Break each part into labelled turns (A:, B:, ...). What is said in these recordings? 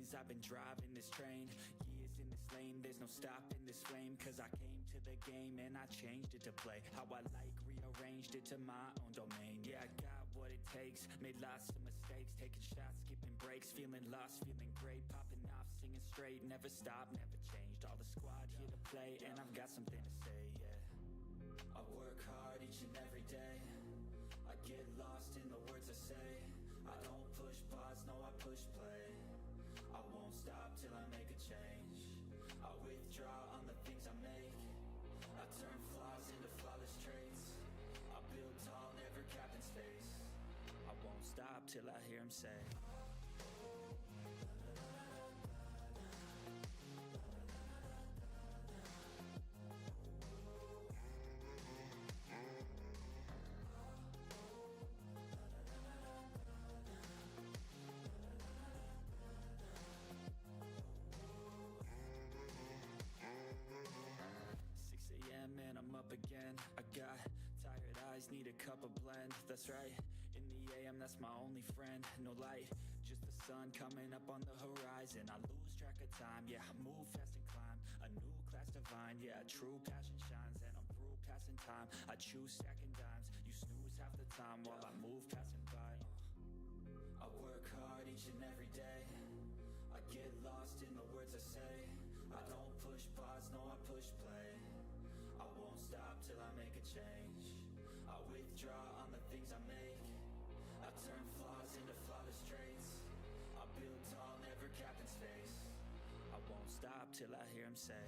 A: veins, I've been driving this train. Years in this lane, there's no stopping this flame. Cause I came to the game and I changed it to play how I like, rearranged it to my own domain. Yeah, I got what it takes, made lots of mistakes, taking shots, skipping breaks, feeling lost, feeling great, popping off, singing straight, never stopped, never changed. All the squad here to play and I've got something to say, yeah. I work hard each and every day, I get lost in the words I say. I don't push pause, no I push play. I won't stop till I make a change. I withdraw on the things I make. I turn flaws into flawless traits. I build tall, never capped in space. I won't stop till I hear him say 6 a.m. and I'm up again. I got tired eyes, need a cup of blend. That's right, in the AM, that's my only friend. No light, just the sun coming up on the horizon. I lose track of time, yeah, I move fast and climb. A new class divine, yeah, true passion shines. And I'm through passing time, I choose stacking dimes. You snooze half the time while I move passing by. I work hard each and every day, I get lost in the words I say. I don't push pause, no I push play. I won't stop till I make a change. I withdraw on the things I make. I turn flaws into flawless traits. I build tall, never capped in space. I won't stop till I hear him say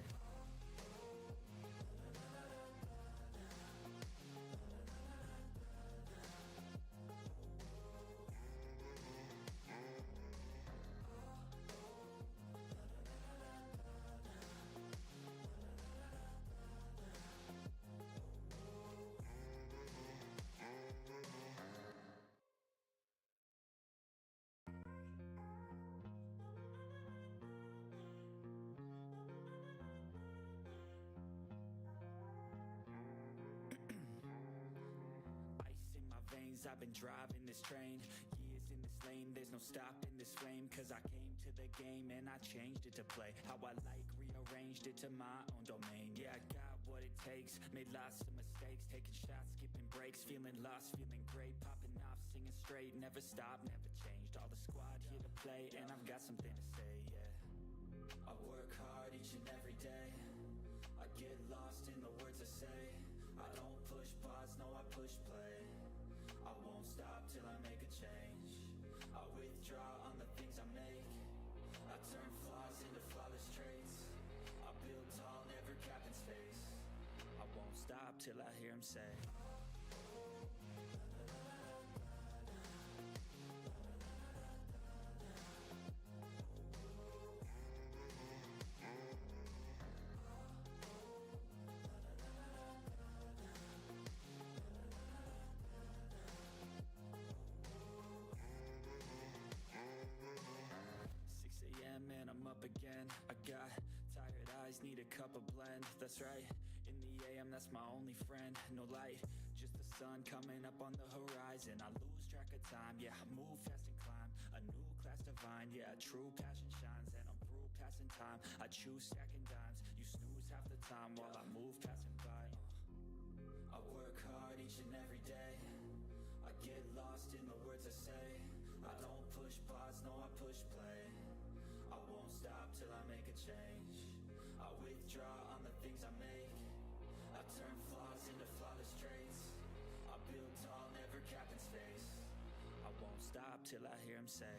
A: veins, I've been driving this train. Years in this lane, there's no stopping this flame. Cause I came to the game and I changed it to play how I like, rearranged it to my own domain. Yeah, I got what it takes, made lots of mistakes, taking shots, skipping breaks, feeling lost, feeling great, popping off, singing straight, never stopped, never changed. All the squad here to play and I've got something to say, yeah. I work hard each and every day, I get lost in the words I say. I don't push pause, no I push play. I won't stop till I make a change. I withdraw on the things I make. I turn flaws into flawless traits. I build tall, never capped in space. I won't stop till I hear him say 6 a.m. and I'm up again. I got tired eyes, need a cup of blend. That's right, in the AM, that's my only friend. No light, just the sun coming up on the horizon. I lose track of time, yeah, I move fast and climb. A new class divine, yeah, true passion shines. And I'm through passing time, I choose stacking dimes. You snooze half the time while I move passing by. I work hard each and every day, I get lost in the words I say. I don't push pause, no I push play. I won't stop till I make a change. I withdraw on the things I make. I turn flaws into flawless traits. I build tall, never capped in space. I won't stop till I hear him say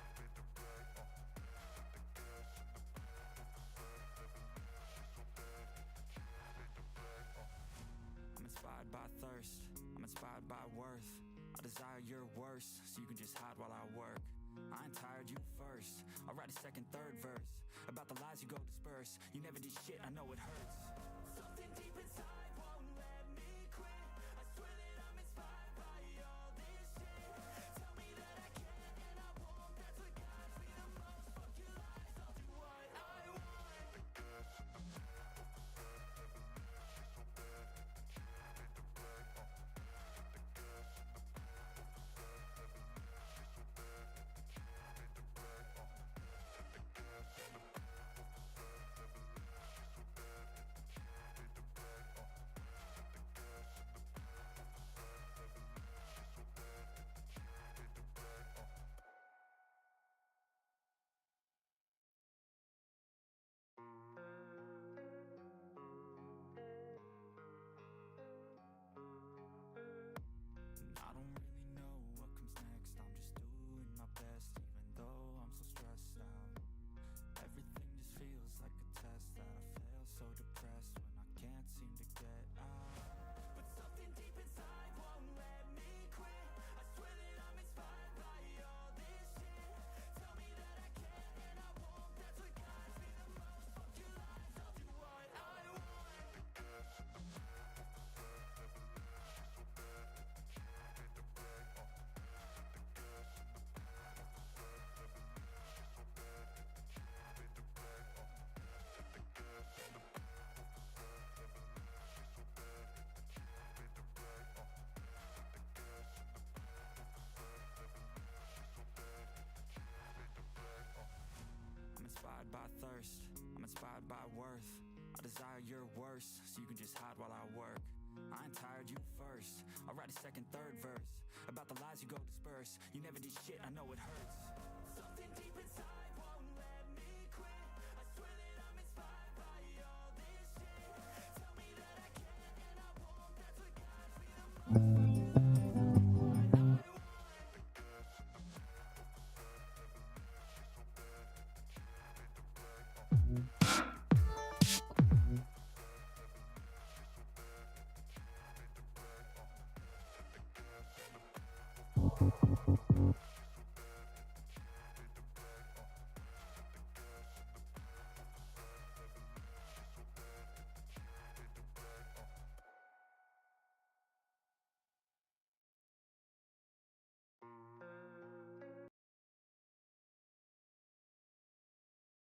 A: I'm inspired by thirst, I'm inspired by worth. I desire your worst, so you can just hide while I work. I ain't tired, you first. I'll write a second, third verse about the lies you go disperse. You never did shit, I know it hurts. Something deep inside won't let me quit. I swear that I'm inspired by all this shit. Tell me that I can and I won't. That's what guides me the most. Fuck your lies, I'll do what I want. desire your worst, so you can just hide while I work. I ain't tired, you first. I'll write a second, third verse about the lies you go disperse. You never did shit, I know it hurts. Something deep inside won't let me quit. I swear that I'm inspired by all this shit. Tell me that I can and I won't. That's what guides me the most.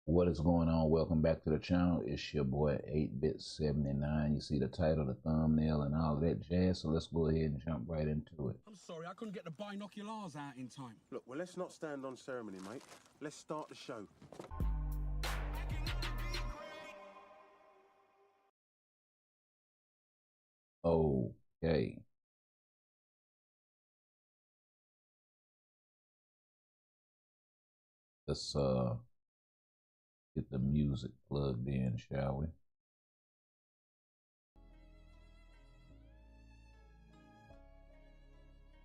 B: What is going on? Welcome back to the channel. It's your boy 8bit79. You see the title, the thumbnail, and all of that jazz. So let's go ahead and jump right into it.
C: I'm sorry, I couldn't get the binoculars out in time.
D: Look, well, let's not stand on ceremony, mate. Let's start the show.
B: Okay. Let's get the music plugged in, shall we?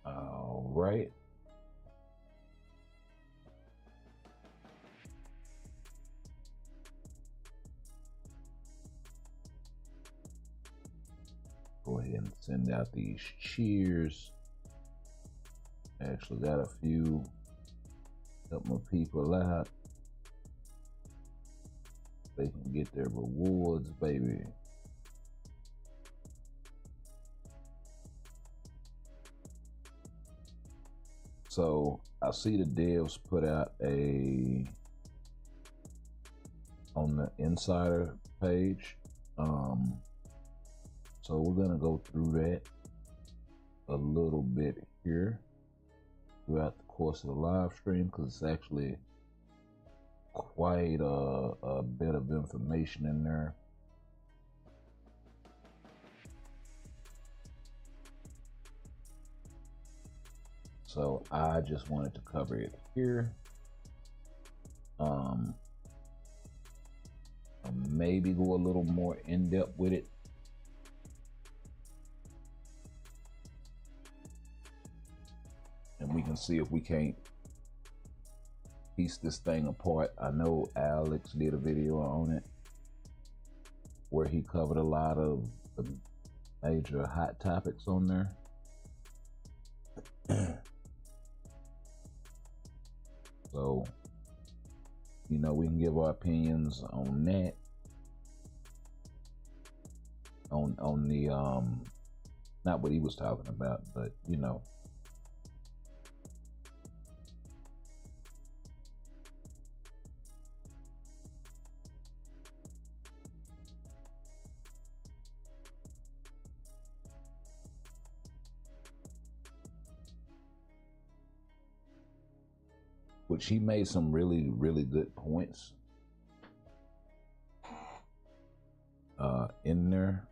B: All right. Go ahead and send out these cheers. Actually got a few. Help my people out. They can get their rewards, baby. So I see the devs put out on the insider page. So we're gonna go through that a little bit here throughout the course of the live stream, because it's actually quite a bit of information in there. So I just wanted to cover it here. I'll maybe go a little more in depth with it. And we can see if we can't piece this thing apart. I know Alex did a video on it where he covered a lot of the major hot topics on there. So, you know, we can give our opinions on that. On the not what he was talking about, but you know. Which he made some really, really good points in there.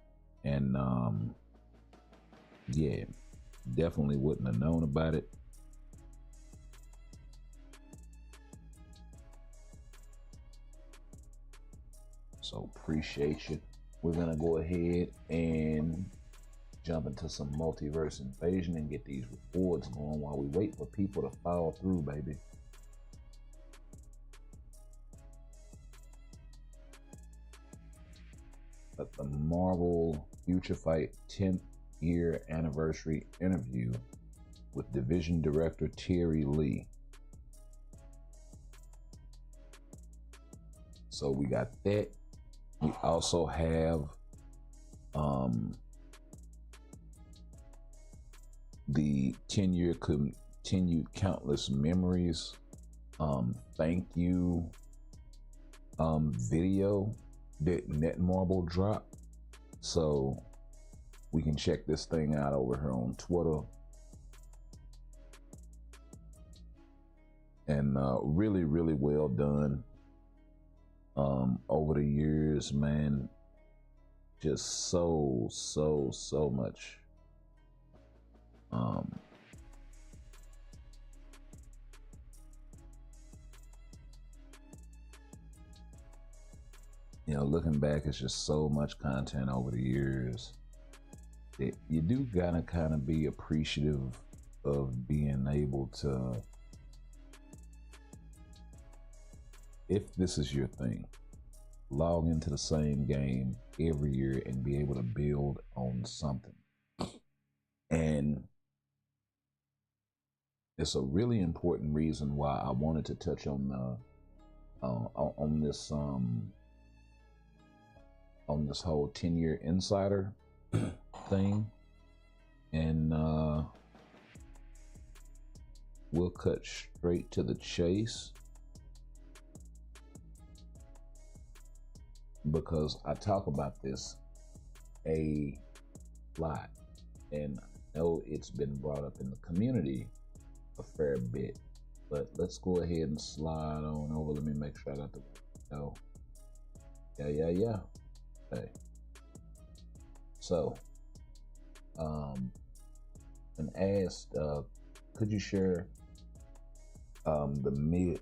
B: And yeah, definitely wouldn't have known about it. So appreciate you. We're gonna go ahead and jump into some multiverse invasion and get these rewards going while we wait for people to follow through, baby. At the Marvel Future Fight 10th year anniversary interview with division director Terry Lee. So we got that. We also have the 10-year continued countless memories thank you video that Netmarble dropped. So we can check this thing out over here on Twitter. And really, really well done. Over the years, man, just so much you know, looking back, it's just so much content over the years. You do gotta kind of be appreciative of being able to, if this is your thing, log into the same game every year and be able to build on something. And it's a really important reason why I wanted to touch on this whole 10-year insider thing, and we'll cut straight to the chase, because I talk about this a lot, and I know it's been brought up in the community a fair bit, but let's go ahead and slide on over. Let me make sure I got the window. Yeah. Okay. So, and asked, could you share the mid,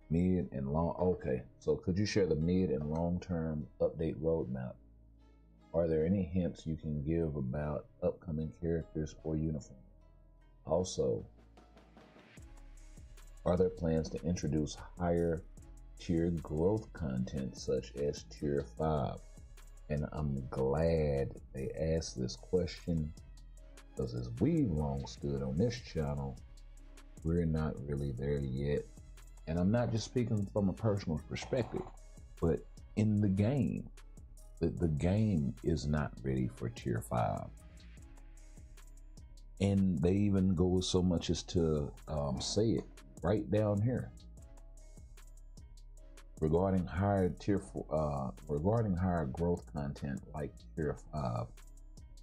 B: mid and long. Okay, so could you share the mid and long term update roadmap? Are there any hints you can give about upcoming characters or uniforms? Also, are there plans to introduce higher tier growth content such as tier 5? And I'm glad they asked this question, because as we've long stood on this channel, we're not really there yet. And I'm not just speaking from a personal perspective, but in the game, the game is not ready for tier 5. And they even go so much as to say it right down here. Regarding higher growth content like tier 5,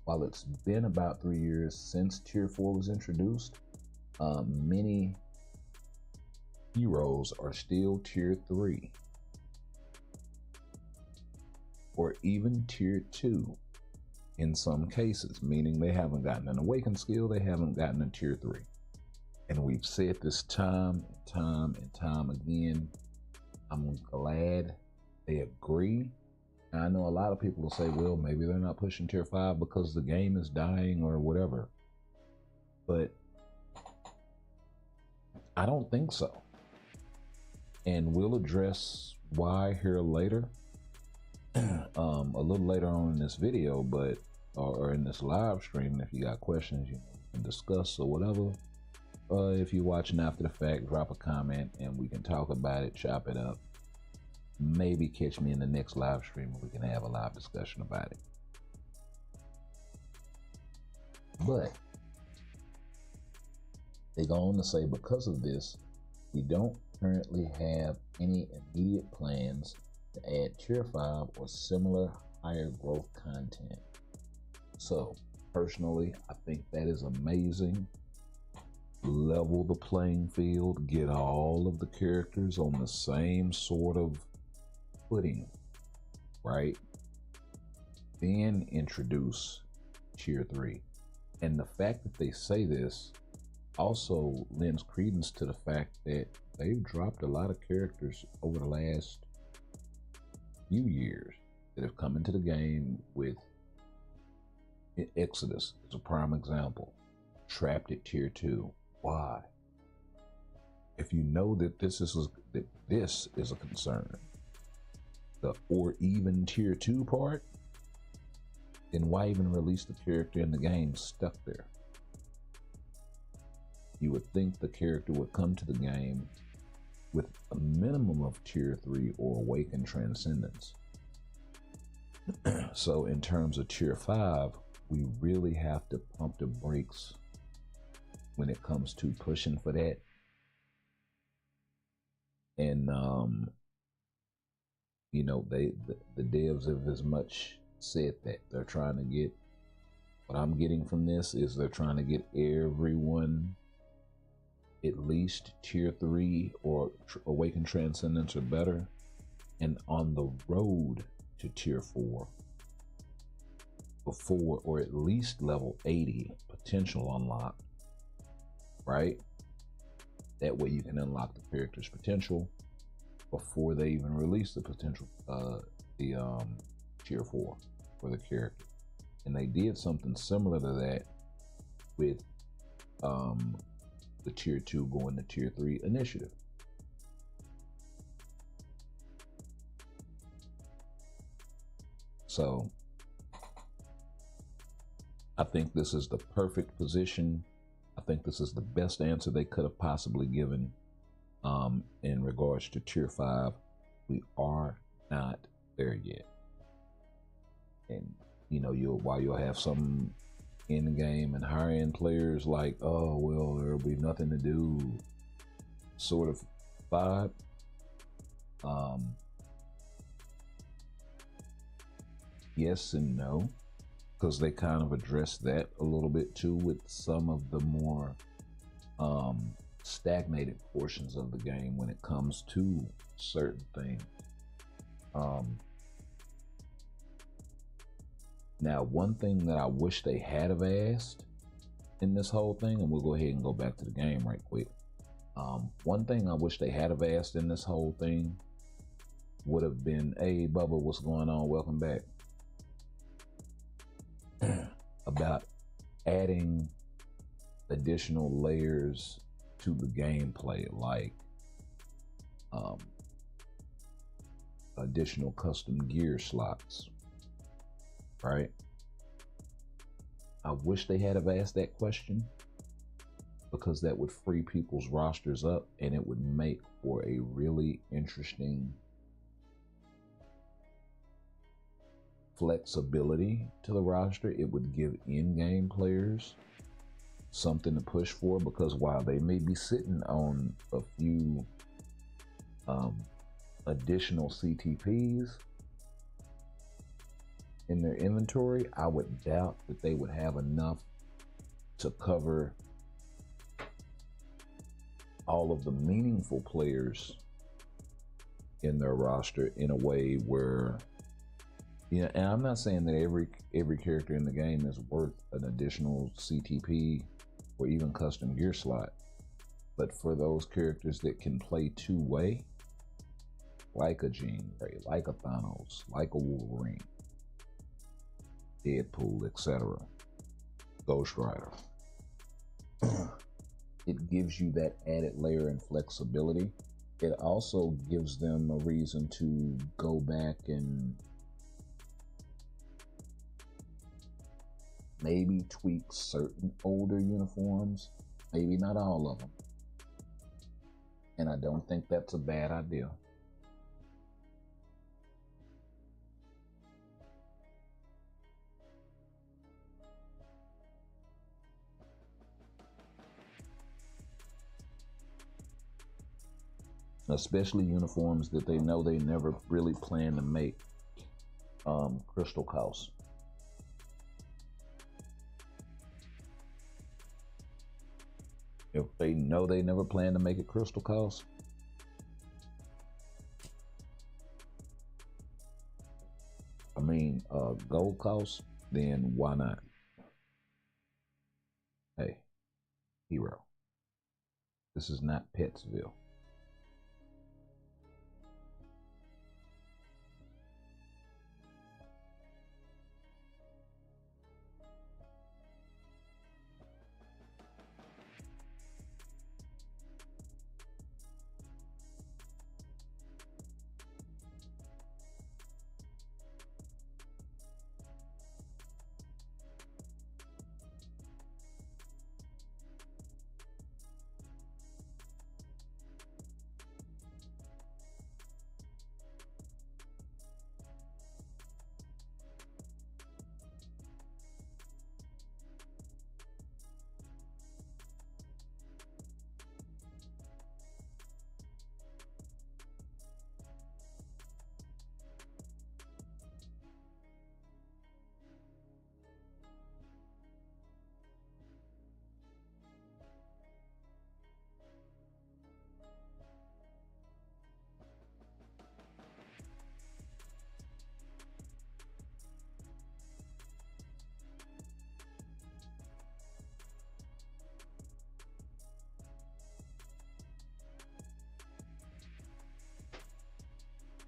B: while it's been about 3 years since tier 4 was introduced, many heroes are still tier 3 or even tier 2 in some cases, meaning they haven't gotten an awakened skill, they haven't gotten a tier 3. And we've said this time and time again. I'm glad they agree. And I know a lot of people will say, well, maybe they're not pushing tier 5 because the game is dying or whatever. But I don't think so. And we'll address why here later, a little later on in this video, but or in this live stream. If you got questions, you can discuss or whatever. If you're watching after the fact, drop a comment and we can talk about it, chop it up. Maybe catch me in the next live stream and we can have a live discussion about it. But they go on to say, because of this, we don't currently have any immediate plans to add tier 5 or similar higher growth content. So personally, I think that is amazing. Level the playing field, get all of the characters on the same sort of footing, right? Then introduce tier 3. And the fact that they say this also lends credence to the fact that they've dropped a lot of characters over the last few years that have come into the game. With Exodus is a prime example, trapped at tier 2. Why? If you know that this is a concern, or even tier 2 part, then why even release the character in the game stuck there? You would think the character would come to the game with a minimum of tier 3 or awakened transcendence. So in terms of tier 5, we really have to pump the brakes when it comes to pushing for that. And you know, the devs have as much said that they're trying to get, what I'm getting from this is they're trying to get everyone at least tier 3 or Awakened Transcendence or better, and on the road to tier 4 before, or at least level 80 potential unlocked, right? That way you can unlock the character's potential before they even release the potential, tier 4 for the character. And they did something similar to that with the tier 2 going to tier 3 initiative. So I think this is the perfect position. I think this is the best answer they could have possibly given in regards to tier 5. We are not there yet. And you know, while you'll have some in-game and higher end players like, oh well, there'll be nothing to do sort of vibe. Yes and no, because they kind of address that a little bit too with some of the more stagnated portions of the game when it comes to certain things. Now, one thing that I wish they had have asked in this whole thing, and we'll go ahead and go back to the game right quick. One thing I wish they had have asked in this whole thing would have been, hey, Bubba, what's going on? Welcome back. About adding additional layers to the gameplay, like additional custom gear slots, right? I wish they had have asked that question, because that would free people's rosters up and it would make for a really interesting flexibility to the roster. It would give in-game players something to push for, because while they may be sitting on a few additional CTPs in their inventory, I would doubt that they would have enough to cover all of the meaningful players in their roster in a way where, yeah, and I'm not saying that every character in the game is worth an additional CTP or even custom gear slot, but for those characters that can play two-way, like a Jean Grey, like a Thanos, like a Wolverine, Deadpool, etc., Ghost Rider, it gives you that added layer and flexibility. It also gives them a reason to go back and maybe tweak certain older uniforms, maybe not all of them. And I don't think that's a bad idea. Especially uniforms that they know they never really plan to make crystal cost. If they know they never plan to make it crystal cost, gold cost, then why not? Hey, hero, this is not Petsville.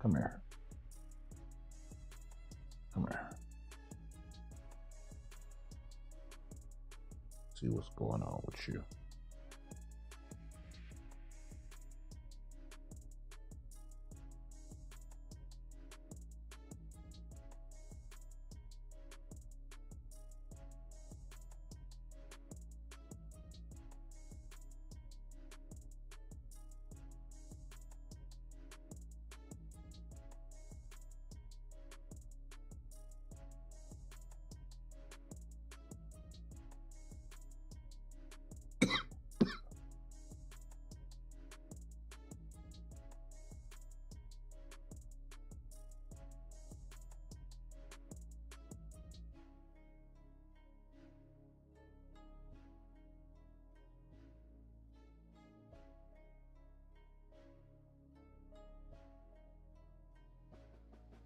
B: Come here. Come here. See what's going on with you.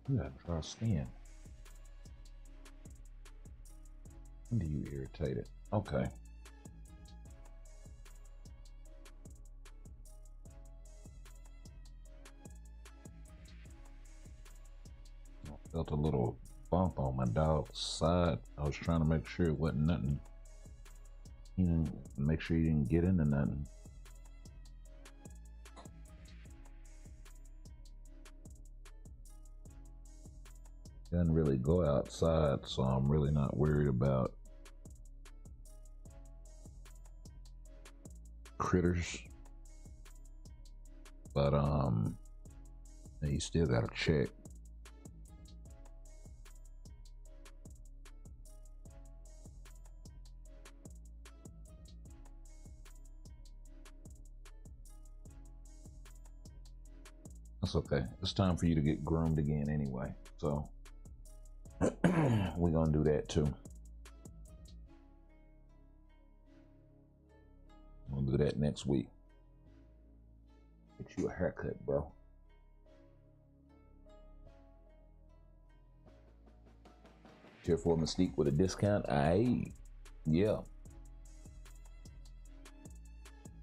B: You got dry skin. When do you irritate it? Okay. I felt a little bump on my dog's side. I was trying to make sure it wasn't nothing. You know, make sure you didn't get into nothing. Doesn't really go outside, so I'm really not worried about critters. But you still gotta check. That's okay. It's time for you to get groomed again anyway, so we're gonna do that too. We'll do that next week. Get you a haircut, bro. Here for Mystique with a discount. Yeah.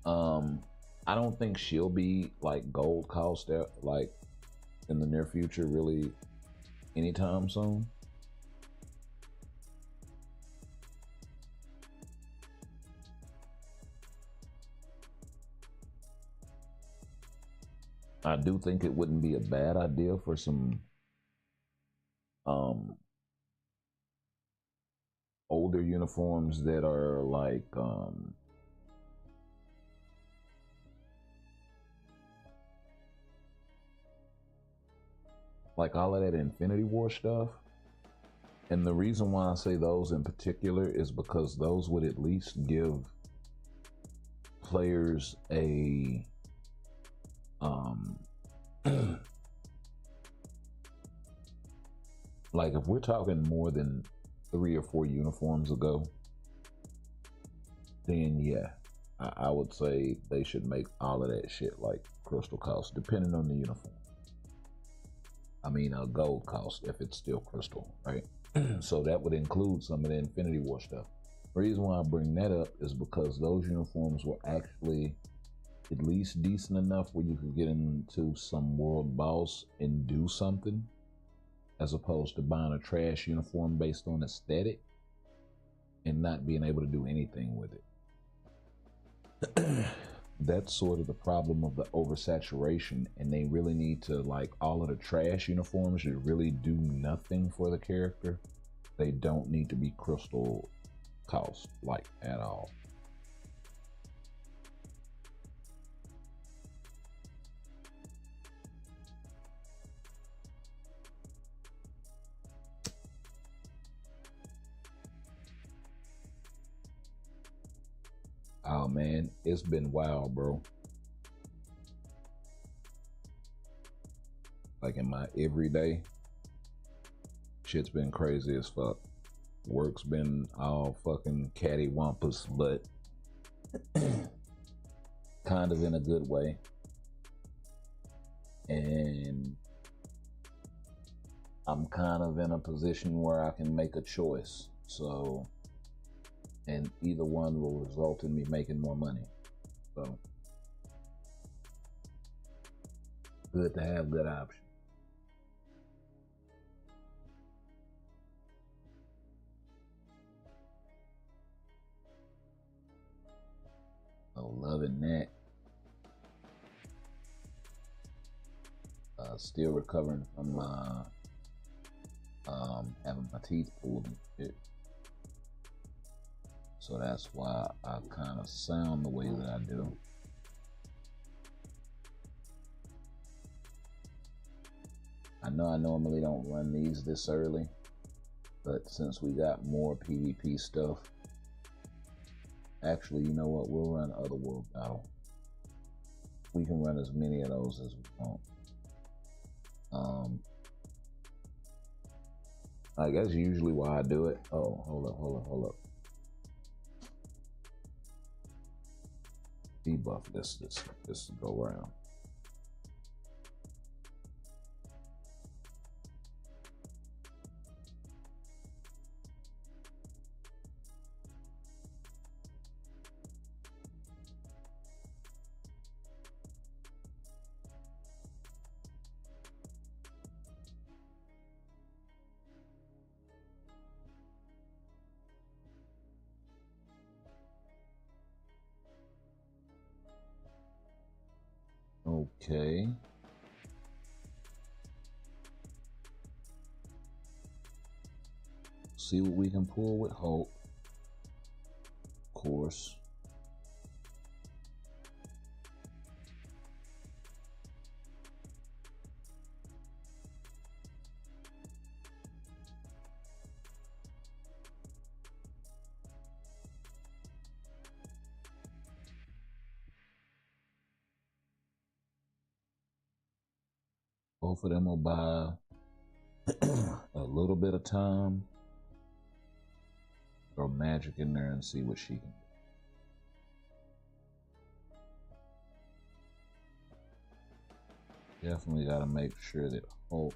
B: I don't think she'll be like gold cost out like in the near future, really anytime soon. I do think it wouldn't be a bad idea for some older uniforms that are like all of that Infinity War stuff. And the reason why I say those in particular is because those would at least give players a like if we're talking more than 3 or 4 uniforms ago, then yeah, I would say they should make all of that shit like crystal cost, depending on the uniform. I mean, a gold cost if it's still crystal, right? So that would include some of the Infinity War stuff. The reason why I bring that up is because those uniforms were actually at least decent enough where you could get into some world boss and do something, as opposed to buying a trash uniform based on aesthetic and not being able to do anything with it. That's sort of the problem of the oversaturation, and they really need to, like, all of the trash uniforms should really do nothing for the character. They don't need to be crystal cost, like, at all. Oh man, it's been wild, bro. Like in my everyday, shit's been crazy as fuck. Work's been all fucking cattywampus, but kind of in a good way. And I'm kind of in a position where I can make a choice. So, and either one will result in me making more money. So, good to have good options. So loving that. Still recovering from having my teeth pulled and shit. So that's why I kind of sound the way that I do. I know I normally don't run these this early, but since we got more PvP stuff, actually, you know what? We'll run Otherworld Battle. We can run as many of those as we want. I guess usually why I do it. Oh, hold up. Debuff this go around. Okay. See what we can pull with hope. Of course. Both of them will buy a little bit of time. Throw magic in there and see what she can do. Definitely got to make sure that hope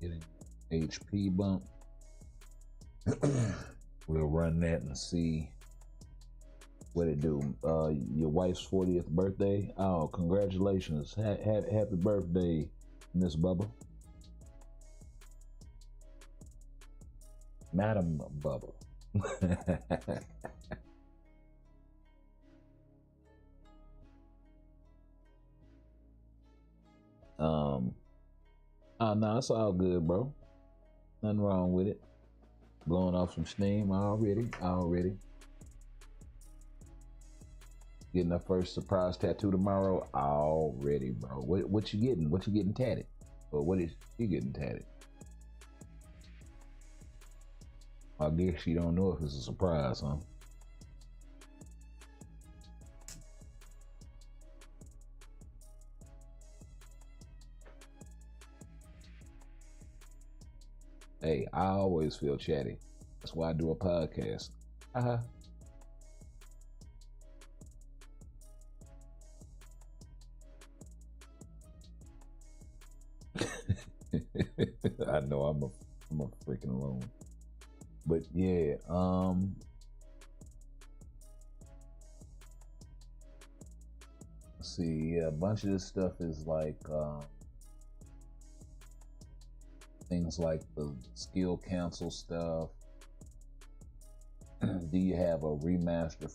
B: getting HP bump. We'll run that and see what it do. Your wife's 40th birthday. Oh, congratulations. Happy birthday, Miss Bubba. Madam Bubba. Oh, no, it's all good, bro. Nothing wrong with it. Blowing off some steam already. Getting our first surprise tattoo tomorrow already, bro. What you getting? What you getting tatted? Or what is you getting tatted? I guess you don't know if it's a surprise, huh? Hey, I always feel chatty. That's why I do a podcast. I know I'm a freaking alone. But yeah, let's see, yeah, a bunch of this stuff is like things like the skill cancel stuff. Do you have a remaster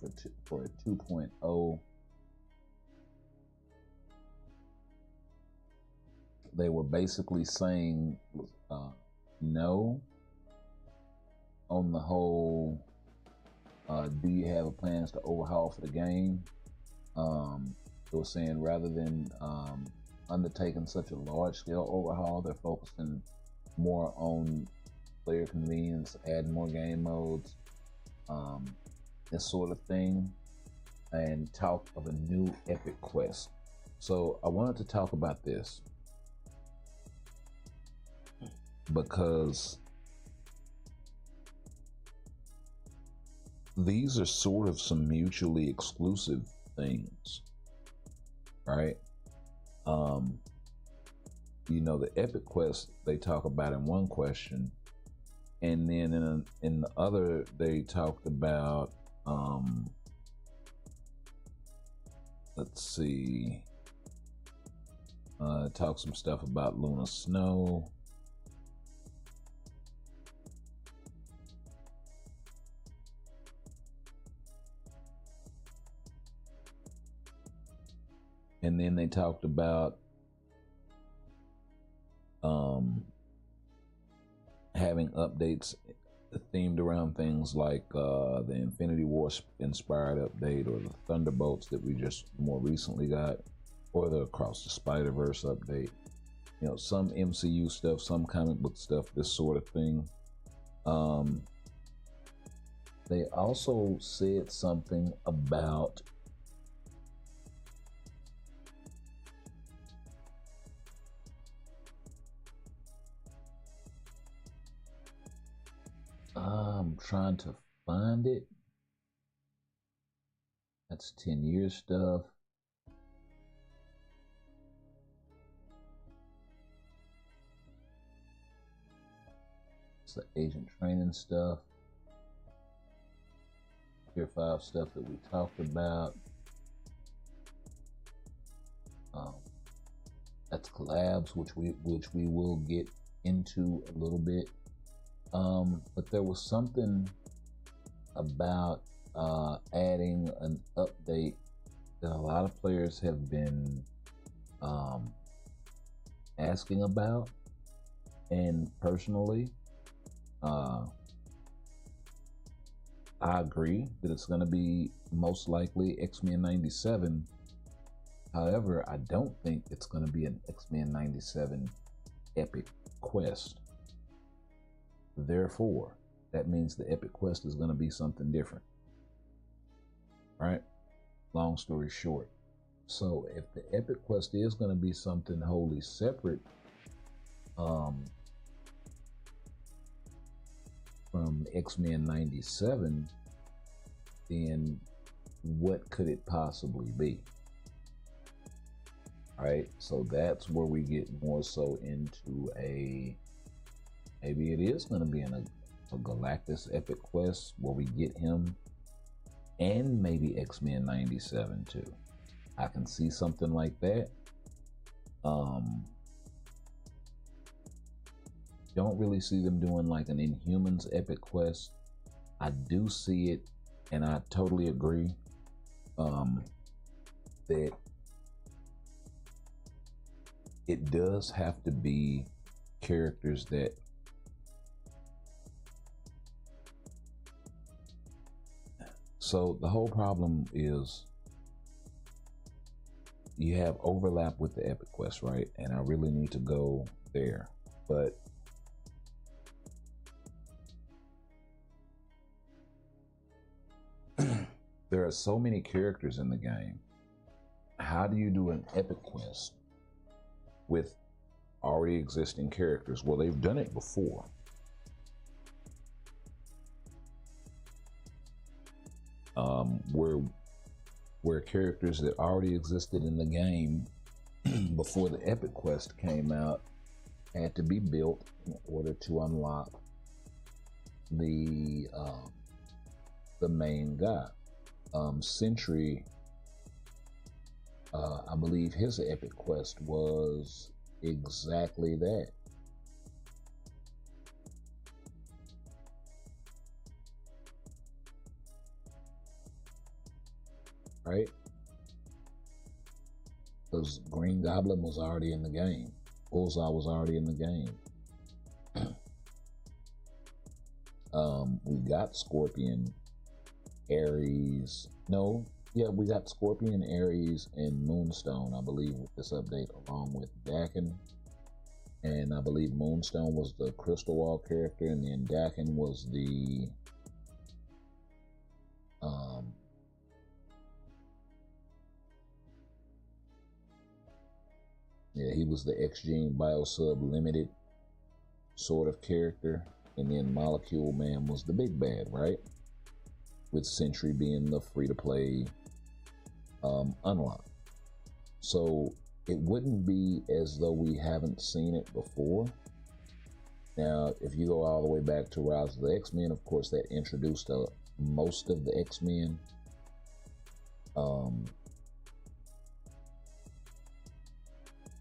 B: for a 2.0? They were basically saying no on the whole. Do you have plans to overhaul for the game? They were saying rather than undertaking such a large scale overhaul, they're focusing more on player convenience, adding more game modes, this sort of thing, and talk of a new epic quest. So I wanted to talk about this because these are sort of some mutually exclusive things, right? You know, the epic quest they talk about in one question, and then in the other they talked about let's see. Talk some stuff about Luna Snow. And then they talked about having updates themed around things like the Infinity War inspired update, or the Thunderbolts that we just more recently got, or the Across the Spider-Verse update. You know, some MCU stuff, some comic book stuff, this sort of thing. They also said something about I'm trying to find it. That's 10 years stuff. It's the agent training stuff. Tier 5 stuff that we talked about. That's collabs, which we will get into a little bit. But there was something about adding an update that a lot of players have been asking about, and personally, I agree that it's going to be most likely X-Men 97. However, I don't think it's going to be an X-Men 97 epic quest. Therefore, that means the epic quest is going to be something different. Right? Long story short. So if the epic quest is going to be something wholly separate from X-Men 97, then what could it possibly be? Right? So that's where we get more so into maybe it is going to be in a Galactus epic quest where we get him, and maybe X-Men 97 too. I can see something like that. Don't really see them doing like an Inhumans epic quest. I do see it, and I totally agree that it does have to be characters that so the whole problem is you have overlap with the epic quest, right? And I really need to go there, but there are so many characters in the game. How do you do an epic quest with already existing characters? Well, they've done it before. Where characters that already existed in the game before the epic quest came out had to be built in order to unlock the main guy. Sentry, I believe his epic quest was exactly that. Right? Because Green Goblin was already in the game. Bullseye was already in the game. We got Scorpion, Ares. No, yeah, we got Scorpion, Ares, and Moonstone, I believe, with this update, along with Dakin. And I believe Moonstone was the Crystal Wall character, and then Dakin was the he was the X-Gene Biosub Limited sort of character. And then Molecule Man was the big bad, right? With Sentry being the free-to-play unlock. So it wouldn't be as though we haven't seen it before. Now, if you go all the way back to Rise of the X-Men, of course, that introduced most of the X-Men.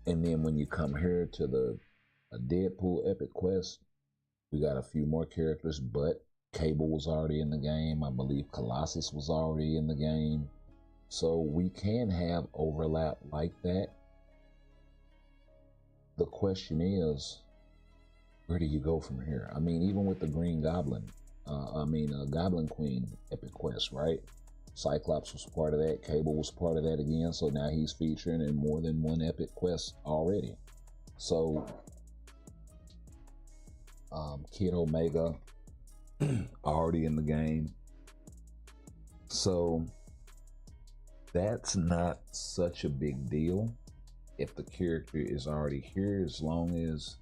B: And then when you come here to the Deadpool Epic Quest, we got a few more characters, but Cable was already in the game. I believe Colossus was already in the game. So we can have overlap like that. The question is, where do you go from here? I mean, even with the Green Goblin, Goblin Queen Epic Quest, right? Cyclops was part of that. Cable was part of that again. So now he's featuring in more than one Epic Quest already. So, Kid Omega already in the game. So that's not such a big deal if the character is already here, as long as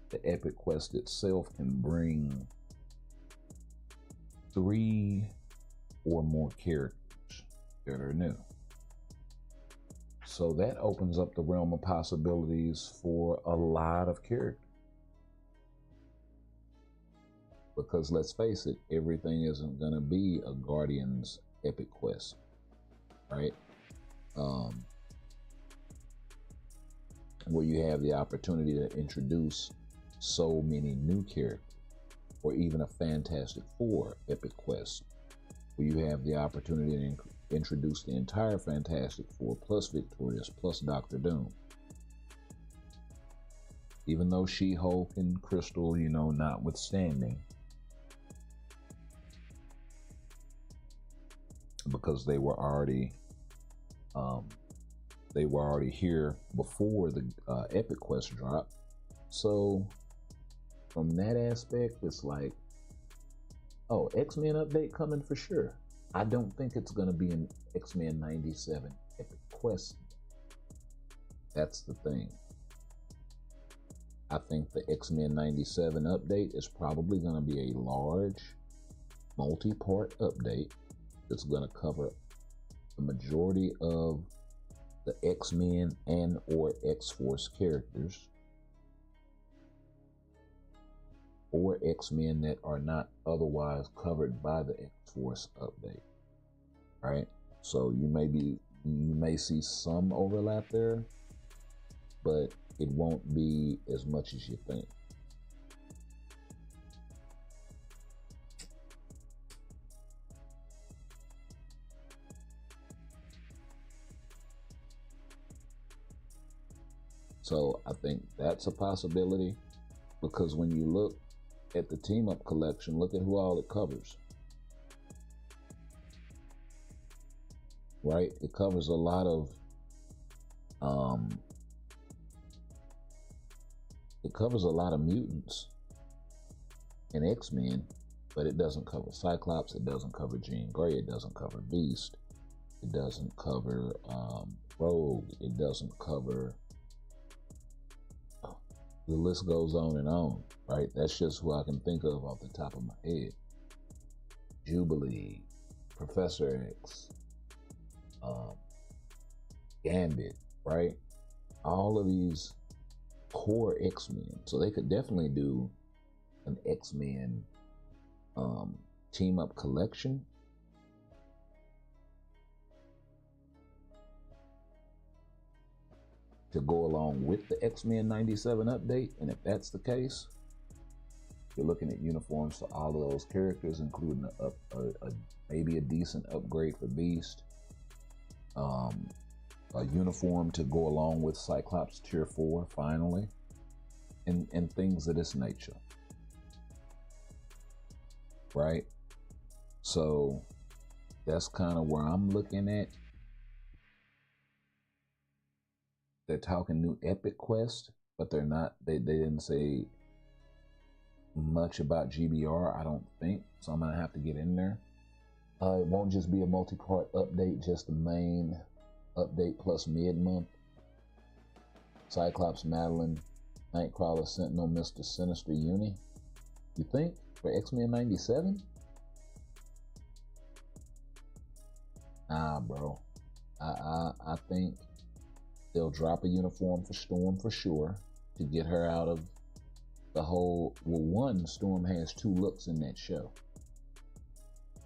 B: the Epic Quest itself can bring 3 or more characters that are new. So that opens up the realm of possibilities for a lot of characters. Because let's face it, everything isn't going to be a Guardians Epic Quest, right? Where you have the opportunity to introduce so many new characters, or even a Fantastic Four Epic Quest, where you have the opportunity to introduce the entire Fantastic Four plus Victorious plus Doctor Doom. Even though She-Hulk and Crystal, notwithstanding, because they were already here before the Epic Quest drop. So from that aspect, it's like, oh, X-Men update coming for sure. I don't think it's going to be an X-Men 97 Epic Quest. That's the thing. I think the X-Men 97 update is probably going to be a large, multi-part update that's going to cover the majority of the X-Men and or X-Force characters, or X-Men that are not otherwise covered by the X-Force update, right? So you may see some overlap there, but it won't be as much as you think. So I think that's a possibility, because when you look at the Team Up collection, look at who all it covers. Right? It covers a lot of mutants and X-Men, but it doesn't cover Cyclops, it doesn't cover Jean Grey, it doesn't cover Beast, it doesn't cover Rogue, it doesn't cover, the list goes on and on, right? That's just who I can think of off the top of my head. Jubilee, Professor X, Gambit, right? All of these core X-Men. So they could definitely do an X-Men Team Up collection. To go along with the X-Men 97 update. And if that's the case, you're looking at uniforms for all of those characters, including maybe a decent upgrade for Beast, a uniform to go along with Cyclops Tier 4 finally, and things of this nature, right? So that's kind of where I'm looking at. They're talking new Epic Quest, but they're not, they didn't say much about GBR, I don't think. So I'm gonna have to get in there. It won't just be a multi-part update, just the main update plus mid-month. Cyclops, Madeline, Nightcrawler, Sentinel, Mr. Sinister, Uni. You think for X-Men 97? Nah, bro. I think they'll drop a uniform for Storm for sure to get her out of the whole. Well, one, Storm has 2 looks in that show,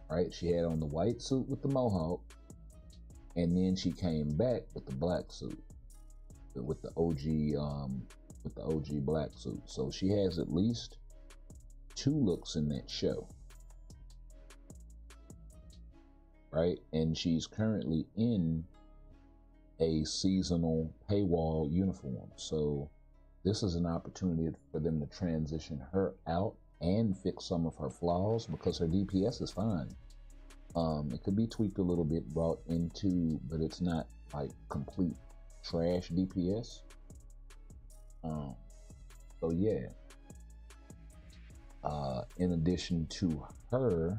B: right? She had on the white suit with the mohawk, and then she came back with the black suit. the OG black suit. So she has at least 2 looks in that show, right? And she's currently in a seasonal paywall uniform. So this is an opportunity for them to transition her out and fix some of her flaws, because her DPS is fine. It could be tweaked a little bit, brought into, but it's not like complete trash DPS. So yeah. In addition to her,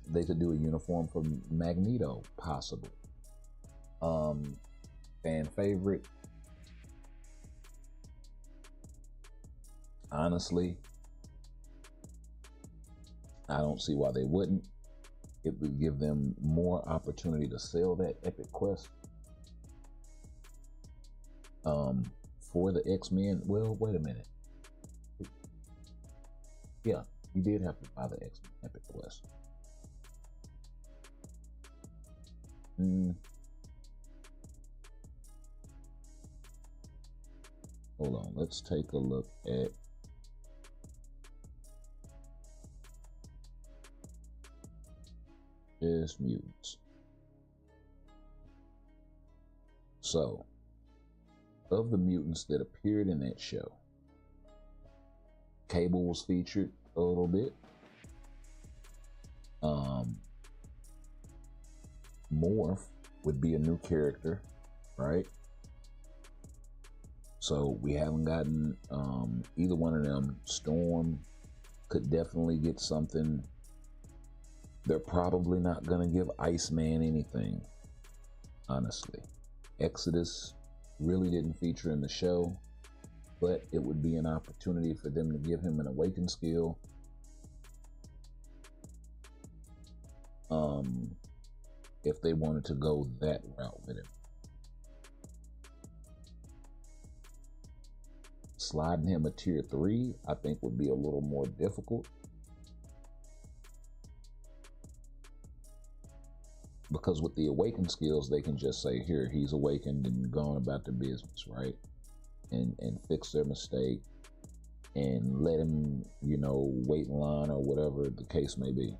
B: they could do a uniform for Magneto, possibly. Fan favorite. Honestly, I don't see why they wouldn't. It would give them more opportunity to sell that epic quest. For the X-Men, well, wait a minute. Yeah, you did have to buy the X-Men epic quest. Hold on, let's take a look at this mutants. So, of the mutants that appeared in that show, Cable was featured a little bit. Morph would be a new character, right? So we haven't gotten either one of them. Storm could definitely get something. They're probably not gonna give Iceman anything, honestly. Exodus really didn't feature in the show, but it would be an opportunity for them to give him an awakened skill. If they wanted to go that route with him. Sliding him a tier 3, I think, would be a little more difficult. Because with the awakened skills, they can just say, here, he's awakened and gone about their business, right? And fix their mistake and let him, you know, wait in line or whatever the case may be.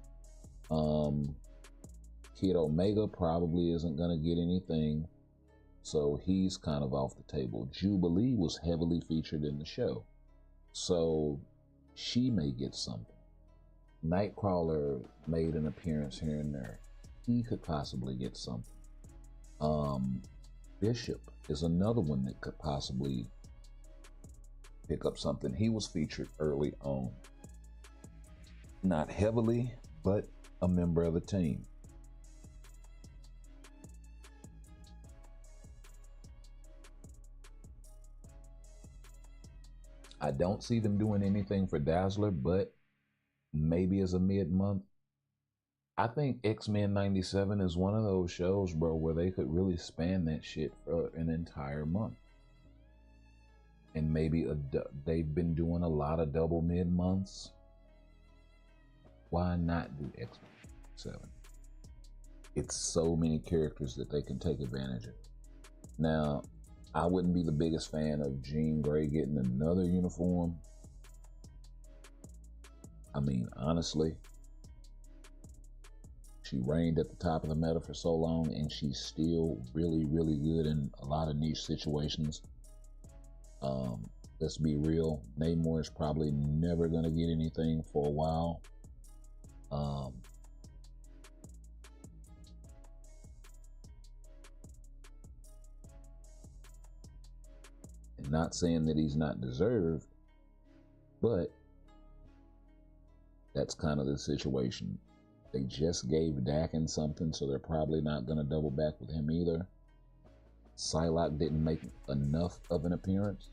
B: Kid Omega probably isn't going to get anything, so he's kind of off the table. Jubilee was heavily featured in the show, so she may get something. Nightcrawler made an appearance here and there. He could possibly get something. Bishop is another one that could possibly pick up something. He was featured early on. Not heavily, but a member of the team. I don't see them doing anything for Dazzler, but maybe as a mid-month. I think X-Men 97 is one of those shows, bro, where they could really span that shit for an entire month. And maybe they've been doing a lot of double mid-months. Why not do X-Men 7? It's so many characters that they can take advantage of. Now, I wouldn't be the biggest fan of Jean Grey getting another uniform. I mean, honestly, she reigned at the top of the meta for so long, and she's still really, really good in a lot of niche situations. Let's be real, Namor is probably never going to get anything for a while. And not saying that he's not deserved, but that's kind of the situation. They just gave Dakin something, so they're probably not going to double back with him either. Psylocke didn't make enough of an appearance.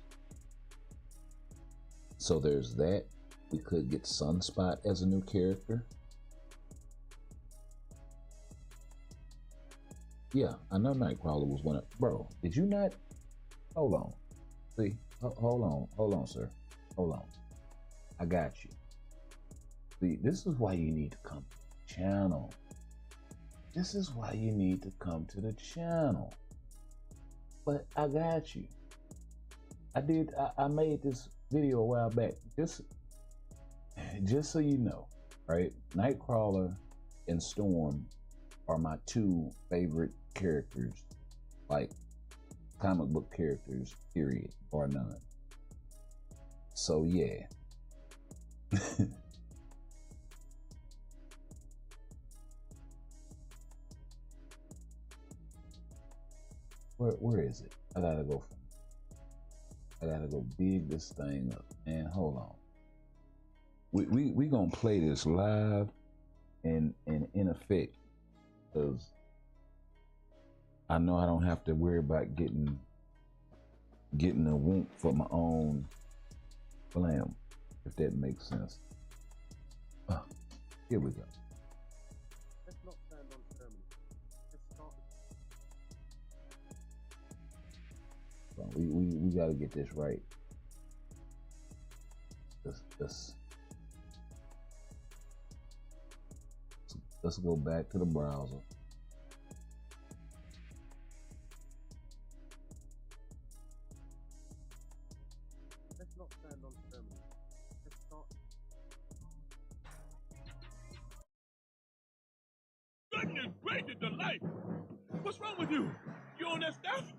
B: So there's that. We could get Sunspot as a new character. Yeah, I know Nightcrawler was one of... Bro, did you not... Hold on. See? Hold on, sir. Hold on. I got you. See, this is why you need to come to the channel. This is why you need to come to the channel. But I got you. I made this video a while back. Just so you know, right? Nightcrawler and Storm are my two favorite characters, like comic book characters, period, or none. So yeah. Where is it? I gotta go big this thing up. And hold on. We gonna play this live and in effect, because I know I don't have to worry about getting a whoop for my own flam, if that makes sense. Here we go.
D: Let's not stand on ceremony. Let's start.
B: So we gotta get this right. Let's go back to the browser.
D: Let's not stand on ceremony. Let's start.
C: Goodness gracious, the light! What's wrong with you? You on that stuff?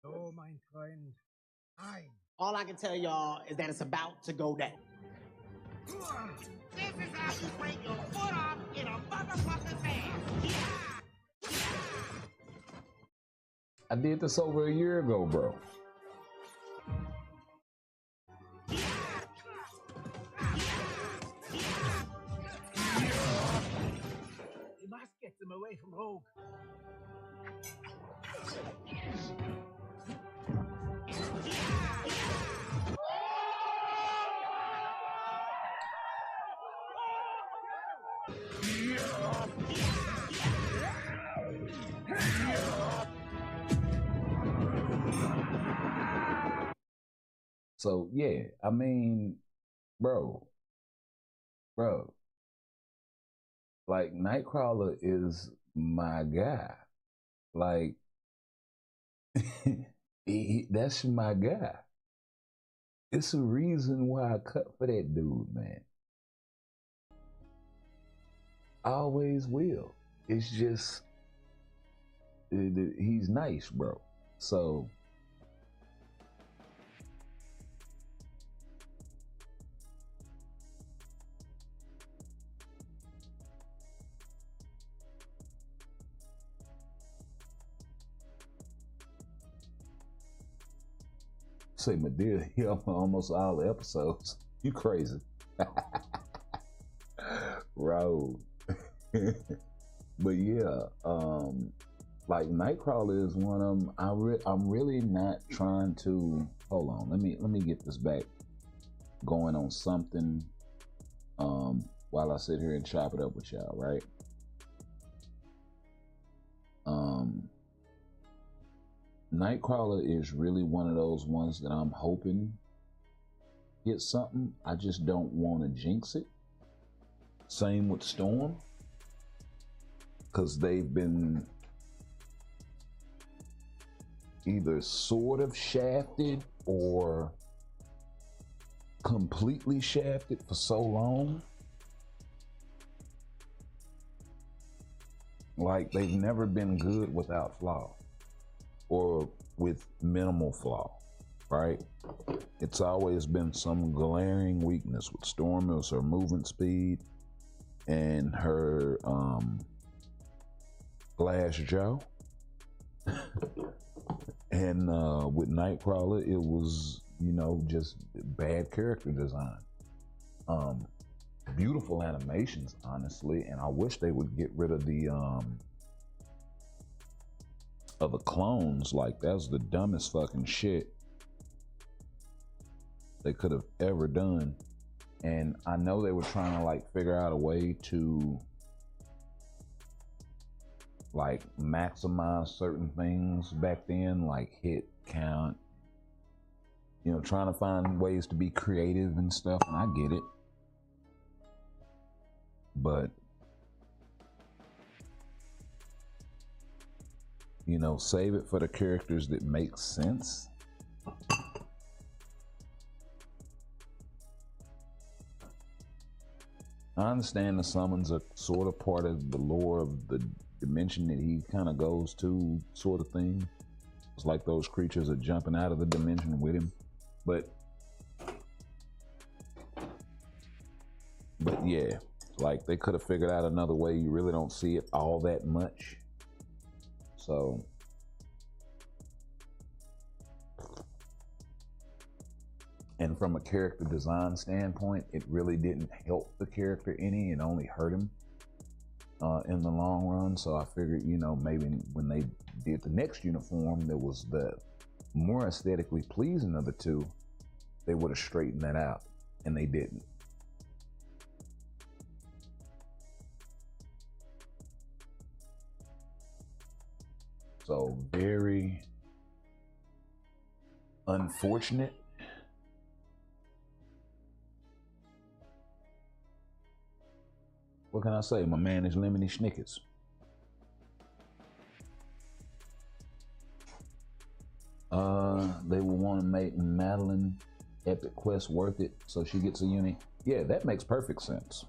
E: Oh, my friend.
F: All I can tell y'all is that it's about to go down.
E: This is how you break your foot off in a motherfucker's ass.
B: I did this over a year ago, bro.
E: You must get them away from Rogue.
B: So yeah, I mean, bro, like Nightcrawler is my guy. Like that's my guy. It's a reason why I cut for that dude, man. I always will. It's just he's nice, bro. So say Medea here on almost all the episodes. You crazy. Road. But yeah, like Nightcrawler is one of them. I'm really not trying to hold on. Let me get this back going on something while I sit here and chop it up with y'all, right? Nightcrawler is really one of those ones that I'm hoping get something. I just don't want to jinx it. Same with Storm, because they've been either sort of shafted or completely shafted for so long. Like they've never been good without flaw or with minimal flaw, right? It's always been some glaring weakness. With Storm, it was her movement speed and her glass jaw. And with Nightcrawler, it was, you know, just bad character design. Beautiful animations, honestly, and I wish they would get rid of the clones. Like, that's the dumbest fucking shit they could have ever done. And I know they were trying to like figure out a way to like maximize certain things back then, like hit count, you know, trying to find ways to be creative and stuff, and I get it. But You know, save it for the characters that make sense. I understand the summons are sort of part of the lore of the dimension that he kind of goes to, sort of thing. It's like those creatures are jumping out of the dimension with him. But yeah, like they could have figured out another way. You really don't see it all that much. So and from a character design standpoint, it really didn't help the character any. It only hurt him in the long run. So I figured, you know, maybe when they did the next uniform that was the more aesthetically pleasing of the two, they would have straightened that out, and they didn't. So very unfortunate. What can I say? My man is Lemony Snickets. They will want to make Madeline Epic Quest worth it so she gets a uni. Yeah, that makes perfect sense.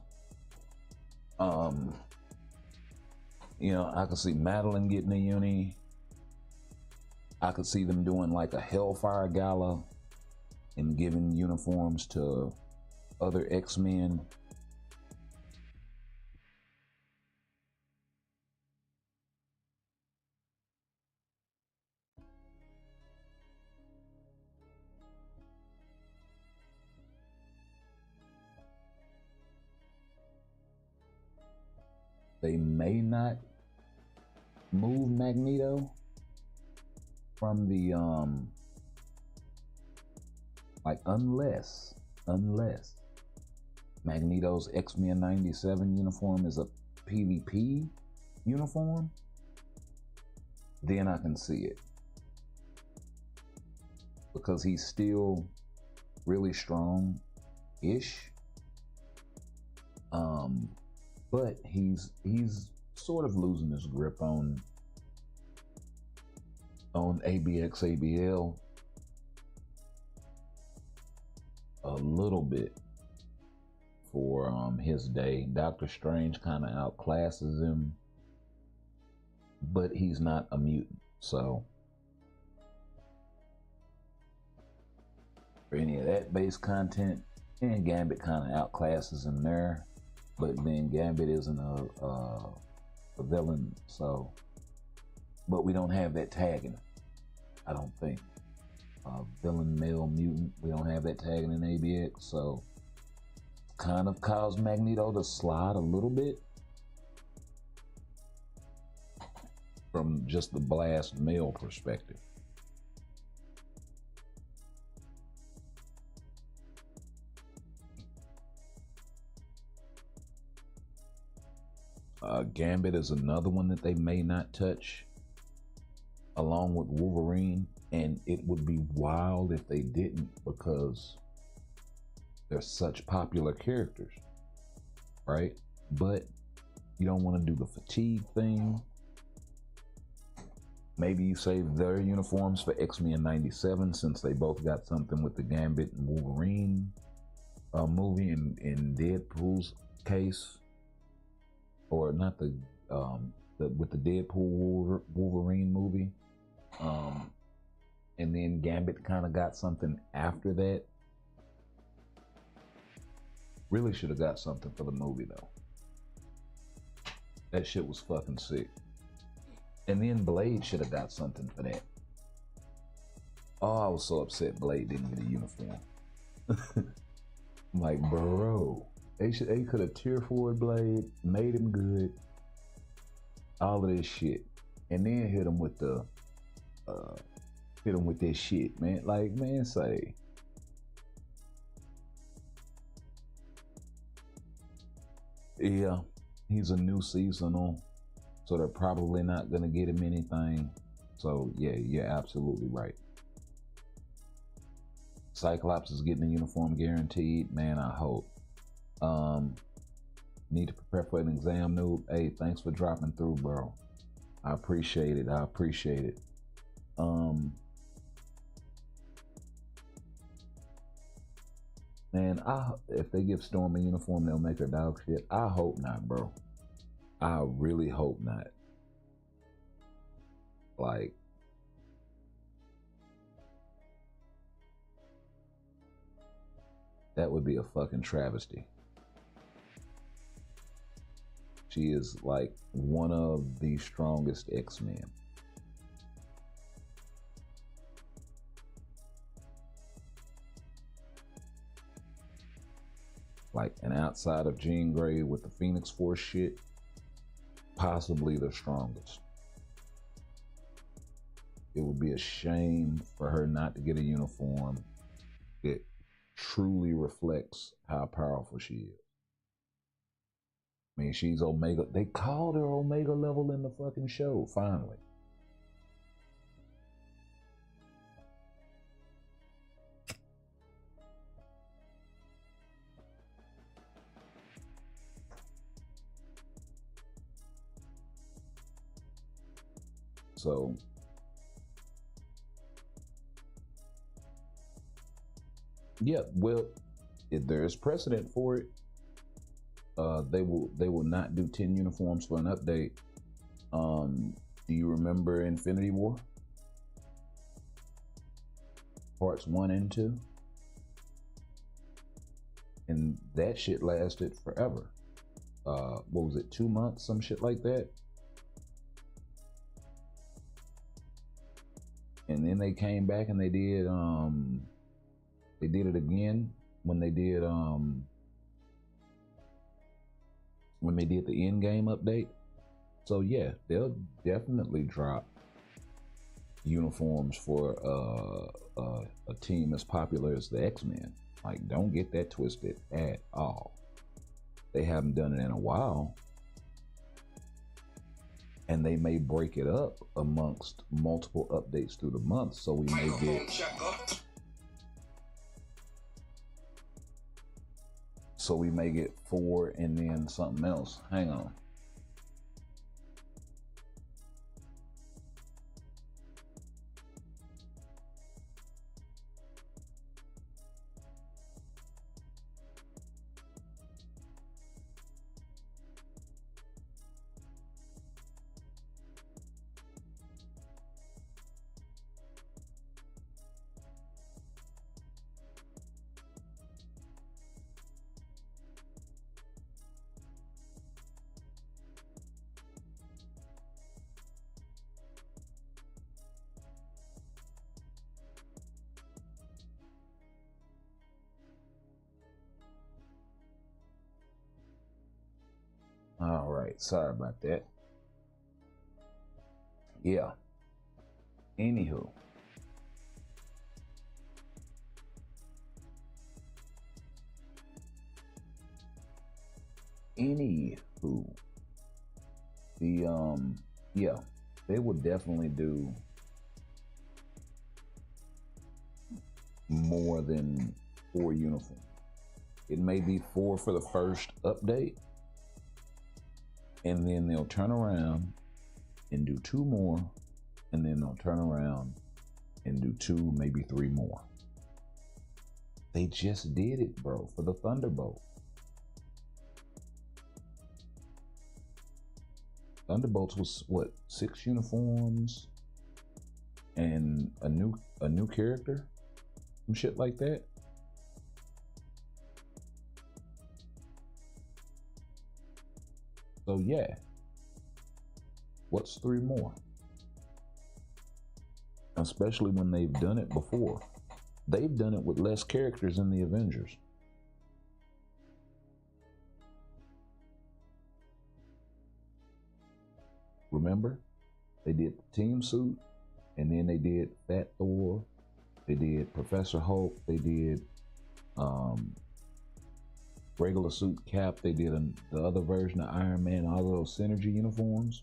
B: You know, I could see Madeline getting a uni. I could see them doing like a Hellfire Gala and giving uniforms to other X-Men. They may not move Magneto from the like unless Magneto's X-Men 97 uniform is a PvP uniform, then I can see it, because he's still really strong-ish. But he's sort of losing his grip on ABX ABL a little bit for his day. Doctor Strange kind of outclasses him, but he's not a mutant, so for any of that base content, and Gambit kind of outclasses him there. But then Gambit isn't a villain, so. But we don't have that tagging, I don't think. Villain, male, mutant, we don't have that tagging in ABX, so kind of caused Magneto to slide a little bit from just the blast male perspective. Gambit is another one that they may not touch, along with Wolverine, and it would be wild if they didn't, because they're such popular characters, right? But you don't want to do the fatigue thing. Maybe you save their uniforms for X-Men 97, since they both got something with the Gambit and Wolverine movie in Deadpool's case. Or not with the Deadpool Wolverine movie, and then Gambit kind of got something after that. Really should have got something for the movie though. That shit was fucking sick. And then Blade should have got something for that. Oh, I was so upset Blade didn't get a uniform. I'm like, bro. They could have tier forward Blade, made him good, all of this shit, and then hit him with this shit, man. Like, man, say, yeah, he's a new seasonal, so they're probably not gonna get him anything. So yeah, you're absolutely right. Cyclops is getting a uniform guaranteed. Man, I hope. Need to prepare for an exam, noob. Hey, thanks for dropping through, bro. I appreciate it. I appreciate it. Man, if they give Storm a uniform, they'll make her dog shit. I hope not, bro. I really hope not. Like, that would be a fucking travesty. She is like one of the strongest X-Men. Like, and outside of Jean Grey with the Phoenix Force shit, possibly the strongest. It would be a shame for her not to get a uniform that truly reflects how powerful she is. I mean, she's Omega. They called her Omega level in the fucking show, finally. So, yeah, well, if there is precedent for it, they will not do 10 uniforms for an update. Do you remember Infinity War? Parts 1 and 2? And that shit lasted forever. What was it, 2 months, some shit like that? And then they came back and they did it again when they did the end game update. So yeah, they'll definitely drop uniforms for a team as popular as the X-Men. Like, don't get that twisted at all. They haven't done it in a while. And they may break it up amongst multiple updates through the month, so we may get 4 and then something else. Hang on. All right, sorry about that. Yeah. Anywho. Yeah, they would definitely do more than 4 uniforms. It may be 4 for the first update, and then they'll turn around and do 2 more, and then they'll turn around and do 2, maybe 3 more. They just did it, bro, for the Thunderbolt. Thunderbolts was what, 6 uniforms and a new character, some shit like that. So yeah, what's 3 more? Especially when they've done it before. They've done it with less characters in the Avengers. Remember? They did the team suit, and then they did Fat Thor, they did Professor Hulk, they did regular suit Cap, they did the other version of Iron Man, all of those synergy uniforms.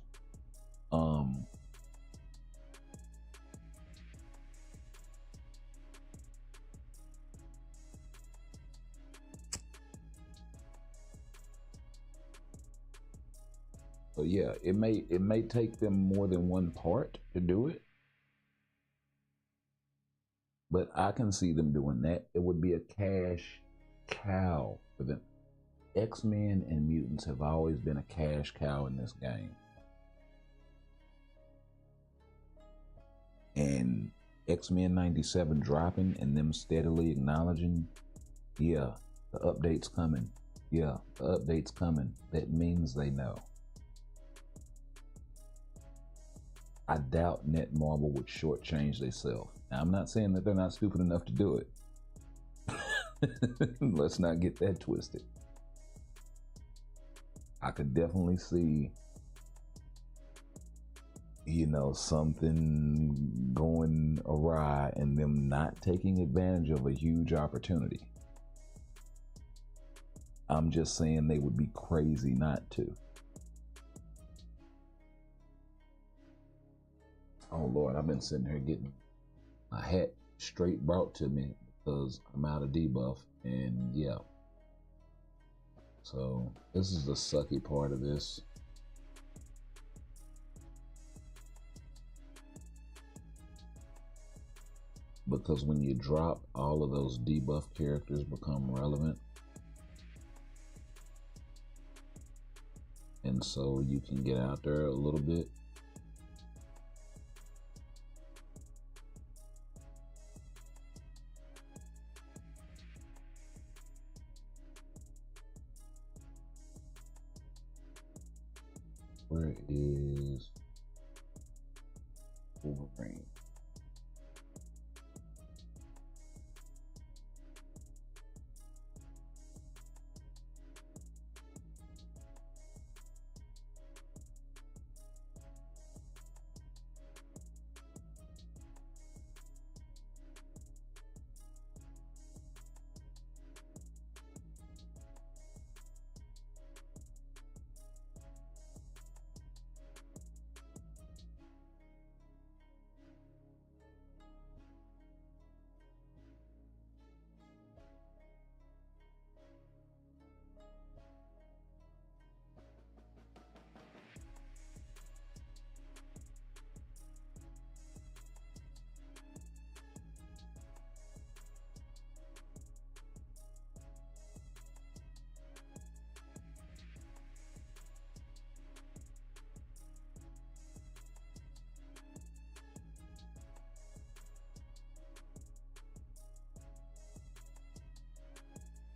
B: So yeah, it may take them more than one part to do it, but I can see them doing that. It would be a cash cow for them. X-Men and mutants have always been a cash cow in this game. And X-Men 97 dropping and them steadily acknowledging, yeah, the update's coming. Yeah, the update's coming. That means they know. I doubt Netmarble would shortchange themselves. Now, I'm not saying that they're not stupid enough to do it. Let's not get that twisted. I could definitely see, you know, something going awry and them not taking advantage of a huge opportunity. I'm just saying they would be crazy not to. Oh Lord, I've been sitting here getting my hat straight brought to me because I'm out of debuff, and yeah. So this is the sucky part of this. Because when you drop, all of those debuff characters become relevant. And so you can get out there a little bit. Where is Wolverine?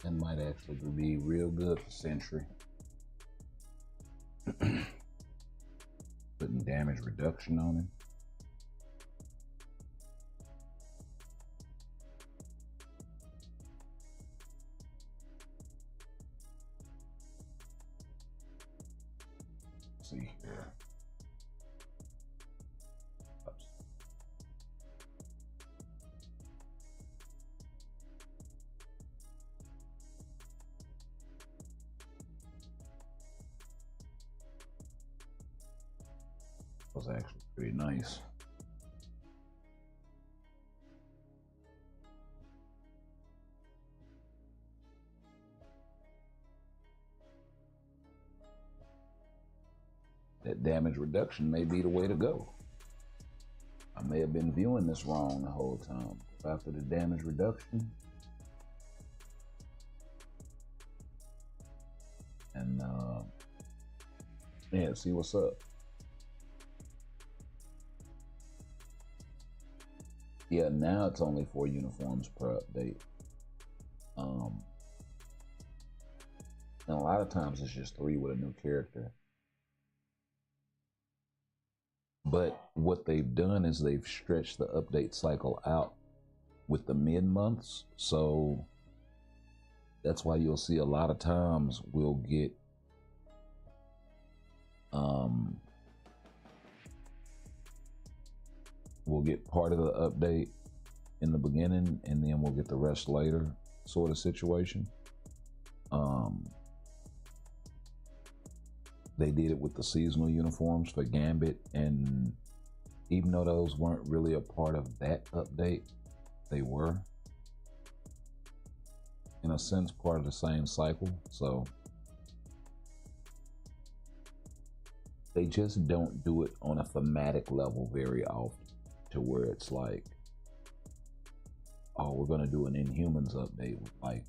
B: That might actually be real good for Sentry. Putting damage reduction on him. Let's see here. Oops. Was actually pretty nice. That damage reduction may be the way to go. I may have been viewing this wrong the whole time. After the damage reduction, and yeah, see what's up. Yeah, now it's only 4 uniforms per update. And a lot of times it's just 3 with a new character. But what they've done is they've stretched the update cycle out with the mid-months. So that's why you'll see a lot of times we'll get part of the update in the beginning and then we'll get the rest later, sort of situation. They did it with the seasonal uniforms for Gambit, and even though those weren't really a part of that update, they were, in a sense, part of the same cycle. So they just don't do it on a thematic level very often, to where it's like, oh, we're gonna do an Inhumans update with like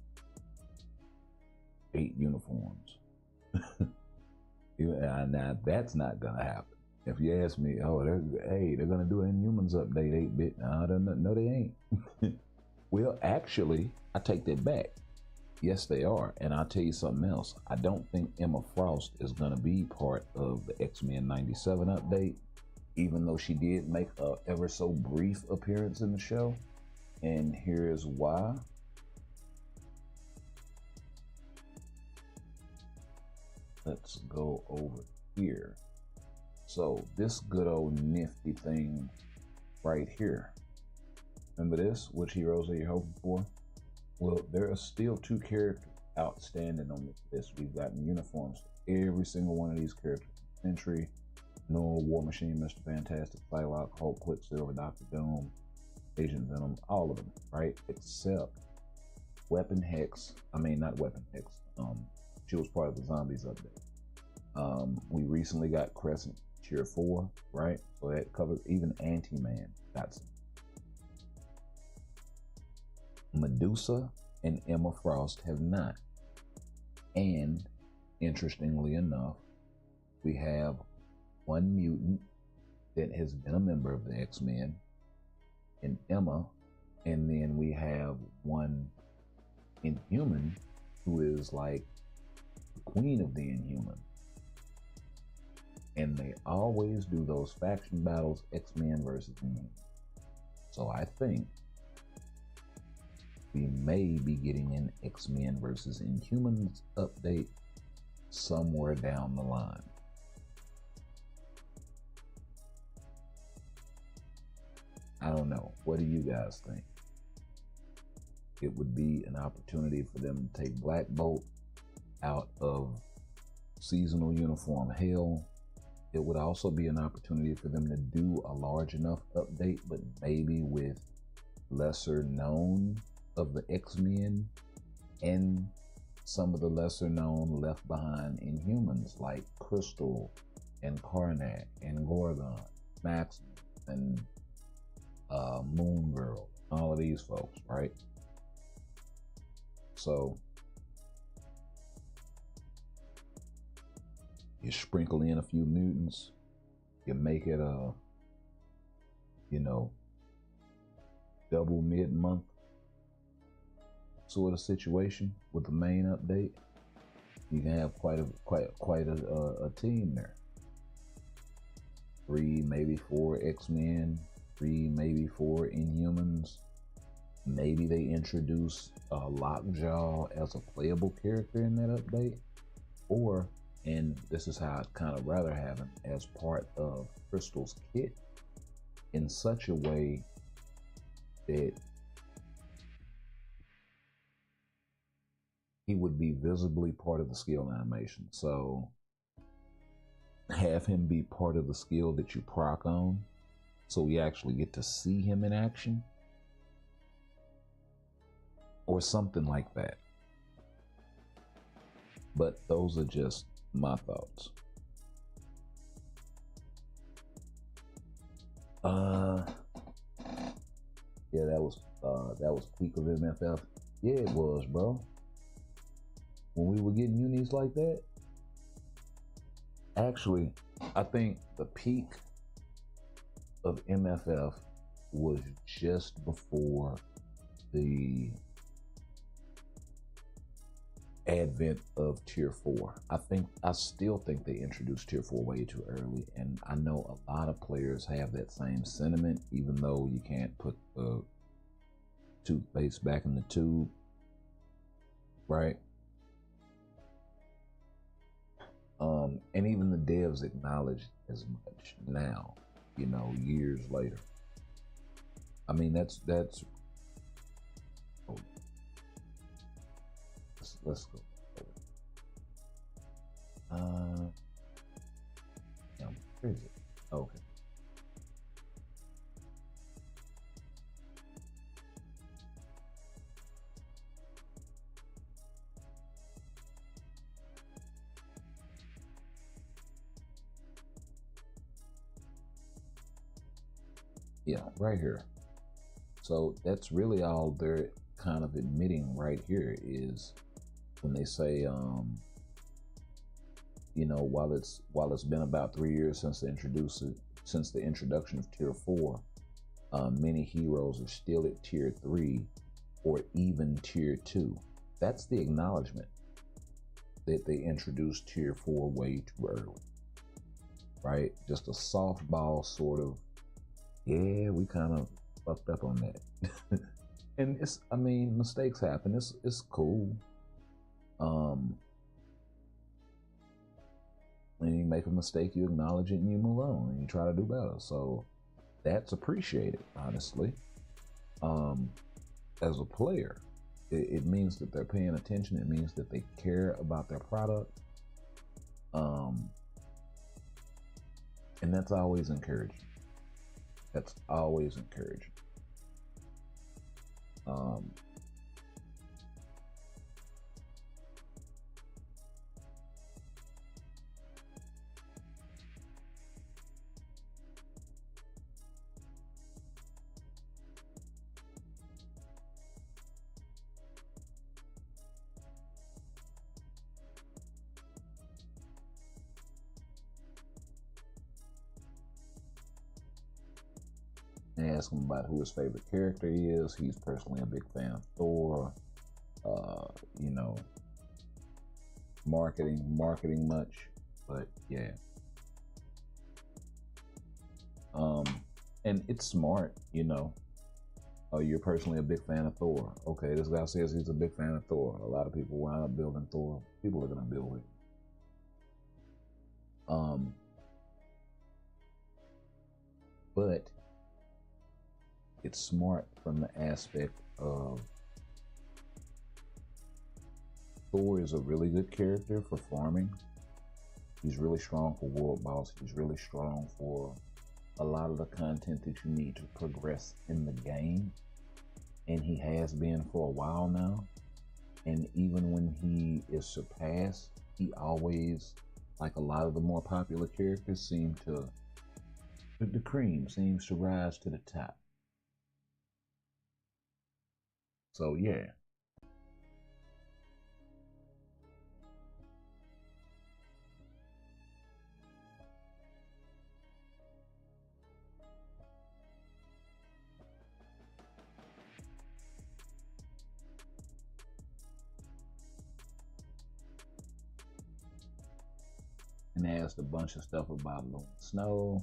B: 8 uniforms. Now that's not gonna happen. If you ask me, oh, they're gonna do an Inhumans update 8-bit. No, they ain't. Well, actually, I take that back. Yes, they are. And I'll tell you something else. I don't think Emma Frost is gonna be part of the X-Men 97 update, even though she did make a ever so brief appearance in the show. And here's why. Let's go over here. So this good old nifty thing right here. Remember this? Which heroes are you hoping for? Well, there are still 2 characters outstanding on this list. We've gotten uniforms for every single one of these characters. Sentry, Noah, War Machine, Mr. Fantastic, Psylocke, Hulk, Quicksilver, Dr. Doom, Agent Venom, all of them, right? Except Weapon Hex. I mean, not Weapon Hex. She was part of the Zombies update. We recently got Crescent Tier 4, right? So that covers even Anti-Man. Got some. Medusa and Emma Frost have not. And interestingly enough, we have one mutant that has been a member of the X-Men in Emma, and then we have one Inhuman who is like the queen of the Inhuman. And they always do those faction battles, X-Men versus Inhuman. So I think we may be getting an X-Men versus Inhumans update somewhere down the line. I don't know. What do you guys think? It would be an opportunity for them to take Black Bolt out of seasonal uniform hell. It would also be an opportunity for them to do a large enough update, but maybe with lesser known of the X-Men and some of the lesser known left behind Inhumans like Crystal and Karnak and Gorgon, Maximus and Moon Girl, all of these folks, right? So you sprinkle in a few mutants, you make it a, double mid-month sort of situation with the main update. You can have quite a team there. 3, maybe 4 X-Men, 3, maybe 4 Inhumans. Maybe they introduce Lockjaw as a playable character in that update, or, and this is how I'd kind of rather have him, as part of Crystal's kit in such a way that he would be visibly part of the skill animation. So have him be part of the skill that you proc on, so we actually get to see him in action, or something like that. But those are just my thoughts. Yeah, that was peak of MFF. Yeah, it was, bro. When we were getting unis like that, actually, I think the peak of MFF was just before the advent of Tier 4. I still think they introduced Tier 4 way too early, and I know a lot of players have that same sentiment, even though you can't put the toothpaste back in the tube, right? And even the devs acknowledge as much now, years later. I mean, that's oh, let's go. Where is it? Okay. Yeah, right here. So that's really all they're kind of admitting right here is when they say, you know, while it's been about 3 years since the introduction of Tier 4, many heroes are still at Tier 3 or even Tier 2. That's the acknowledgement that they introduced Tier 4 way too early, right? Just a softball sort of, yeah, we kind of fucked up on that. And I mean, mistakes happen. It's cool. When you make a mistake, you acknowledge it and you move on and you try to do better. So that's appreciated, honestly. As a player, it means that they're paying attention. It means that they care about their product. And that's always encouraging. That's always encouraging. They ask him about who his favorite character is. He's personally a big fan of Thor. You know, marketing much, but yeah. And it's smart, you know. Oh, you're personally a big fan of Thor. Okay, this guy says he's a big fan of Thor. A lot of people wind up building Thor. People are gonna build it. But it's smart from the aspect of Thor is a really good character for farming. He's really strong for World Boss. He's really strong for a lot of the content that you need to progress in the game. And he has been for a while now. And even when he is surpassed, he always, like a lot of the more popular characters, the cream seems to rise to the top. So yeah. And asked a bunch of stuff about Luna Snow.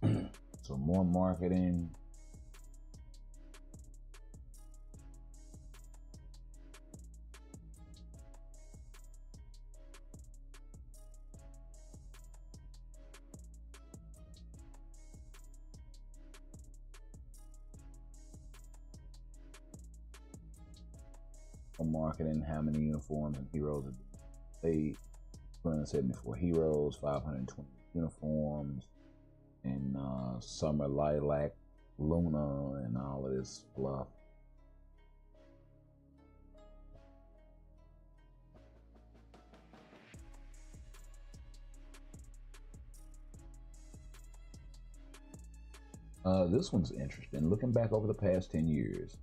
B: Some more marketing. Marketing, how many uniforms and heroes they 274 heroes, 520 uniforms, and Summer Lilac, Luna, and all of this fluff. This one's interesting. Looking back over the past 10 years,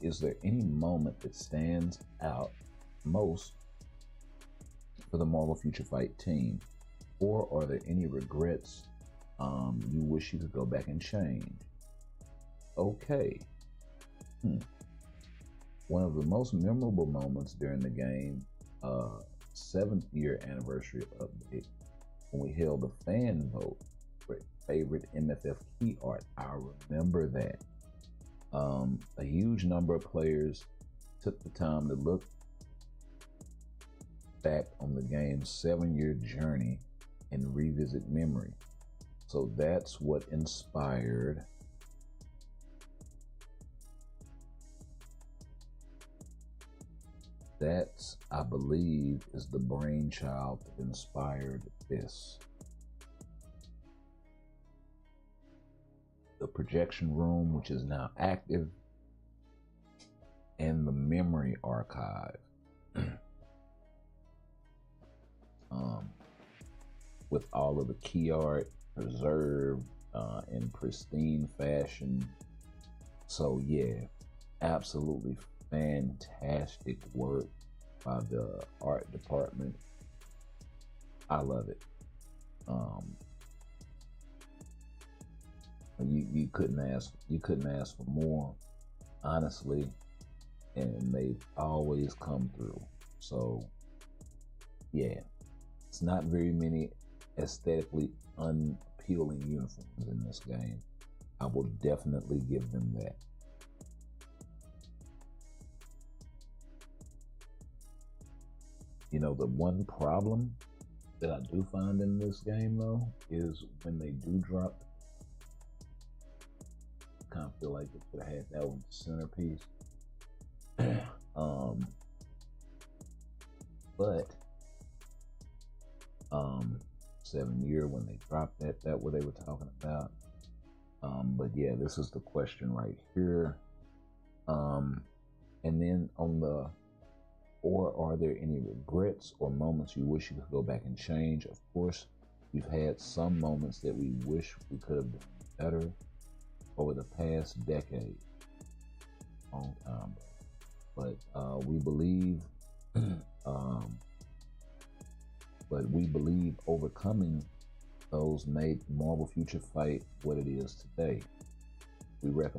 B: is there any moment that stands out most for the Marvel Future Fight team? Or are there any regrets you wish you could go back and change? Okay. One of the most memorable moments during the game, 7th year anniversary update, when we held a fan vote for favorite MFF key art. I remember that. A huge number of players took the time to look back on the game's 7-year journey and revisit memory. So that's what inspired that, I believe, is the brainchild that inspired this. The projection room, which is now active, and the memory archive. With all of the key art preserved in pristine fashion. So yeah, absolutely fantastic work by the art department. I love it. You couldn't ask for more, honestly, and they've always come through. So yeah, it's not very many aesthetically unappealing uniforms in this game. I will definitely give them that. You know, the one problem that I do find in this game though is when they do drop, I kind of feel like they could have had that one centerpiece. But 7 year when they dropped that what they were talking about. But yeah, this is the question right here. And then on the, or are there any regrets or moments you wish you could go back and change? Of course, we've had some moments that we wish we could have done better over the past decade. Long time. But we believe overcoming those made Marble Future Fight what it is today. We're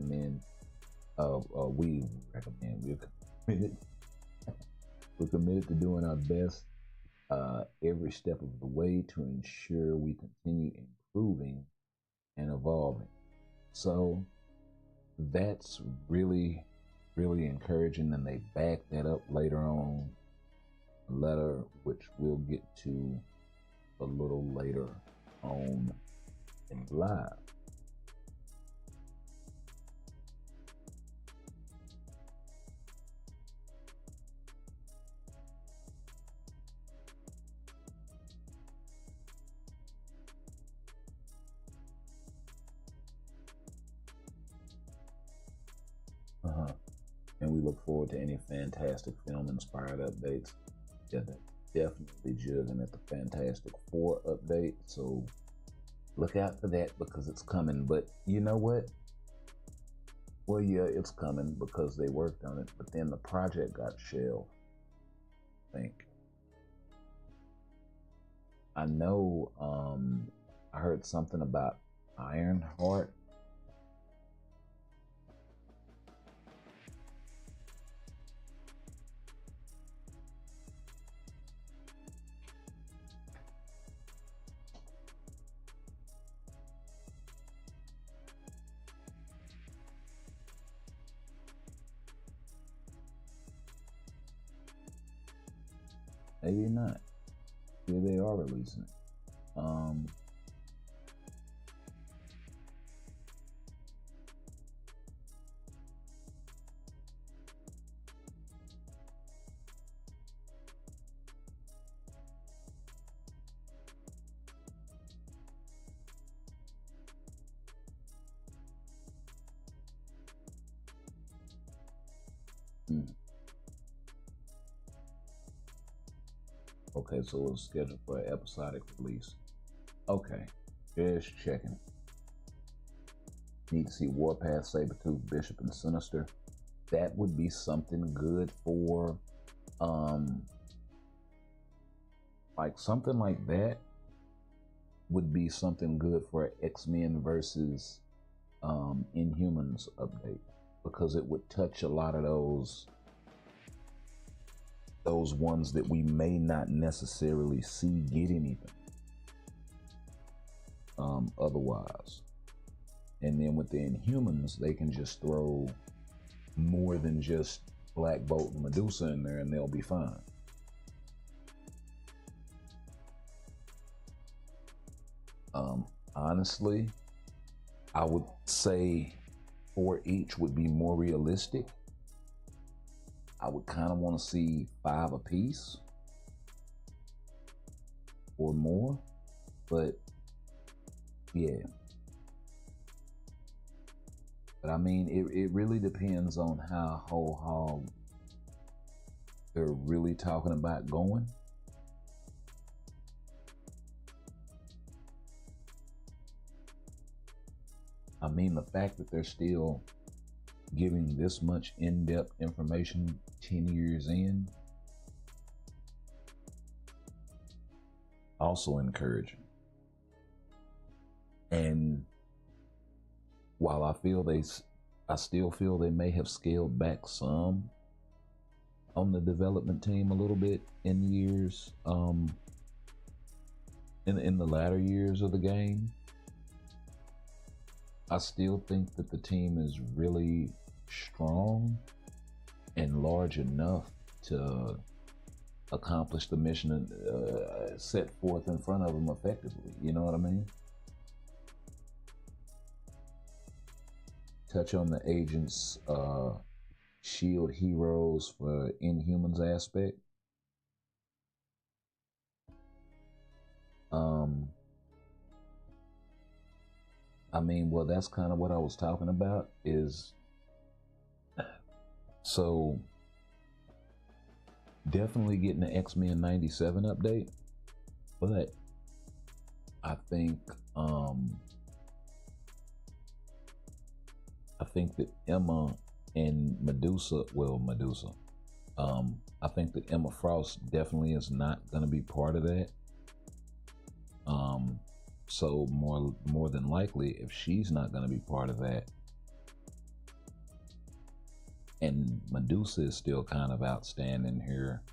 B: committed to doing our best every step of the way to ensure we continue improving and evolving. So that's really, really encouraging, and they back that up later on. A letter which we'll get to a little later on in live. And we look forward to any fantastic film inspired updates. Yeah, definitely jugging at the Fantastic Four update. So look out for that because it's coming. But you know what? Well, yeah, it's coming because they worked on it, but then the project got shelved. I think. I know I heard something about Ironheart. Maybe not. Here they are releasing it. Okay, so it's scheduled for an episodic release. Okay, just checking. Need to see Warpath, Sabretooth, Bishop, and Sinister. That would be something good for, like something like that would be something good for X-Men versus Inhumans update, because it would touch a lot of those ones that we may not necessarily see get anything otherwise. And then with the Inhumans, they can just throw more than just Black Bolt and Medusa in there and they'll be fine. Honestly, I would say 4 each would be more realistic. I would kind of want to see 5 apiece or more, but yeah. But I mean, it really depends on how whole hog they're really talking about going. I mean, the fact that they're still giving this much in-depth information 10 years in, also encouraging. And while I still feel they may have scaled back some on the development team a little bit in years, in the latter years of the game, I still think that the team is really strong and large enough to accomplish the mission set forth in front of them effectively. You know what I mean? Touch on the agent's shield heroes for Inhumans aspect. I mean, well, that's kind of what I was talking about is, so definitely getting the X-Men 97 update, but I think that Emma and Medusa, I think that Emma Frost definitely is not going to be part of that. So more than likely, if she's not going to be part of that, and Medusa is still kind of outstanding here,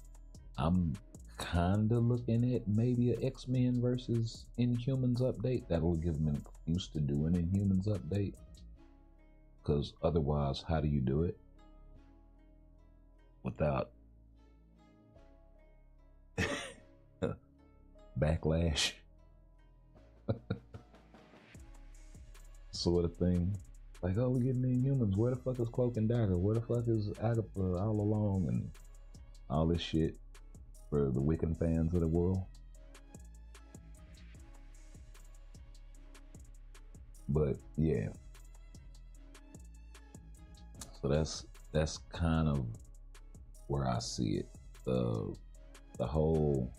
B: I'm kind of looking at maybe a X-Men versus Inhumans update. That'll give them an excuse to do an Inhumans update, because otherwise, how do you do it without backlash? Sort of thing. Like, oh, we're getting Inhumans. Where the fuck is Cloak and Dagger? Where the fuck is Agatha all along? And all this shit for the Wiccan fans of the world. But yeah. So that's kind of where I see it. The whole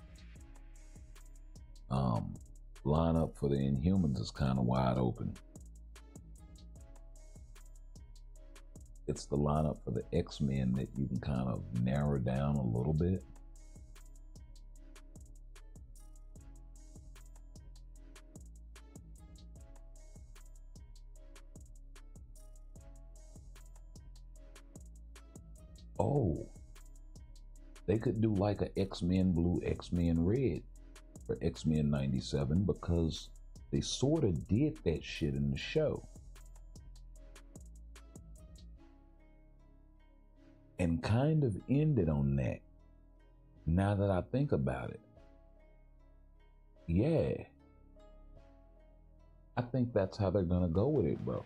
B: lineup for the Inhumans is kind of wide open. It's the lineup for the X-Men that you can kind of narrow down a little bit. Oh, they could do like a X-Men Blue, X-Men Red for X-Men 97, because they sort of did that shit in the show. And kind of ended on that, now that I think about it. Yeah. I think that's how they're gonna go with it, bro.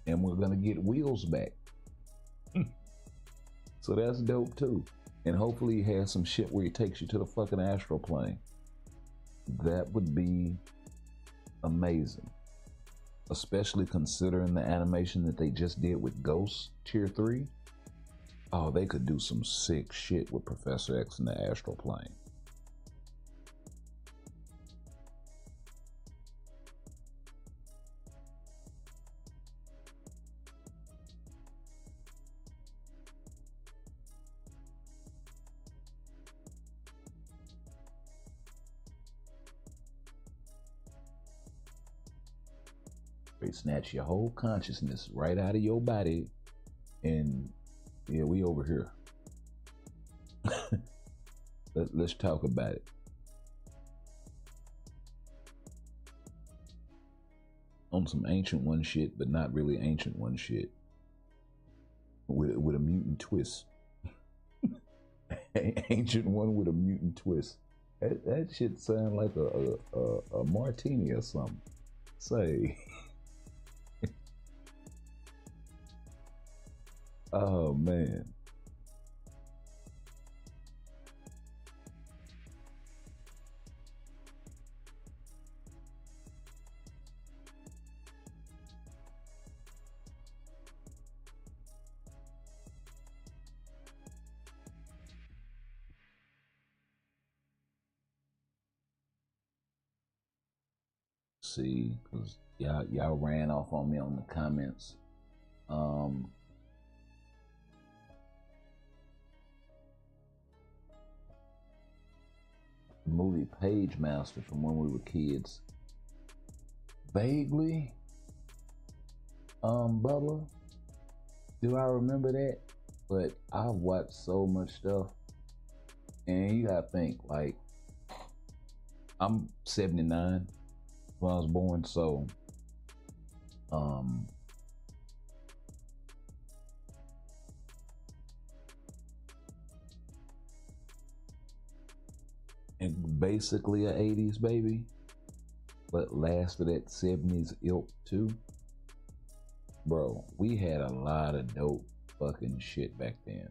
B: And we're gonna get Wheels back. So that's dope too. And hopefully he has some shit where he takes you to the fucking astral plane. That would be amazing. Especially considering the animation that they just did with Ghost Tier 3. Oh, they could do some sick shit with Professor X in the astral plane. They snatch your whole consciousness right out of your body, and yeah, we over here. Let's talk about it. On some Ancient One shit, but not really Ancient One shit. With a mutant twist. Ancient One with a mutant twist. That shit sound like a martini or something. Say. Oh man. see, because y'all ran off on me on the comments. The movie Page Master from when we were kids. Vaguely, Bubba, do I remember that? But I've watched so much stuff, and you gotta think, like, I'm 79 when I was born, so and basically a 80s baby, but lasted at 70s ilk too. Bro, we had a lot of dope fucking shit back then.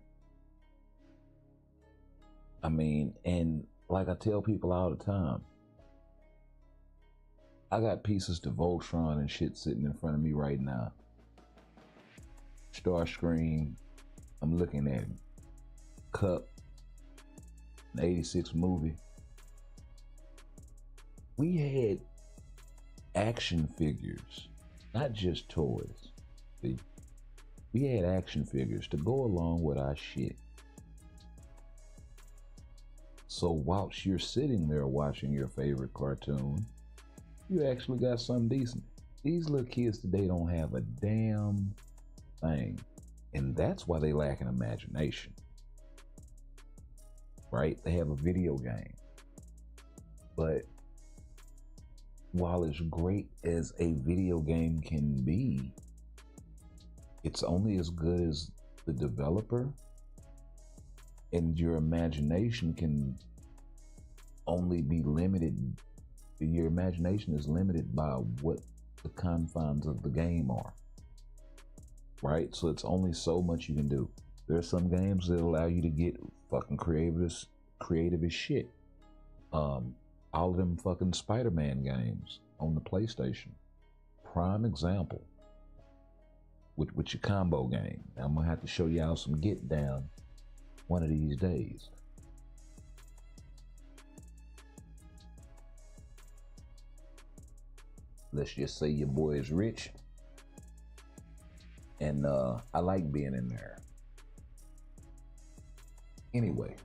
B: I mean, and like I tell people all the time, I got pieces to Voltron and shit sitting in front of me right now. Starscream, I'm looking at him. Cup, an 86 movie. We had action figures, not just toys. See? We had action figures to go along with our shit. So whilst you're sitting there watching your favorite cartoon, you actually got something decent. These little kids today don't have a damn thing. And that's why they lack an imagination. Right? They have a video game. But while as great as a video game can be, it's only as good as the developer, and your imagination can only be limited. Your imagination is limited by what the confines of the game are, right? So it's only so much you can do. There's some games that allow you to get fucking creative as shit. All of them fucking Spider-Man games on the PlayStation, prime example. With your combo game. Now, I'm gonna have to show y'all some get down one of these days. Let's just say your boy is rich, and I like being in there. Anyway,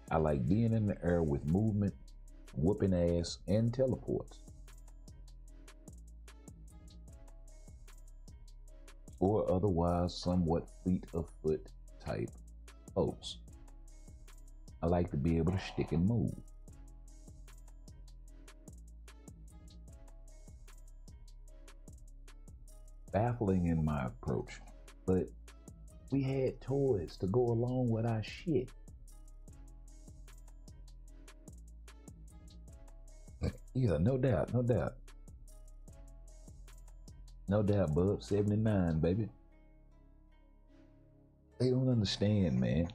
B: I like being in the air with movement, whooping ass, and teleports. Or otherwise somewhat fleet of foot type folks. I like to be able to stick and move. Baffling in my approach, but we had toys to go along with our shit. Yeah, no doubt, no doubt. No doubt, bub. 79, baby. They don't understand, man.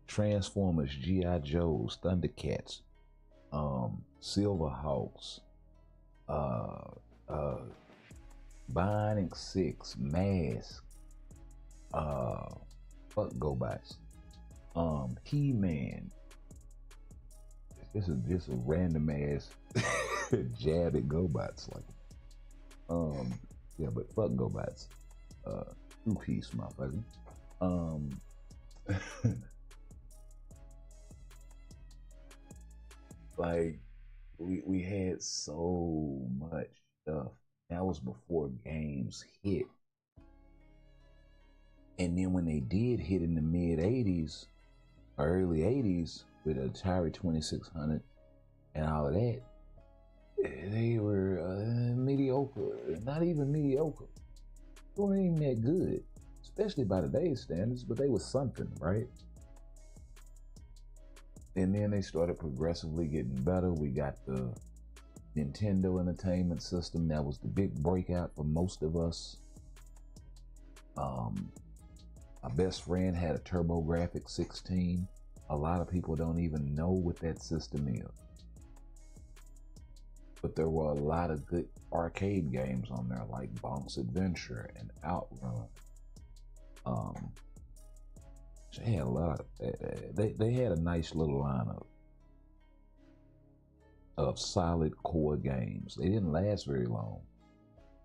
B: Transformers, G.I. Joes, Thundercats, Silverhawks, Bionic 6, Mask, fuck GoBots, He-Man. This is just a random ass jab at GoBots, like, yeah, but fuck GoBots. Two-piece, motherfucker. Like, we had so much stuff. That was before games hit. And then when they did hit in the mid 80s, or early 80s, with Atari 2600 and all of that, they were mediocre. Not even mediocre. They weren't even that good, especially by today's standards, but they was something, right? And then they started progressively getting better. We got the Nintendo Entertainment System. That was the big breakout for most of us. My best friend had a TurboGrafx 16. A lot of people don't even know what that system is. But there were a lot of good arcade games on there, like Bonk's Adventure and Outrun. They had a lot of, they had a nice little lineup of solid core games. They didn't last very long,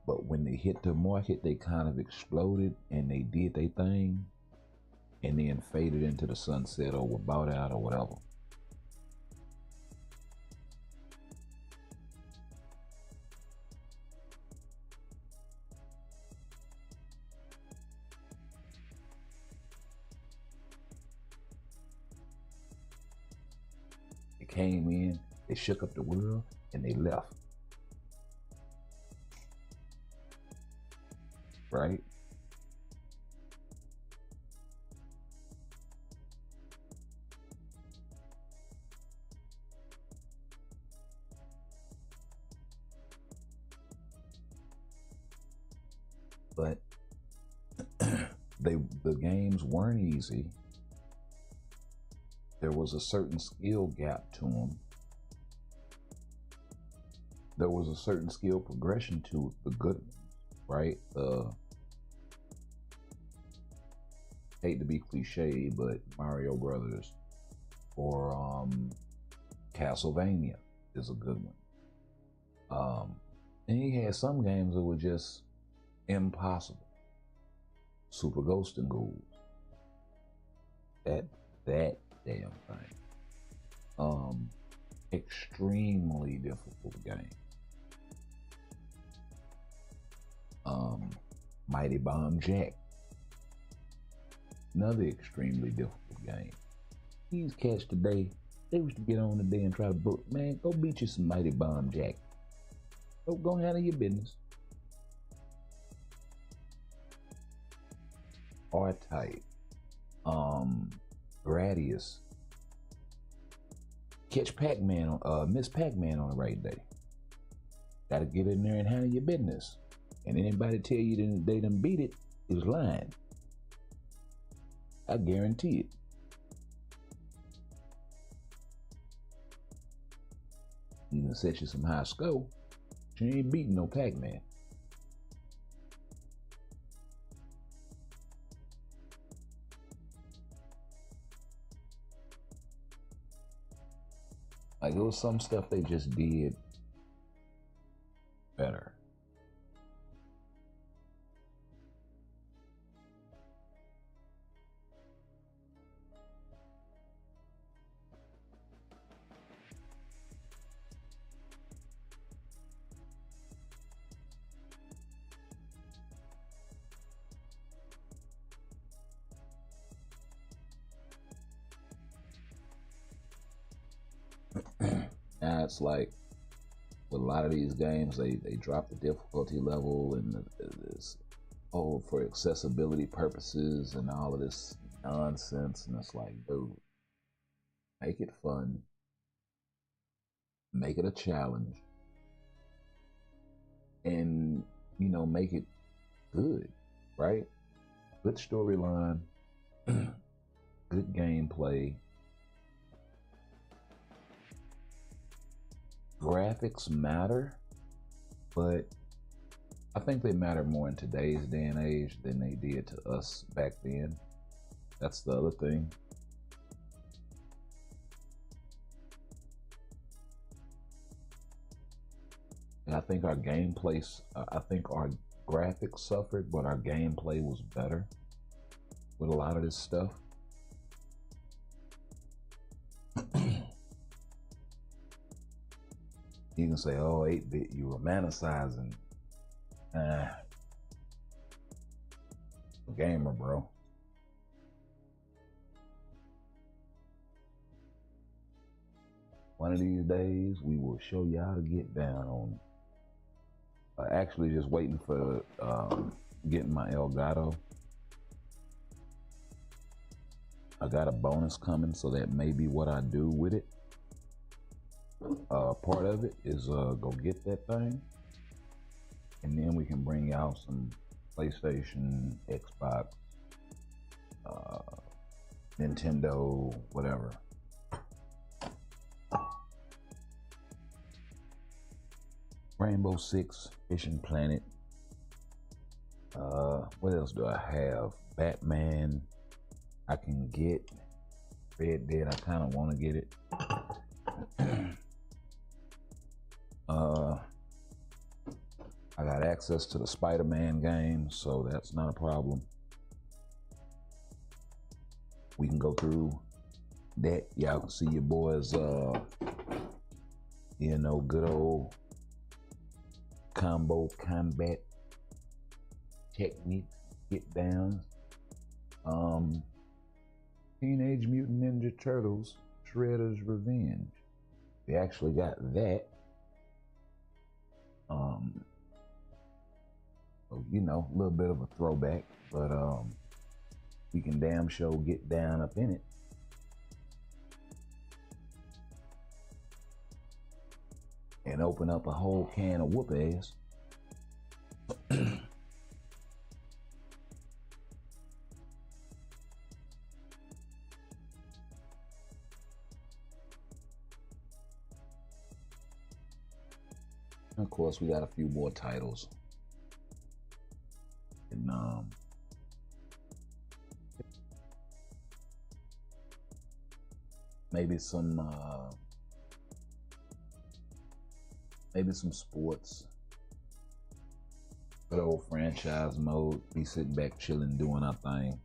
B: but when they hit the market, they kind of exploded and they did their thing and then faded into the sunset or were bought out or whatever. They came in, they shook up the world, and they left. Right? But the games weren't easy. There was a certain skill gap to them. There was a certain skill progression to the good ones, right? Hate to be cliche, but Mario Brothers or Castlevania is a good one. And he had some games that were just impossible. Super Ghost and Ghouls. That damn thing. Extremely difficult game. Mighty Bomb Jack. Another extremely difficult game. These cats today, they used to get on today and try to book, man, go beat you some Mighty Bomb Jack. Go handle your business. R-Type. Gradius. Catch Pac-Man on, Miss Pac-Man on the right day. Gotta get in there and handle your business. And anybody tell you they done beat it is lying. I guarantee it. You can set you some high score, but you ain't beating no Pac-Man. Like, there was some stuff they just did better. Now it's like with a lot of these games, they drop the difficulty level and this for accessibility purposes and all of this nonsense, and it's like, dude, make it fun, make it a challenge, and make it good, right? Good storyline, good gameplay. Graphics matter, but I think they matter more in today's day and age than they did to us back then. That's the other thing. And I think our graphics suffered, but our gameplay was better with a lot of this stuff. You can say, oh, 8-bit, you romanticizing. Gamer, bro. One of these days, we will show you how to get down on it. Actually, just waiting for getting my Elgato. I got a bonus coming, so that may be what I do with it. Part of it is go get that thing, and then we can bring out some PlayStation, Xbox, Nintendo, whatever. Rainbow Six, Fishing Planet. What else do I have? Batman. I can get Red Dead. I kind of want to get it. I got access to the Spider-Man game, so that's not a problem. We can go through that. Y'all can see your boys, you know, good old combat techniques, get downs. Teenage Mutant Ninja Turtles, Shredder's Revenge. We actually got that. So, you know, a little bit of a throwback, but we can damn sure get down up in it. And open up a whole can of whoop ass. Of course, we got a few more titles. And maybe some sports. Good old franchise mode. Be sitting back, chilling, doing our thing.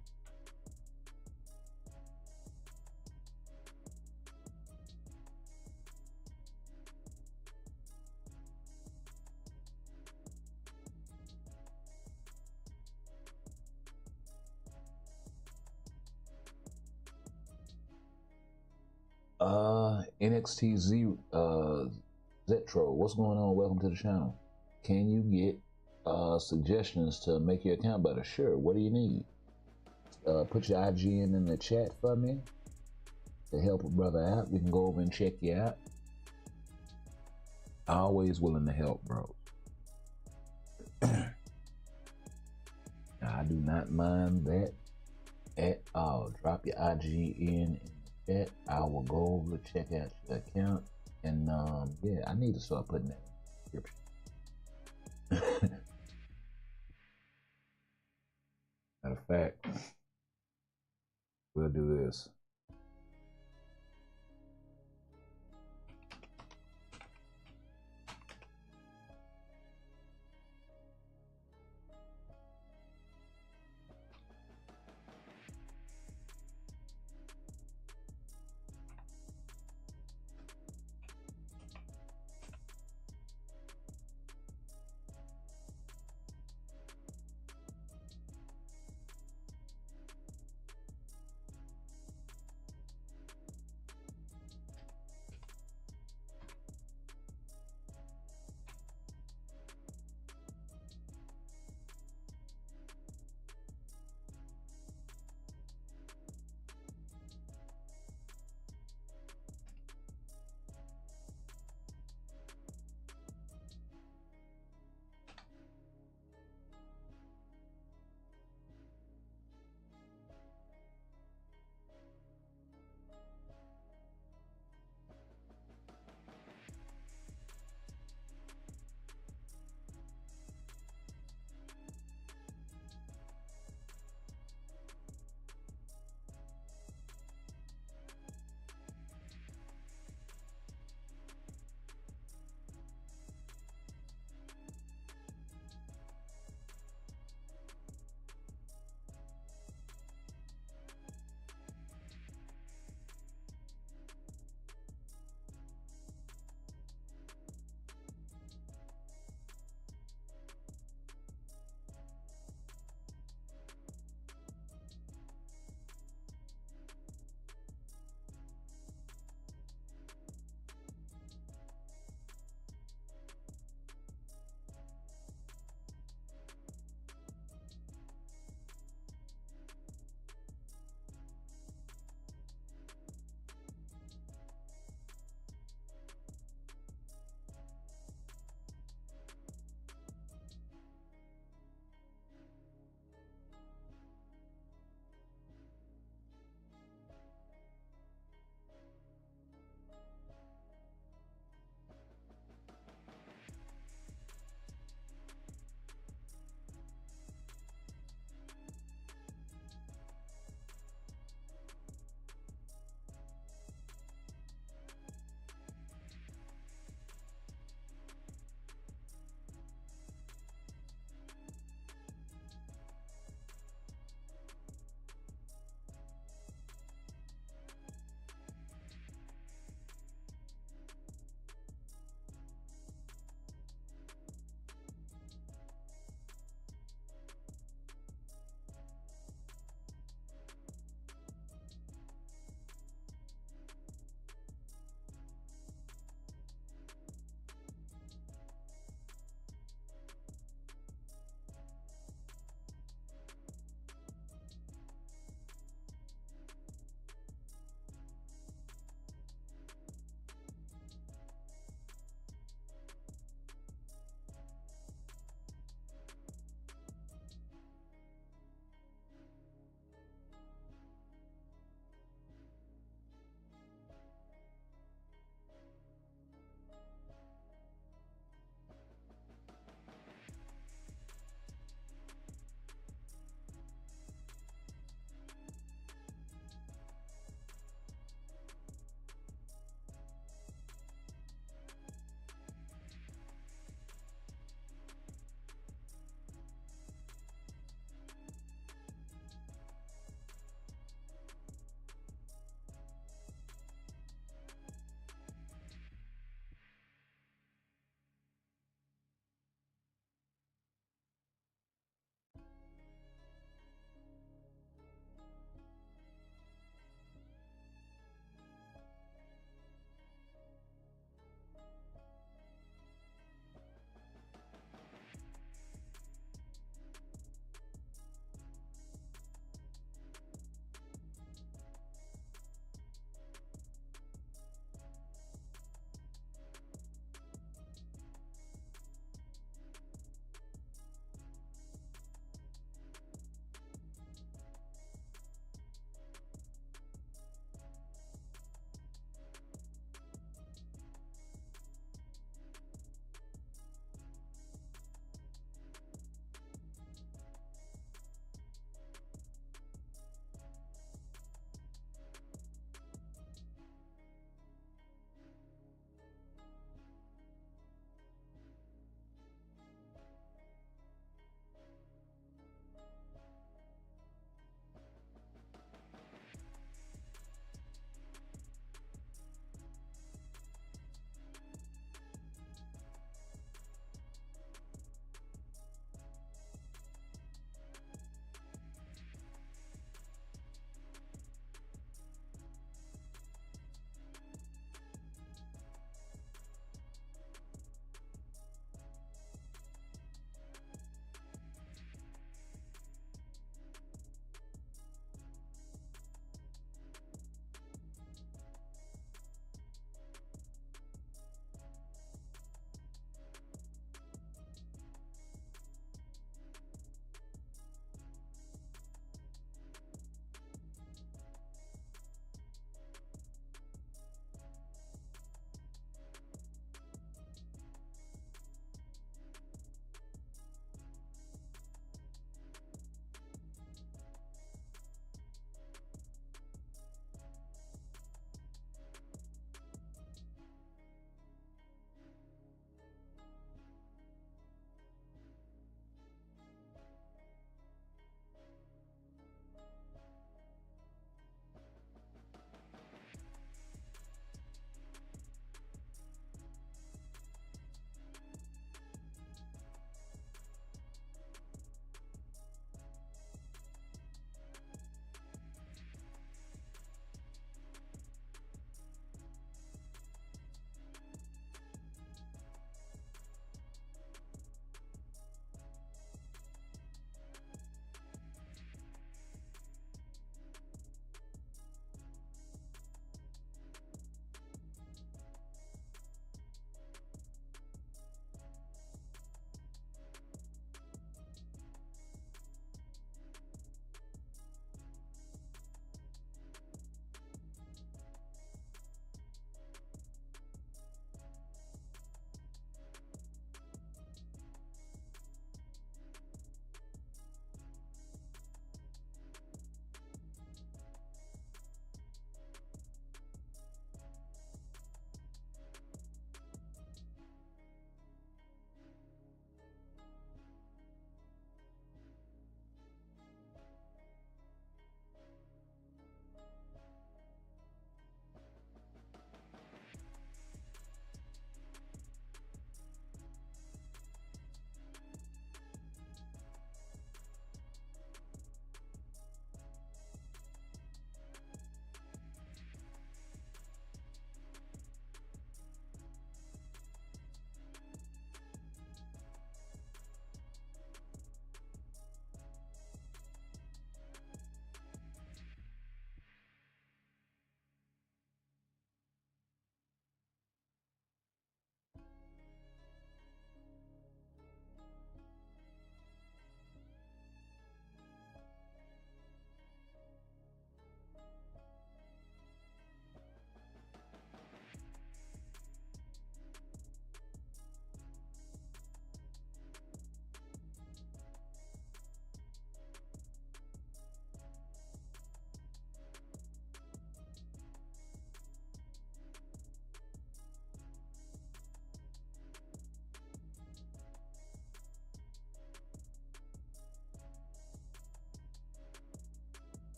B: NXT Zetro, what's going on? Welcome to the channel. Can you get suggestions to make your account better? Sure. What do you need? Put your IGN in the chat for me to help a brother out. We can go over and check you out. Always willing to help, bro. I do not mind that at all. Drop your IGN in the chat. I will go over to check out your account. And yeah, I need to start putting that in the description. Matter of fact, we'll do this.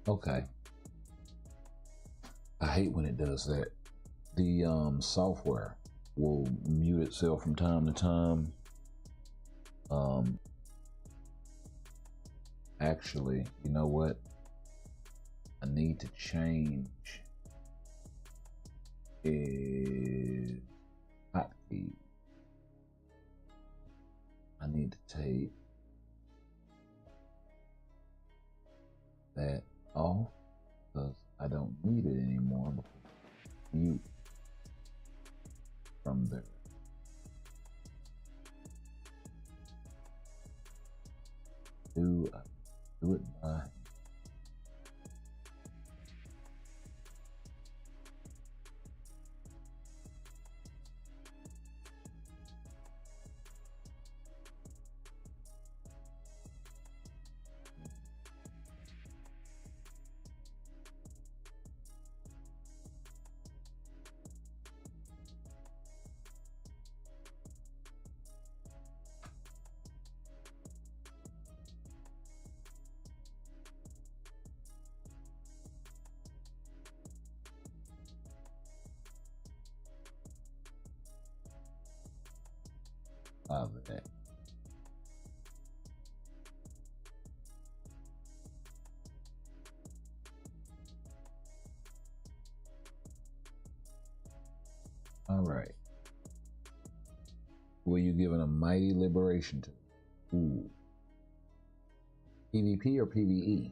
B: Okay. I hate when it does that. The software will mute itself from time to time. Actually, you know what? I need to change is hotkey. I need to take that off because I don't need it anymore. Because mute from there. Do I do it by of that? All right. Were you given a mighty liberation to? Ooh. PvP or PvE?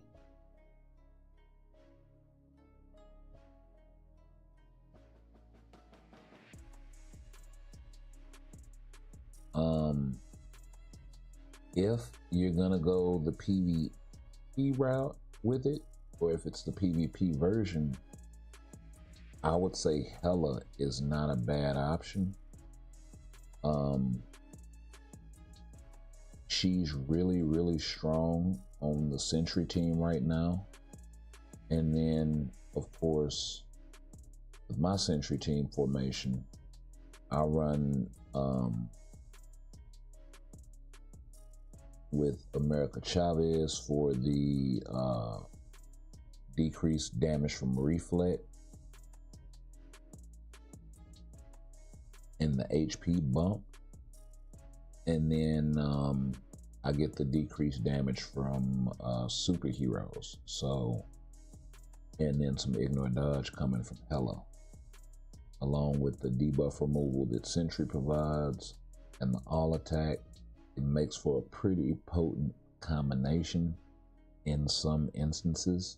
B: If you're gonna go the PvE route with it, or if it's the PvP version, I would say Hella is not a bad option. She's really strong on the Sentry team right now. And then, of course, with my Sentry team formation, I run with America Chavez for the decreased damage from reflect and the HP bump, and then I get the decreased damage from superheroes. So, and then some ignore dodge coming from Hella, along with the debuff removal that Sentry provides and the all attack. It makes for a pretty potent combination in some instances.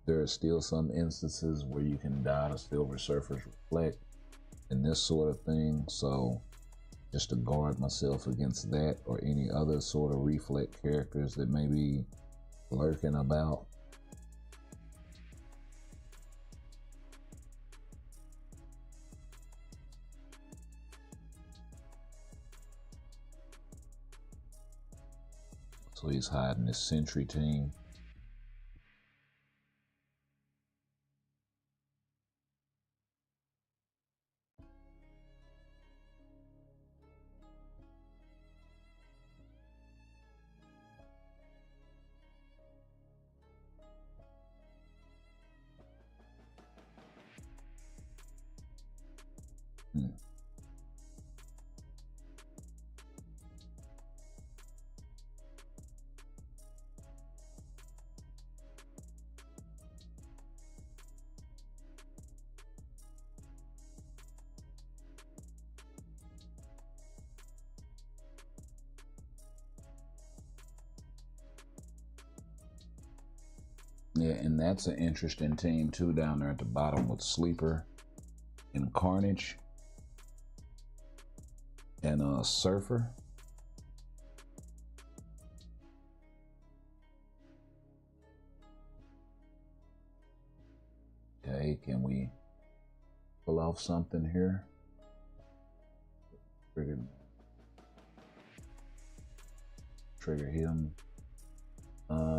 B: There are still some instances where you can die to Silver Surfer's Reflect and this sort of thing. So just to guard myself against that or any other sort of Reflect characters that may be lurking about. So he's hiding his Sentry team. Yeah, and that's an interesting team too down there at the bottom with Sleeper and Carnage and Surfer. Okay, can we pull off something here? Trigger him.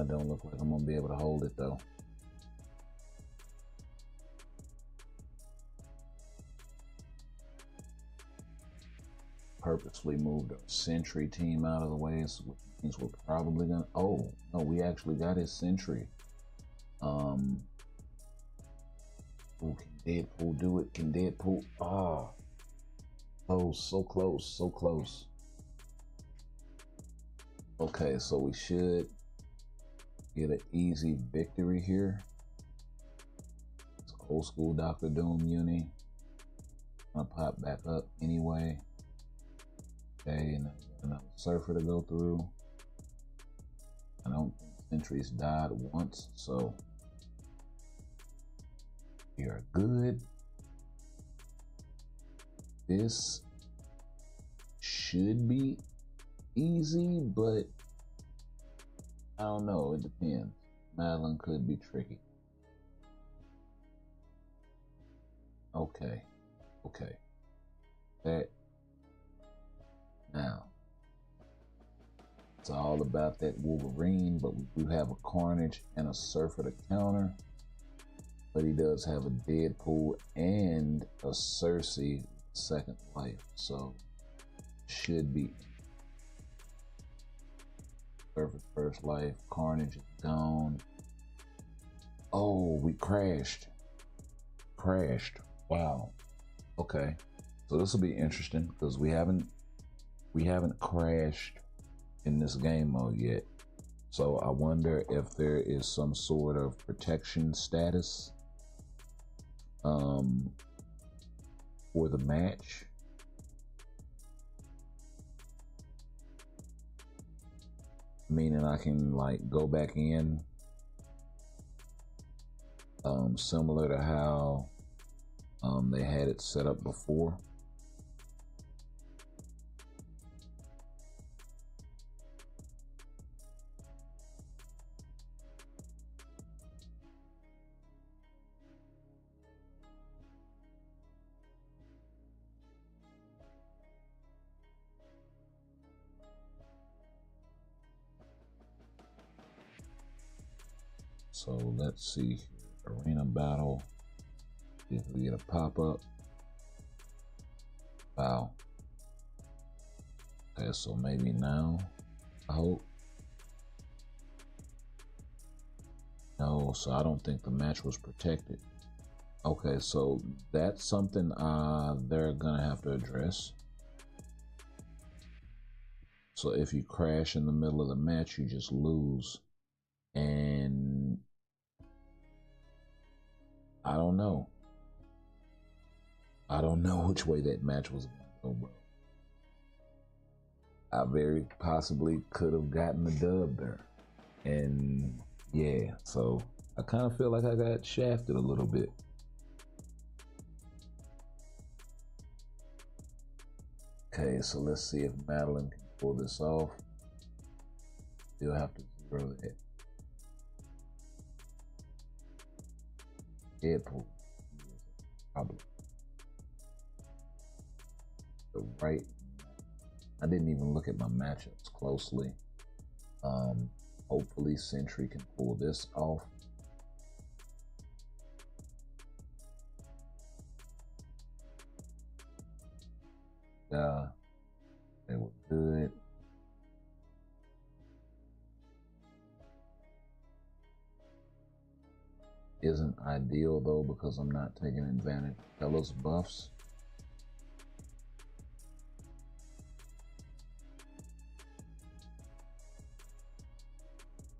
B: Don't look like I'm gonna be able to hold it though. Purposely moved a Sentry team out of the way so we can means we're probably gonna. Oh no, we actually got his sentry. Ooh, can Deadpool do it? Can Deadpool? Ah, oh, so close, so close. Okay, so we should get an easy victory here. It's old school Doctor Doom uni. I'm gonna pop back up anyway. Okay, and then another surfer to go through. I don't think sentries died once, so we are good. This should be easy, but I don't know, it depends. Madeline could be tricky. Okay. That now it's all about that Wolverine, but we do have a Carnage and a Surfer to counter. But he does have a Deadpool and a Cersei second life, so should be Surfer first life. Carnage is gone. Oh, we crashed. Wow. Okay, so this will be interesting because we haven't crashed in this game mode yet. So I wonder if there is some sort of protection status for the match. Meaning I can like go back in similar to how they had it set up before. So let's see here. Arena battle. If we get a pop-up. Wow. Okay, so maybe now, I hope. No, so I don't think the match was protected. Okay, so that's something they're gonna have to address. So if you crash in the middle of the match, you just lose. And I don't know. I don't know which way that match was going to go, bro. I very possibly could have gotten the dub there. And yeah, so I kind of feel like I got shafted a little bit. Okay, so let's see if Madeline can pull this off. Still have to zero that. Deadpool. Probably. The right. I didn't even look at my matchups closely. Hopefully Sentry can pull this off. They were good. Isn't ideal though because I'm not taking advantage of Bella's buffs.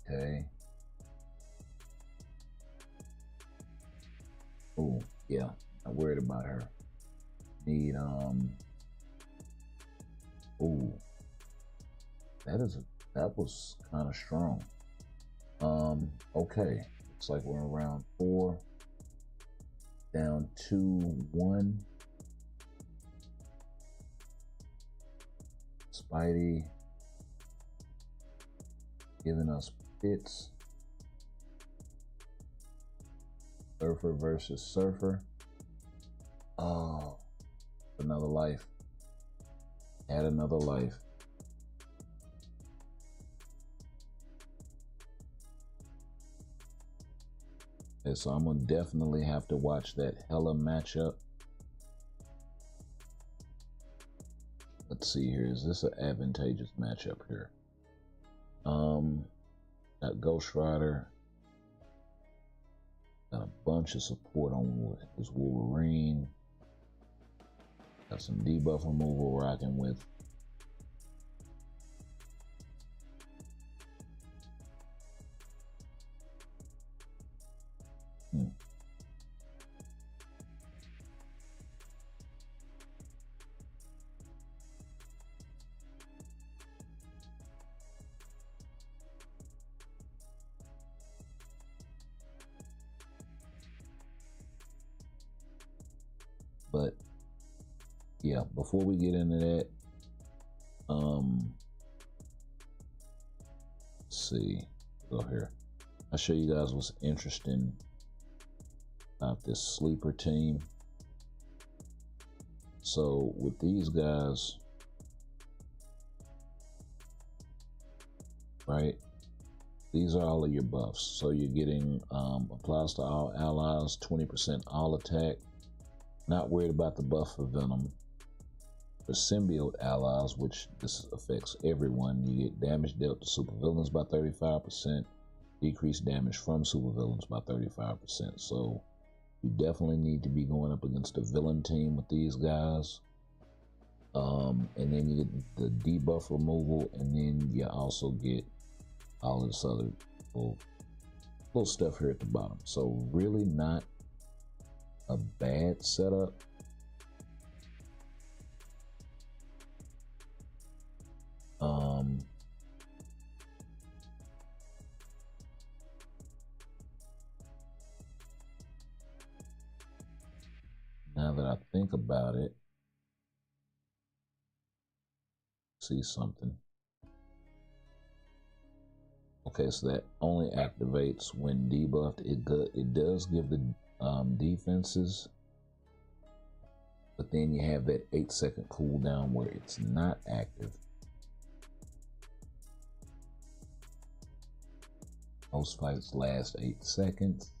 B: Okay. Oh yeah, I'm worried about her. Need oh, that was kind of strong. Okay, looks like we're in round 4. Down 2-1. Spidey giving us fits. Surfer versus Surfer. Oh, another life. Add another life. Okay, so I'm gonna definitely have to watch that Hella matchup. Let's see here. Is this an advantageous matchup here? Got Ghost Rider. Got a bunch of support on his Wolverine. Got some debuff removal rocking with. But yeah, before we get into that, let's see, go here. I'll show you guys what's interesting about this sleeper team. So with these guys, right, these are all of your buffs. So you're getting applies to all allies, 20% all attack. Not worried about the buff for Venom. For symbiote allies, which this affects everyone, you get damage dealt to supervillains by 35%, decreased damage from supervillains by 35%. So you definitely need to be going up against a villain team with these guys. And then you get the debuff removal, and then you also get all of this other little stuff here at the bottom. So really not a bad setup. Now that I think about it, see something. Okay, so that only activates when debuffed. It does give the defenses, but then you have that 8-second cooldown where it's not active. Most fights last 8 seconds.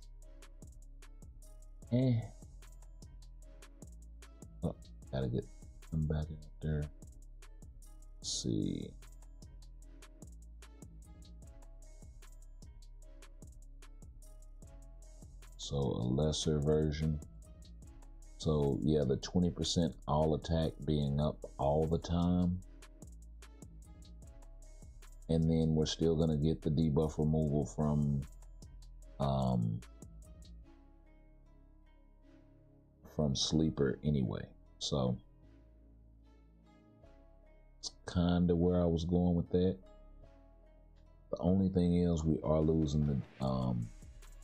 B: Oh, gotta get them back in there. Let's see. So a lesser version. So yeah, the 20% all attack being up all the time. And then we're still gonna get the debuff removal from Sleeper anyway. So it's kind of where I was going with that. The only thing is we are losing the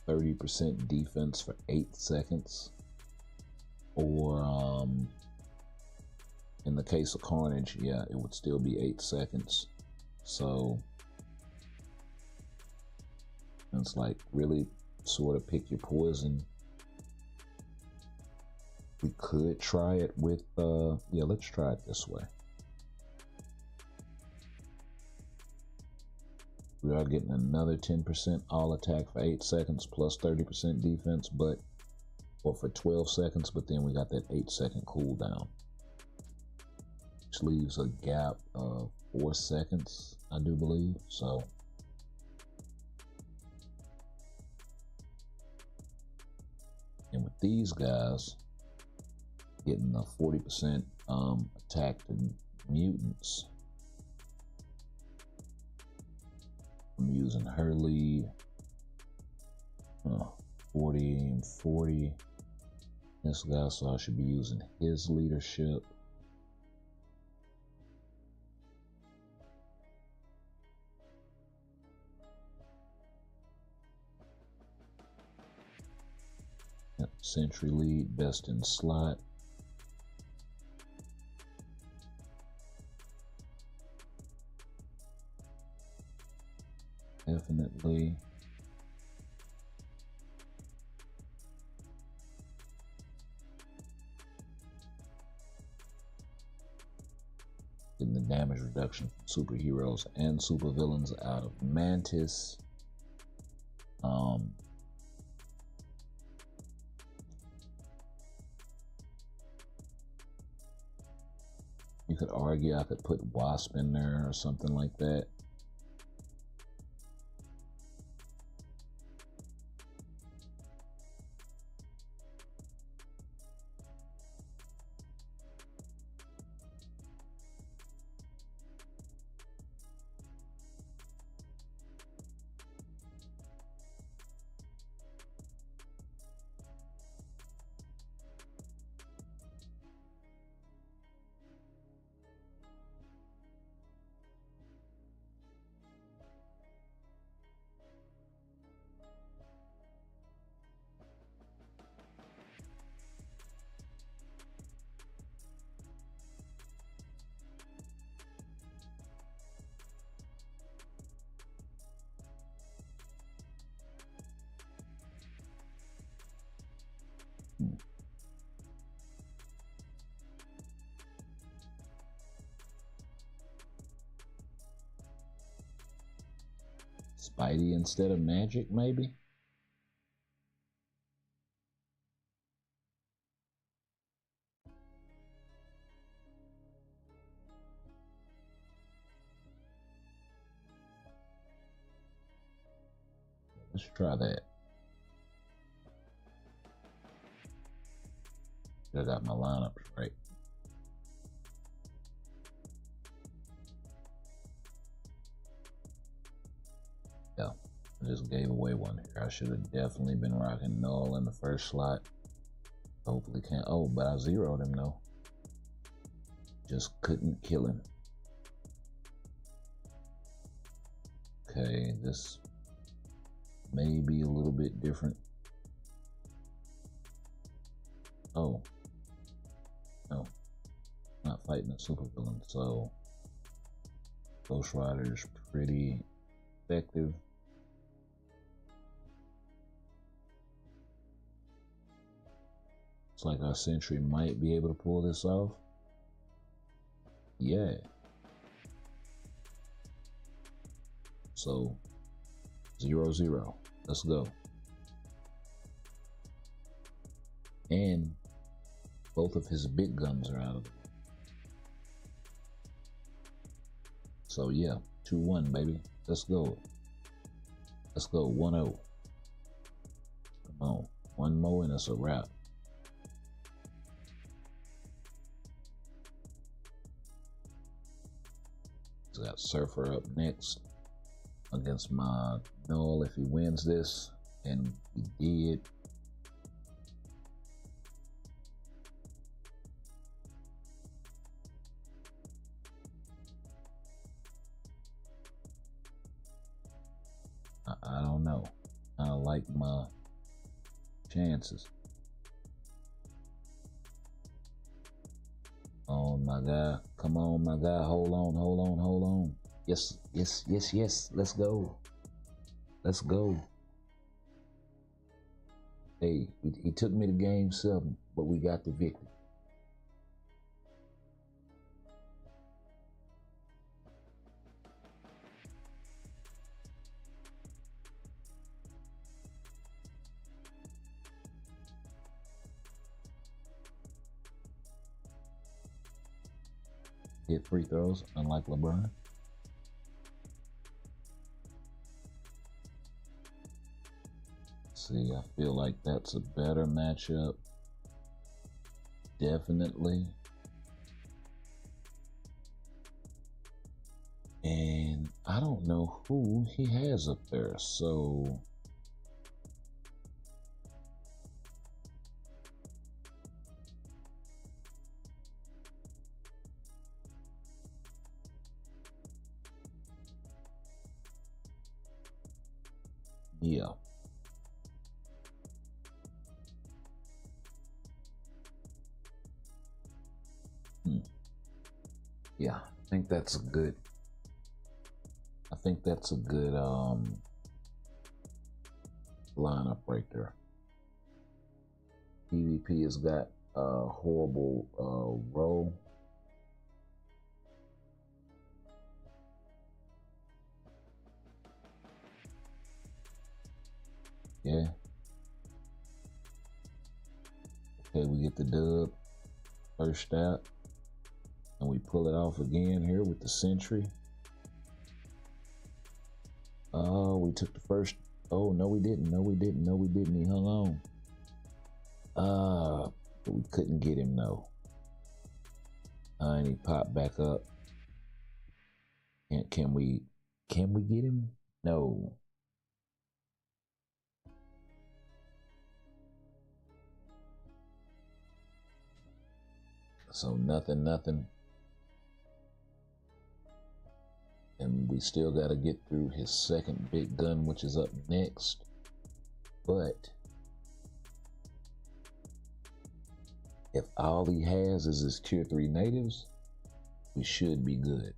B: 30% defense for 8 seconds. Or in the case of Carnage, yeah, it would still be 8 seconds. So it's like really sort of pick your poison. We could try it with yeah, let's try it this way. We are getting another 10% all attack for 8 seconds plus 30% defense, but or for 12 seconds, but then we got that 8-second cooldown, which leaves a gap of 4 seconds, I do believe. So and with these guys getting the 40% attack to mutants, I'm using her lead, 40 and 40. This guy, so I should be using his leadership. Yep, Sentry lead, best in slot. Definitely. Getting the damage reduction from superheroes and supervillains out of Mantis. You could argue I could put Wasp in there or something like that. Spidey instead of Magic, maybe? Let's try that. I got my lineups right. Yeah, I just gave away one here. I should have definitely been rocking Null in the first slot. Hopefully can't. Oh, but I zeroed him though. Just couldn't kill him. Okay, this may be a little bit different. Oh, no, not fighting a supervillain, so Ghost Rider's pretty effective. Looks like our Sentry might be able to pull this off. Yeah. So 0-0. Let's go. And both of his big guns are out of it. So yeah, 2-1, baby. Let's go. Let's go. 1-0. Come on. One more and it's a wrap. He's got Surfer up next against my Null if he wins this, and he did. I don't know. I don't like my chances. Oh my God. Come on, my guy. Hold on, hold on, hold on. Yes, yes, yes, yes. Let's go. Let's go. Hey, he took me to game 7, but we got the victory. Hit free throws, unlike LeBron. See, I feel like that's a better matchup. Definitely. And I don't know who he has up there, so yeah. Yeah, I think that's a good lineup right there. PvP has got a horrible roll. Yeah. Okay, we get the dub first out. And we pull it off again here with the Sentry. Oh, we took the first. Oh, no, we didn't. No, we didn't. No, we didn't. He hung on. But we couldn't get him, though. And he popped back up. And can we get him? No. So nothing. And we still got to get through his second big gun, which is up next. But if all he has is his tier 3 natives, we should be good.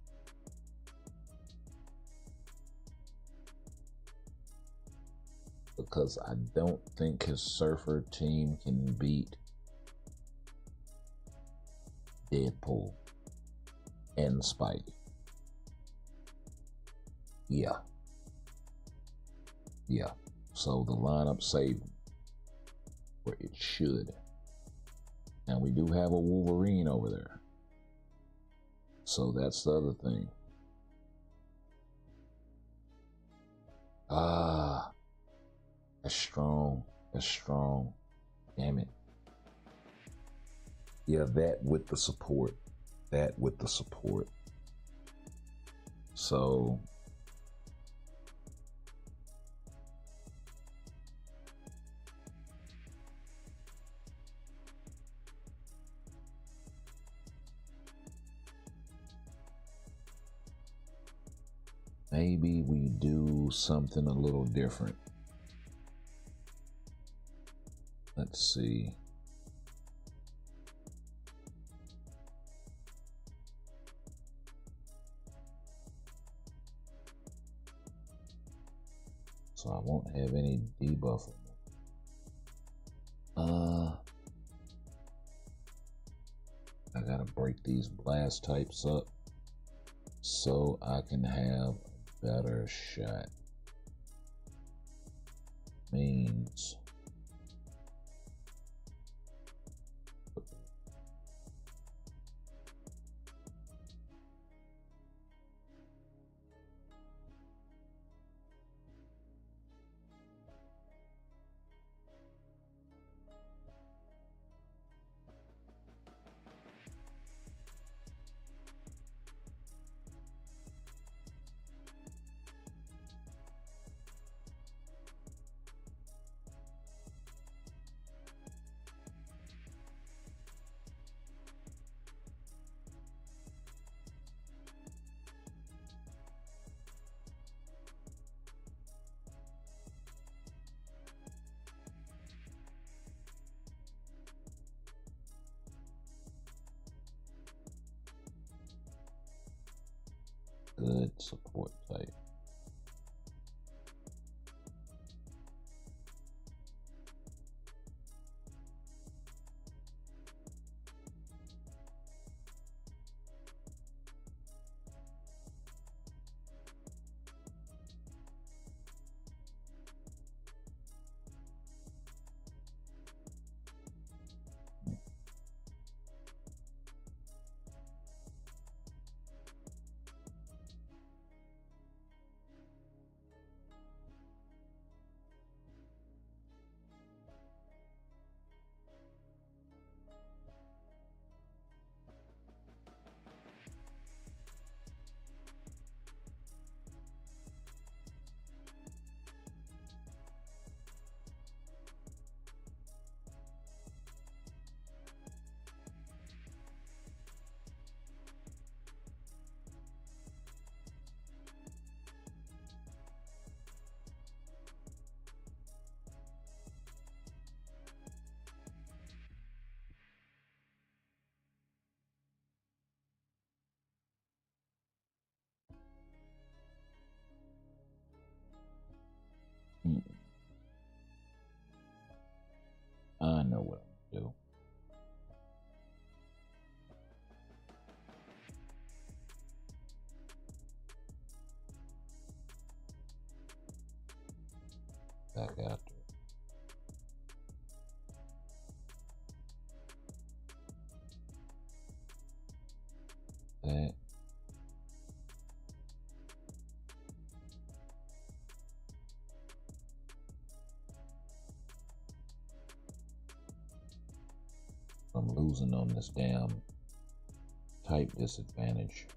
B: Because I don't think his Surfer team can beat Deadpool and Spidey. Yeah. Yeah. So the lineup saved where it should. Now we do have a Wolverine over there. So that's the other thing. Ah, that's strong. That's strong. Damn it. Yeah, that with the support. That with the support. So maybe we do something a little different. Let's see. So I won't have any debuff. I gotta break these blast types up so I can have a better shot. Means good support type. I know what I'm gonna do. Back after that. I'm losing on this damn type disadvantage.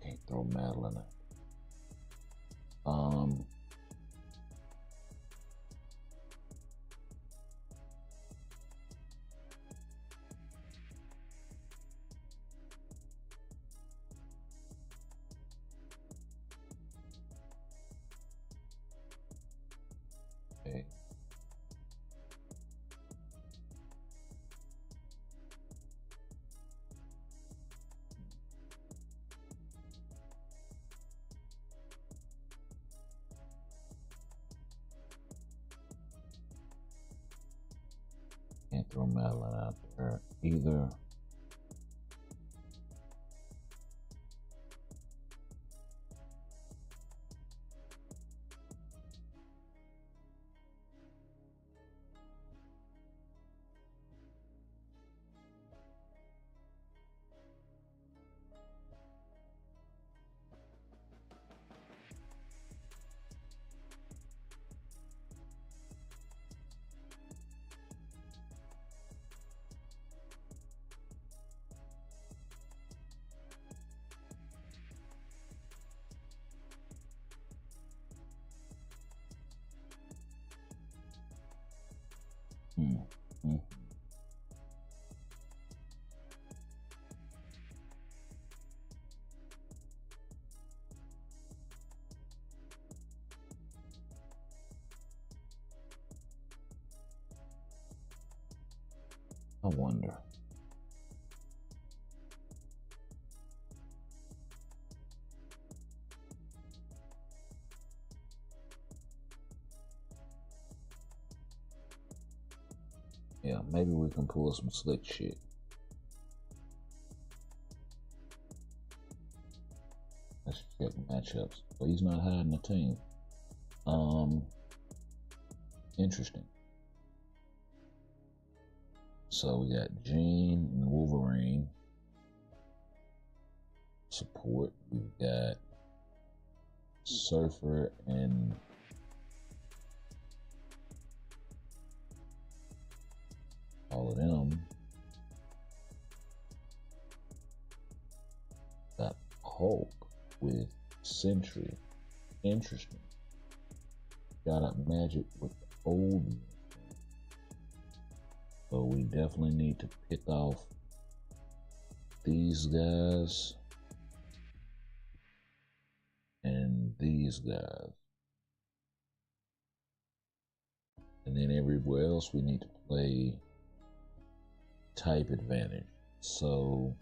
B: Can't throw Madeline out. Can't throw Madeline out there either. I wonder. Yeah, maybe we can pull some slick shit. Let's check matchups. But he's not hiding the team. Interesting. So we got Jean and Wolverine support. We've got Surfer and all of them. Got Hulk with Sentry. Interesting. Got up Magic with the old. So we definitely need to pick off these guys and these guys. And then everywhere else we need to play type advantage. So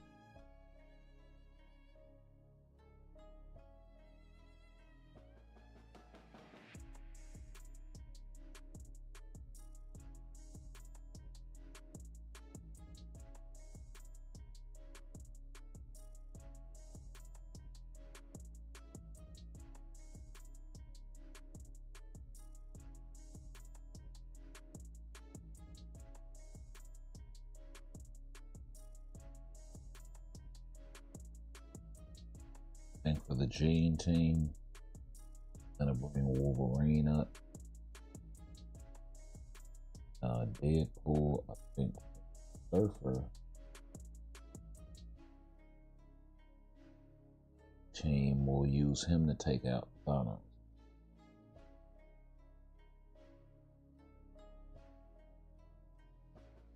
B: and for the Jean team, gonna bring Wolverine up. Deadpool, I think Surfer team will use him to take out Thanos.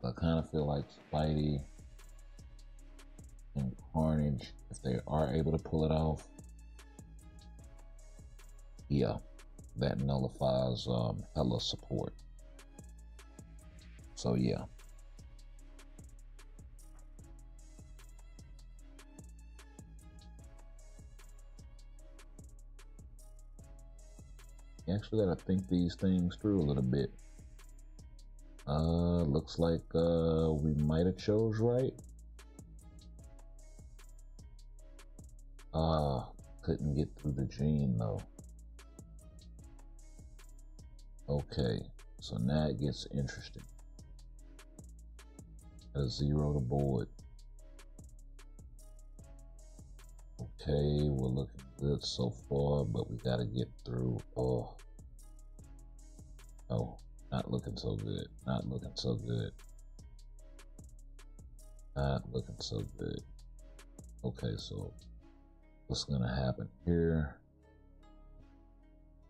B: I kind of feel like Spidey and Carnage, if they are able to pull it off, yeah, that nullifies hella support. So yeah. You actually gotta think these things through a little bit. Looks like we might have chose right. Couldn't get through the Jean though. Okay, so now it gets interesting. A 0 to board. Okay, we're looking good so far, but we gotta get through. Oh, not looking so good. Not looking so good. Not looking so good. Okay, so what's gonna happen here?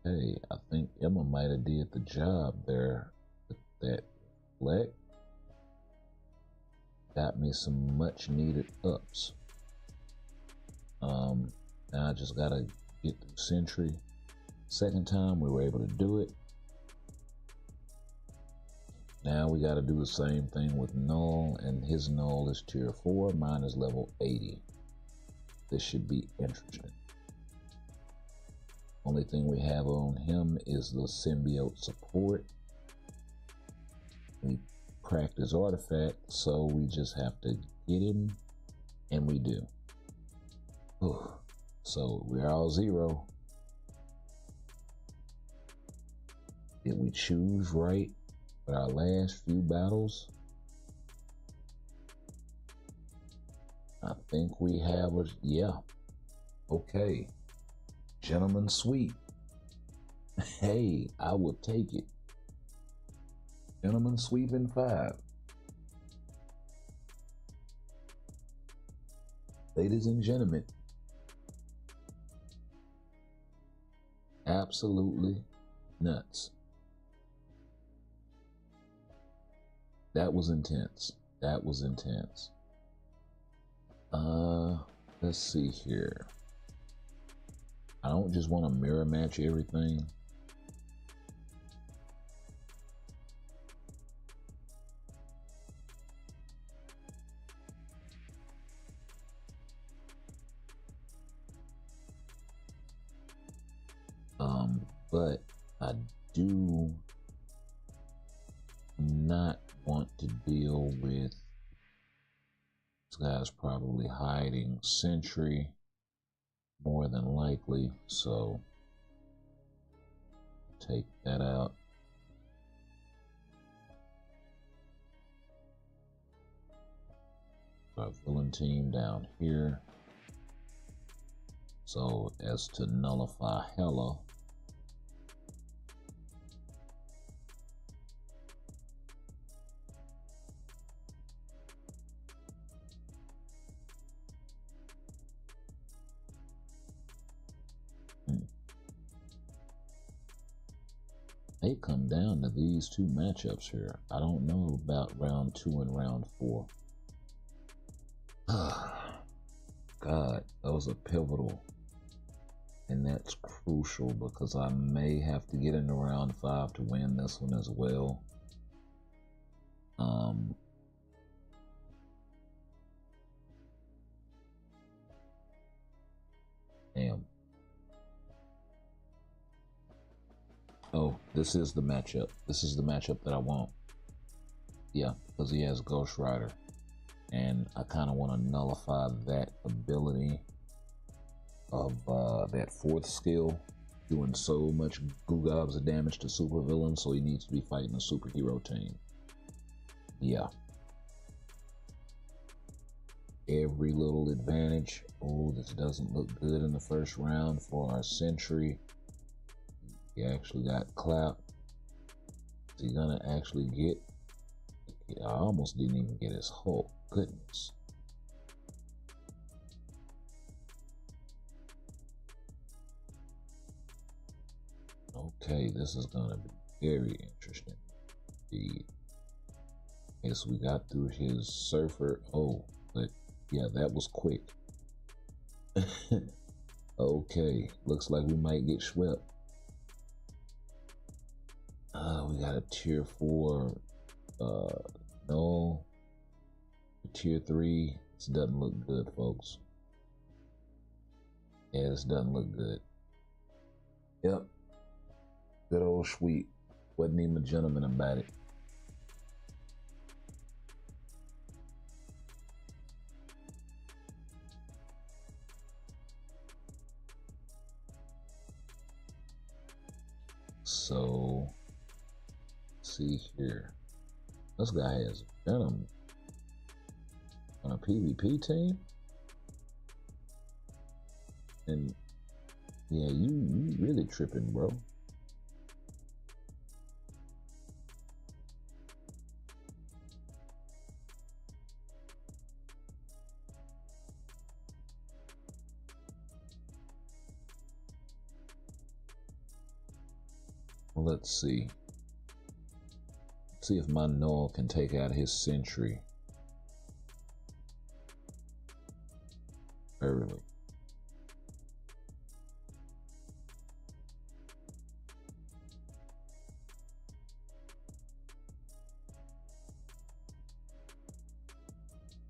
B: Hey, I think Emma might have did the job there with that fleck. Got me some much needed ups. Now I just gotta get through Sentry. Second time we were able to do it. Now we gotta do the same thing with Null, and his Null is tier 4, mine is level 80. This should be interesting. Only thing we have on him is the symbiote support. We practice artifact, so we just have to get him, and we do. Whew. So we're all 0. Did we choose right for our last few battles? I think we have a, yeah. Okay. Gentleman sweep. Hey, I will take it. Gentleman sweep in 5. Ladies and gentlemen, absolutely nuts. That was intense. That was intense. Let's see here. I don't just want to mirror match everything. But I do not want to deal with this guy's probably hiding sentry more than likely, so take that out. Our villain team down here, so as to nullify Hela. They come down to these 2 matchups here. I don't know about round 2 and round 4. God, those are pivotal. And that's crucial because I may have to get into round 5 to win this one as well. Damn. Oh, this is the matchup. This is the matchup that I want. Yeah, because he has Ghost Rider. And I kind of want to nullify that ability of that 4th skill, doing so much goo-gobs of damage to supervillains, so he needs to be fighting a superhero team. Yeah. Every little advantage. Oh, this doesn't look good in the first round for our sentry. He actually got clapped. Is he gonna actually get? I almost didn't even get his Hulk. Goodness. Okay, this is gonna be very interesting indeed. Okay, so we got through his surfer. Oh, but yeah, that was quick. Okay, looks like we might get swept. We got a tier 4 no. Tier 3. This doesn't look good, folks. Yeah, this doesn't look good. Yep. Good old sweep. Wasn't even a gentleman about it. So, see here. This guy has Venom on a PvP team, and yeah, you really tripping, bro. Well, let's see. Let's see if my Null can take out his sentry early.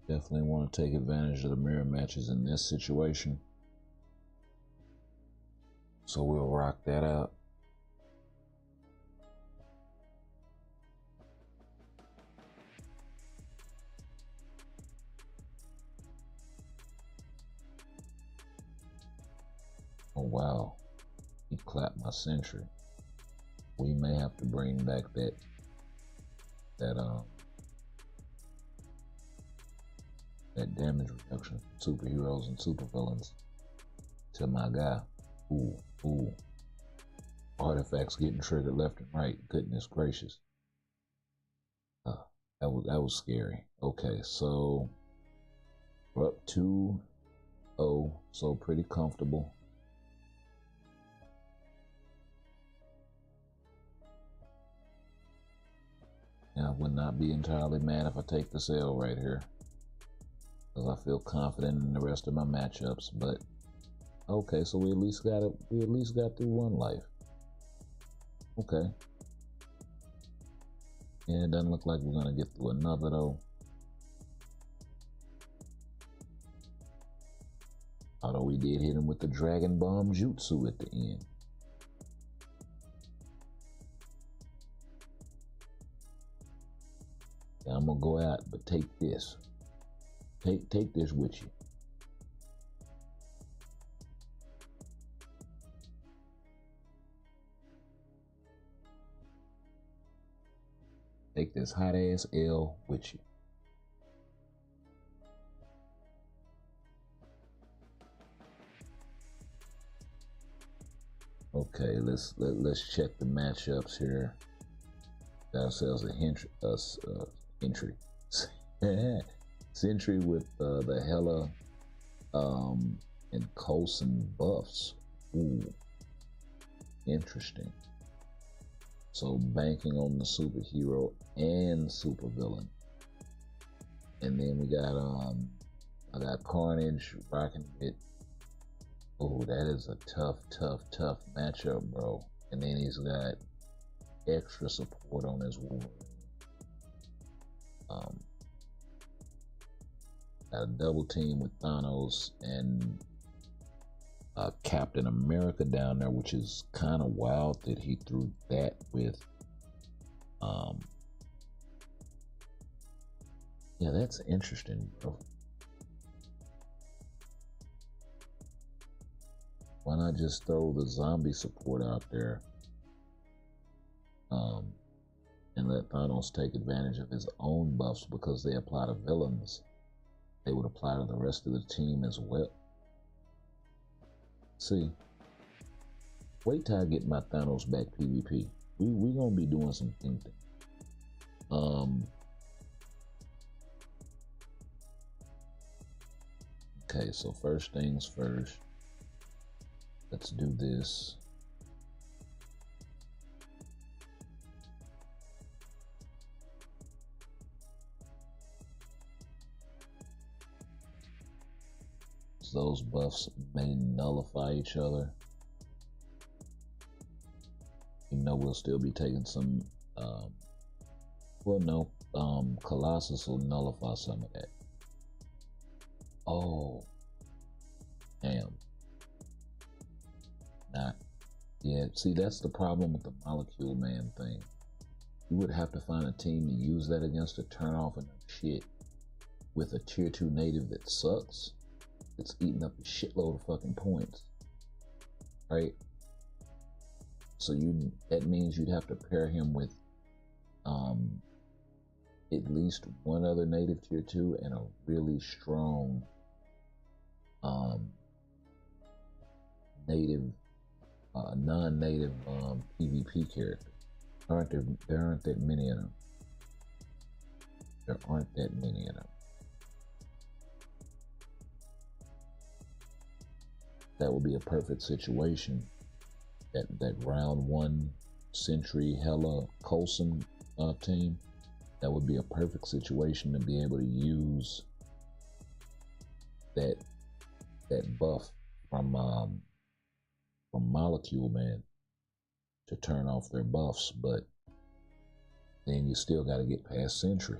B: Definitely want to take advantage of the mirror matches in this situation. So we'll rock that out. wow. He clapped my sentry. We may have to bring back that damage reduction, superheroes and supervillains to my guy. Ooh. Artifacts getting triggered left and right. Goodness gracious. That was scary. Okay, so we're up 2-0, so pretty comfortable. Now, I would not be entirely mad if I take this L right here, because I feel confident in the rest of my matchups. But okay, so we at least got through one life. Okay. Yeah, it doesn't look like we're gonna get through another though. Although we did hit him with the Dragon Bomb Jutsu at the end. Yeah, I'm gonna go out, but take this. Take this with you. Take this hot ass L with you. Okay, let's check the matchups here. Got ourselves a entry. Sentry with the Hella and Coulson buffs. Ooh, interesting. So banking on the superhero and supervillain. And then we got I got Carnage rocking it. Oh, that is a tough matchup, bro. And then he's got extra support on his Wolverine. Got a double team with Thanos and Captain America down there, which is kind of wild that he threw that with. Yeah, that's interesting, bro. Why not just throw the zombie support out there, and let Thanos take advantage of his own buffs, because they apply to villains. They would apply to the rest of the team as well. See, wait till I get my Thanos back PvP. We gonna be doing some thinking. Okay, so first things first. Let's do this. Those buffs may nullify each other. You know, we'll still be taking some, well, no, Colossus will nullify some of that. Oh, damn. Not, yeah, see, that's the problem with the Molecule Man thing. You would have to find a team to use that against to turn off enough shit with a tier 2 native that sucks. It's eating up a shitload of fucking points, right? So that means you'd have to pair him with at least one other native tier 2 and a really strong non-native PvP character. There aren't that many of them. There aren't that many of them. That would be a perfect situation. That round 1 Sentry Hella Coulson team, that would be a perfect situation to be able to use that buff from Molecule Man to turn off their buffs, but then you still got to get past Sentry.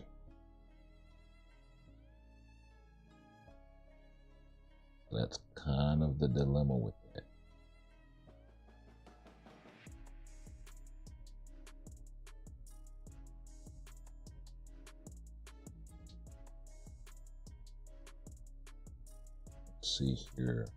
B: That's kind of the dilemma with that. Let's see here.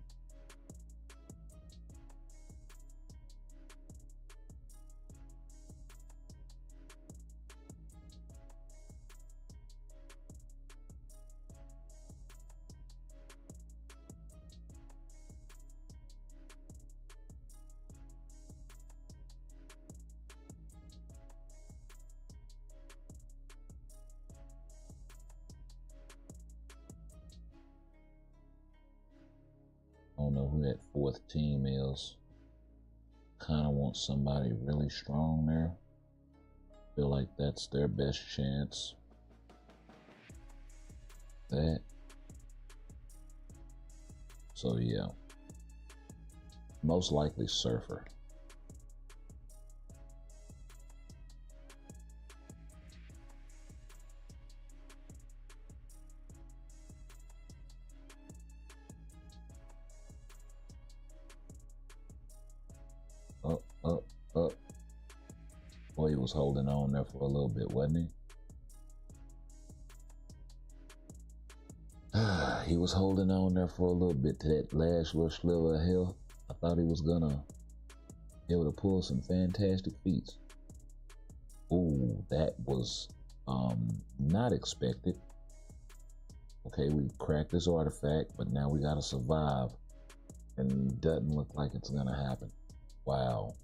B: both team is. Kind of want somebody really strong there. Feel like that's their best chance. That. So yeah. Most likely Surfer. Up. Boy, he was holding on there for a little bit, wasn't he? He was holding on there for a little bit to that last little sliver of hell. I thought he was gonna be able to pull some fantastic feats. Ooh, that was not expected. Okay, we cracked this artifact, but now we gotta survive. And it doesn't look like it's gonna happen. Wow.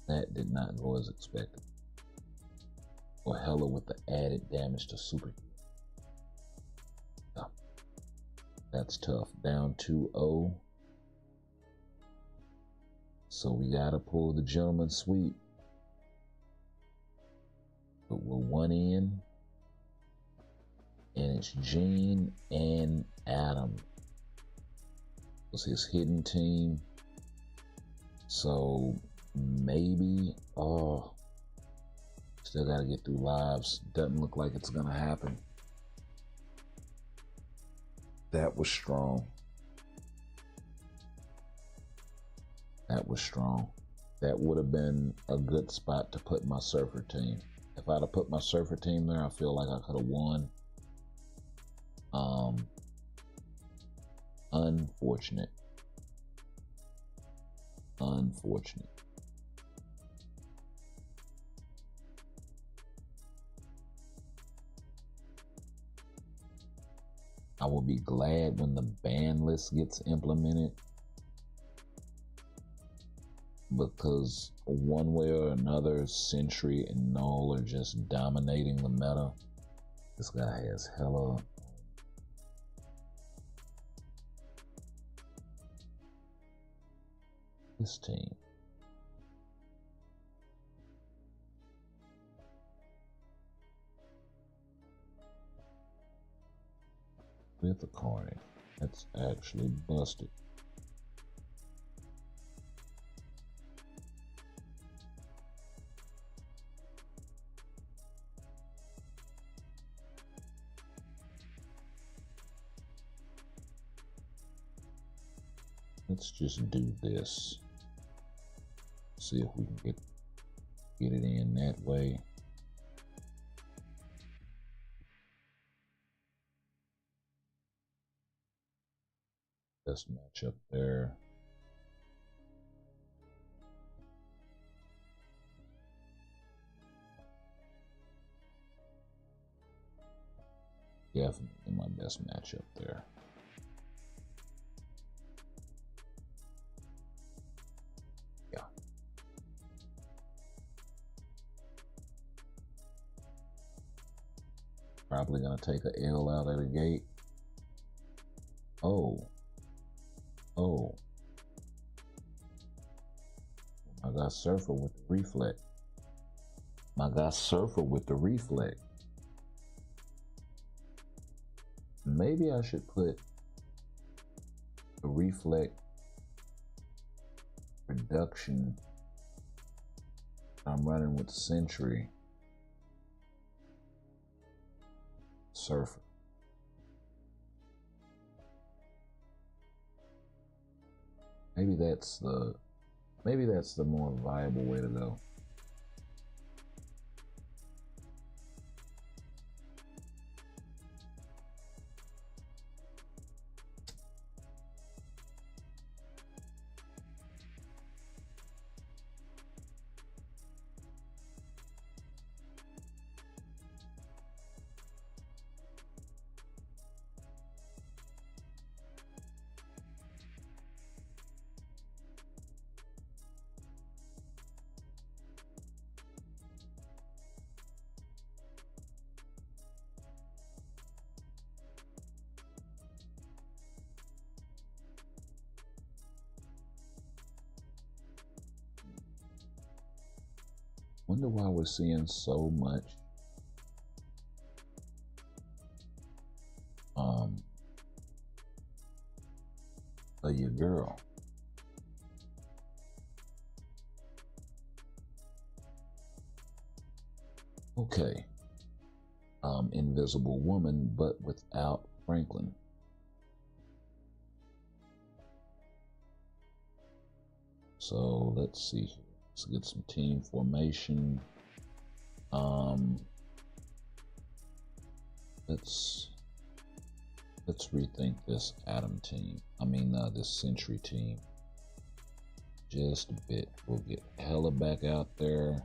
B: That did not go as expected. Or hella with the added damage to super. Yeah. That's tough. Down 2-0. So we gotta pull the gentleman's sweep. But we're one in. And it's Gene and Adam. It was his hidden team. So maybe, still gotta get through lives. Doesn't look like it's gonna happen. That was strong. That was strong. That would have been a good spot to put my Surfer team. If I'd have put my Surfer team there, I feel like I could have won. Unfortunate. Unfortunate. I will be glad when the ban list gets implemented, because one way or another, Sentry and Null are just dominating the meta. This guy has hella. This team. With the coin. That's actually busted. Let's just do this. See if we can get it in that way. Best matchup there. Definitely my best matchup there. Yeah. Probably gonna take a L out of the gate. Oh. I got Surfer with the reflect. I got Surfer with the reflect. Maybe I should put the reflect reduction. I'm running with Sentry. Surfer. Maybe that's the more viable way to go. Wonder why we're seeing so much of your girl. Okay. Invisible Woman, but without Franklin. So let's see here. Let's get some team formation. Let's rethink this Atom team. This Sentry team. Just a bit. We'll get Hella back out there.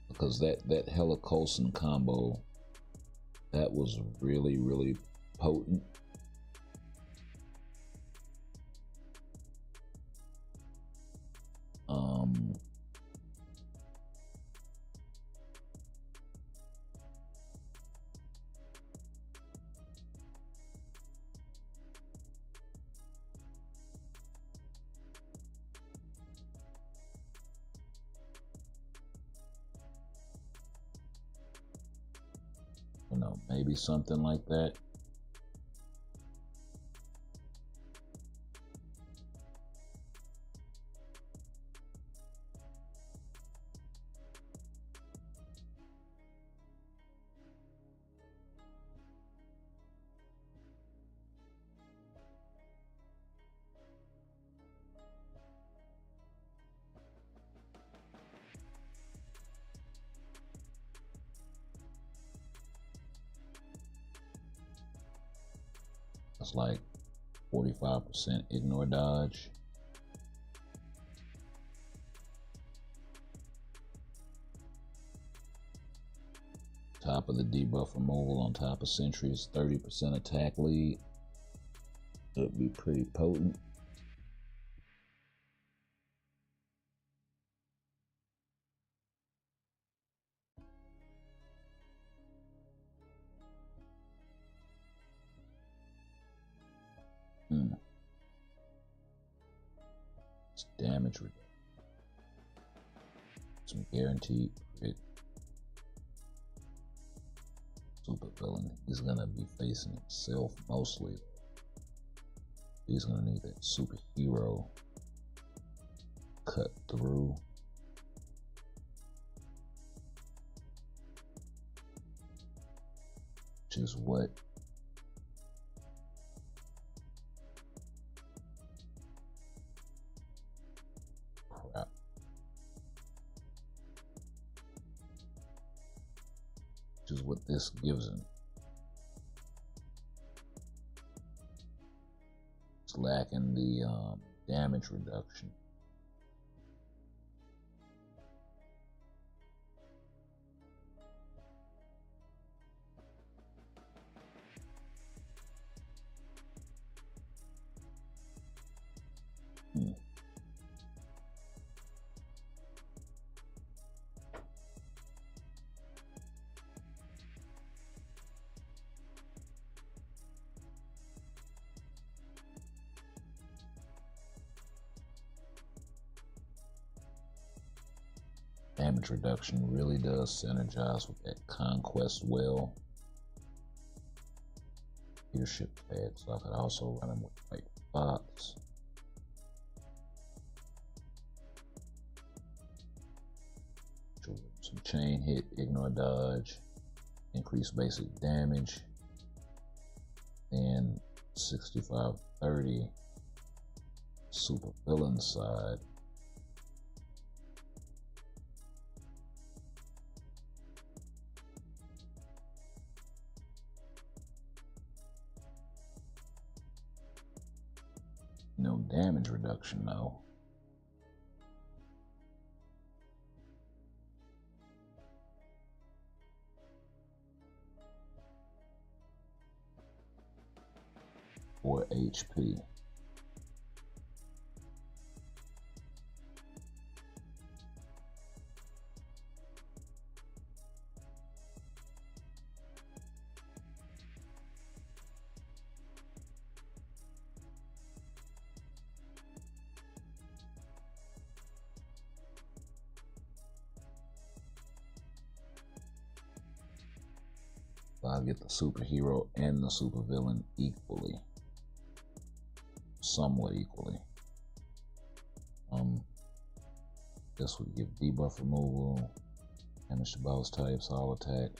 B: Because that Hella Coulson combo, that was really, really potent. Maybe something like that. It's like 45% ignore dodge. Top of the debuff removal on top of Sentry is 30% attack lead. It'd be pretty potent. It's damage reduction. Some guaranteed crit. Super villain. He's gonna be facing himself mostly. He's gonna need that superhero cut through. Which is what crap. Which is what this gives him. It's lacking the damage reduction. Damage reduction really does synergize with that Conquest Well leadership tag, so I could also run him with White Fox. Some chain hit, ignore dodge, increase basic damage, and 65-30 super villain side. No damage reduction though. Or HP. So I get the superhero and the supervillain equally. Somewhat equally. This would give debuff removal, damage to boss types, all attack.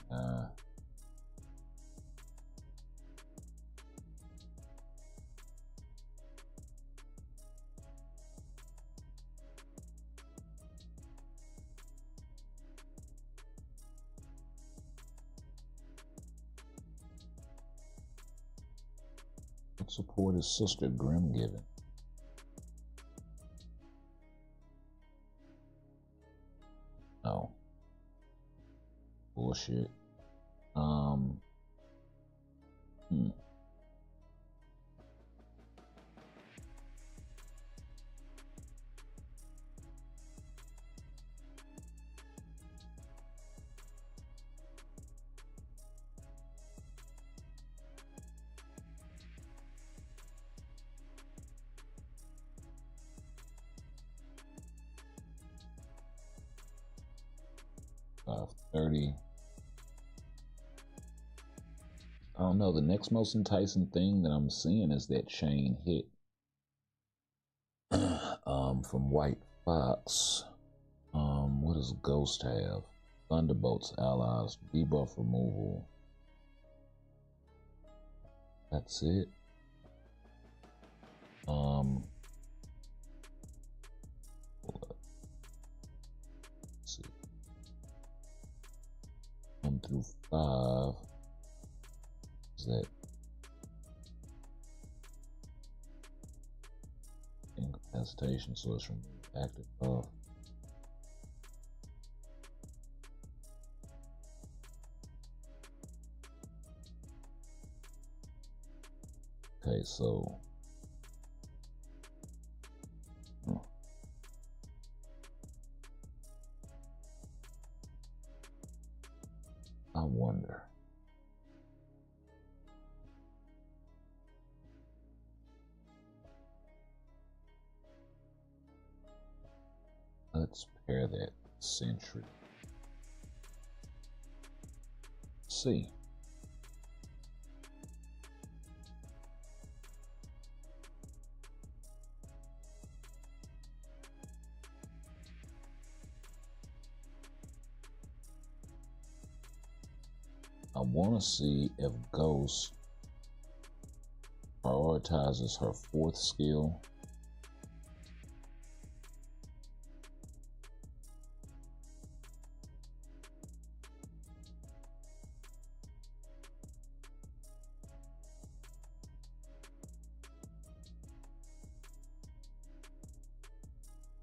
B: What support is Sister Grim giving? No. Bullshit. Hmm. Uh, 30. I don't know. The next most enticing thing that I'm seeing is that chain hit from White Fox. What does Ghost have? Thunderbolts allies, debuff removal. That's it. Let's see. 1 through 5. Is that incapacitation? So it's from active buff. Okay, so I wonder. Let's pair that sentry. See. I want to see if Ghost prioritizes her 4th skill.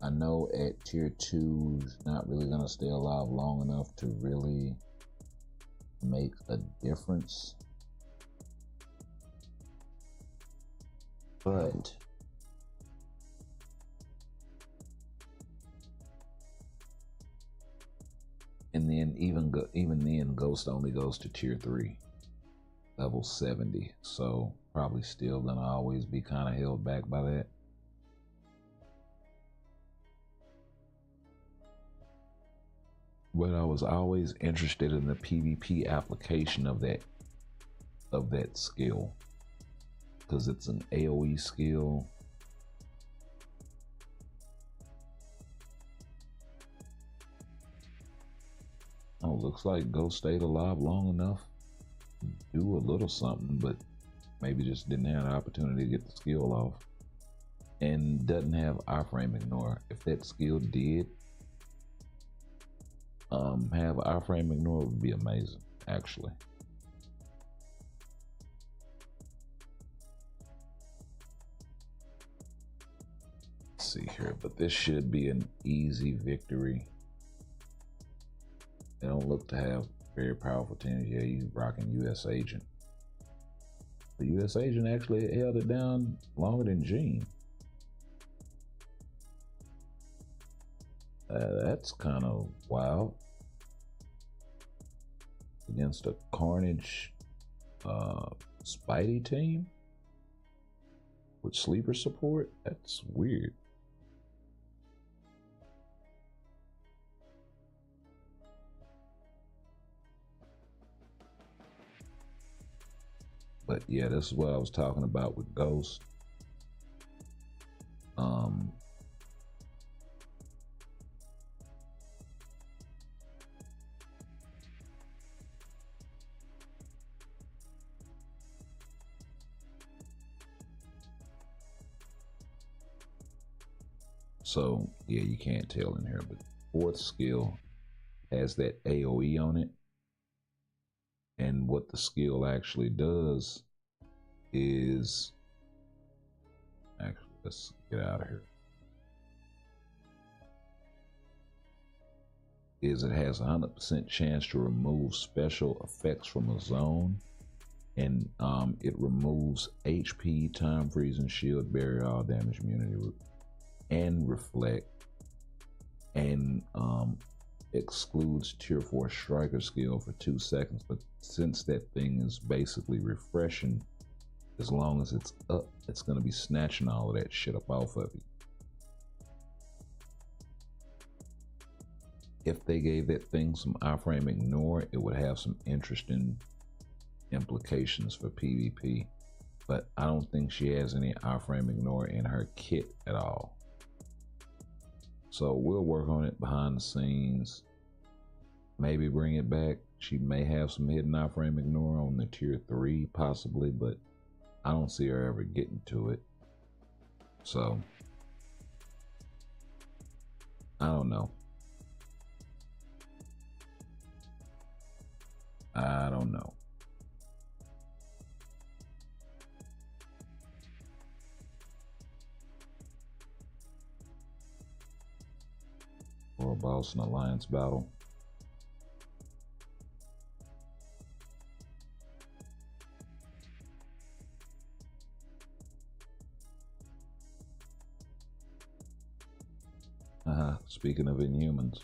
B: I know at tier 2 is not really going to stay alive long enough to really make a difference. But and then even then Ghost only goes to tier 3, level 70. So probably still gonna always be kind of held back by that. But I was always interested in the PvP application of that skill, because it's an AoE skill. Oh, looks like Ghost stayed alive long enough to do a little something, but maybe just didn't have the opportunity to get the skill off. And doesn't have iframe ignore. If that skill did have iframe ignore, it would be amazing, actually. Let's see here, but this should be an easy victory. They don't look to have very powerful teams. Yeah, you rocking US Agent. The US Agent actually held it down longer than Gene. That's kind of wild. Against a Carnage Spidey team with sleeper support? That's weird. But yeah, this is what I was talking about with Ghost. So yeah, you can't tell in here, but fourth skill has that AoE on it. And what the skill actually does is, actually, let's get out of here, is it has a 100% chance to remove special effects from a zone. And it removes HP, time freezing, shield, barrier, all damage, immunity, and reflect, and excludes tier 4 striker skill for 2 seconds. But since that thing is basically refreshing, as long as it's up, it's going to be snatching all of that shit up off of you. If they gave that thing some iframe ignore, it would have some interesting implications for PvP, but I don't think she has any iframe ignore in her kit at all. So we'll work on it behind the scenes, maybe bring it back. She may have some hidden iframe ignore on the tier 3 possibly, but I don't see her ever getting to it. So I don't know. I don't know. Or a boss and alliance battle. Speaking of Inhumans.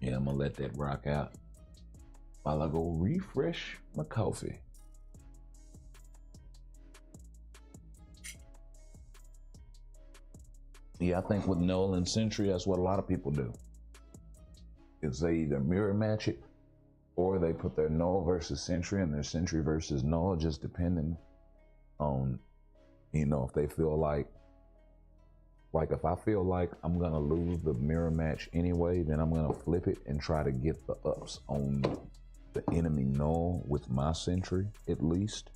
B: Yeah, I'm gonna let that rock out while I go refresh my coffee. Yeah, I think with Null and Sentry, that's what a lot of people do. Is they either mirror match it, or they put their Null versus Sentry and their Sentry versus Null, just depending on, you know, if they feel like if I feel like I'm gonna lose the mirror match anyway, then I'm gonna flip it and try to get the ups on the enemy Null with my Sentry, at least.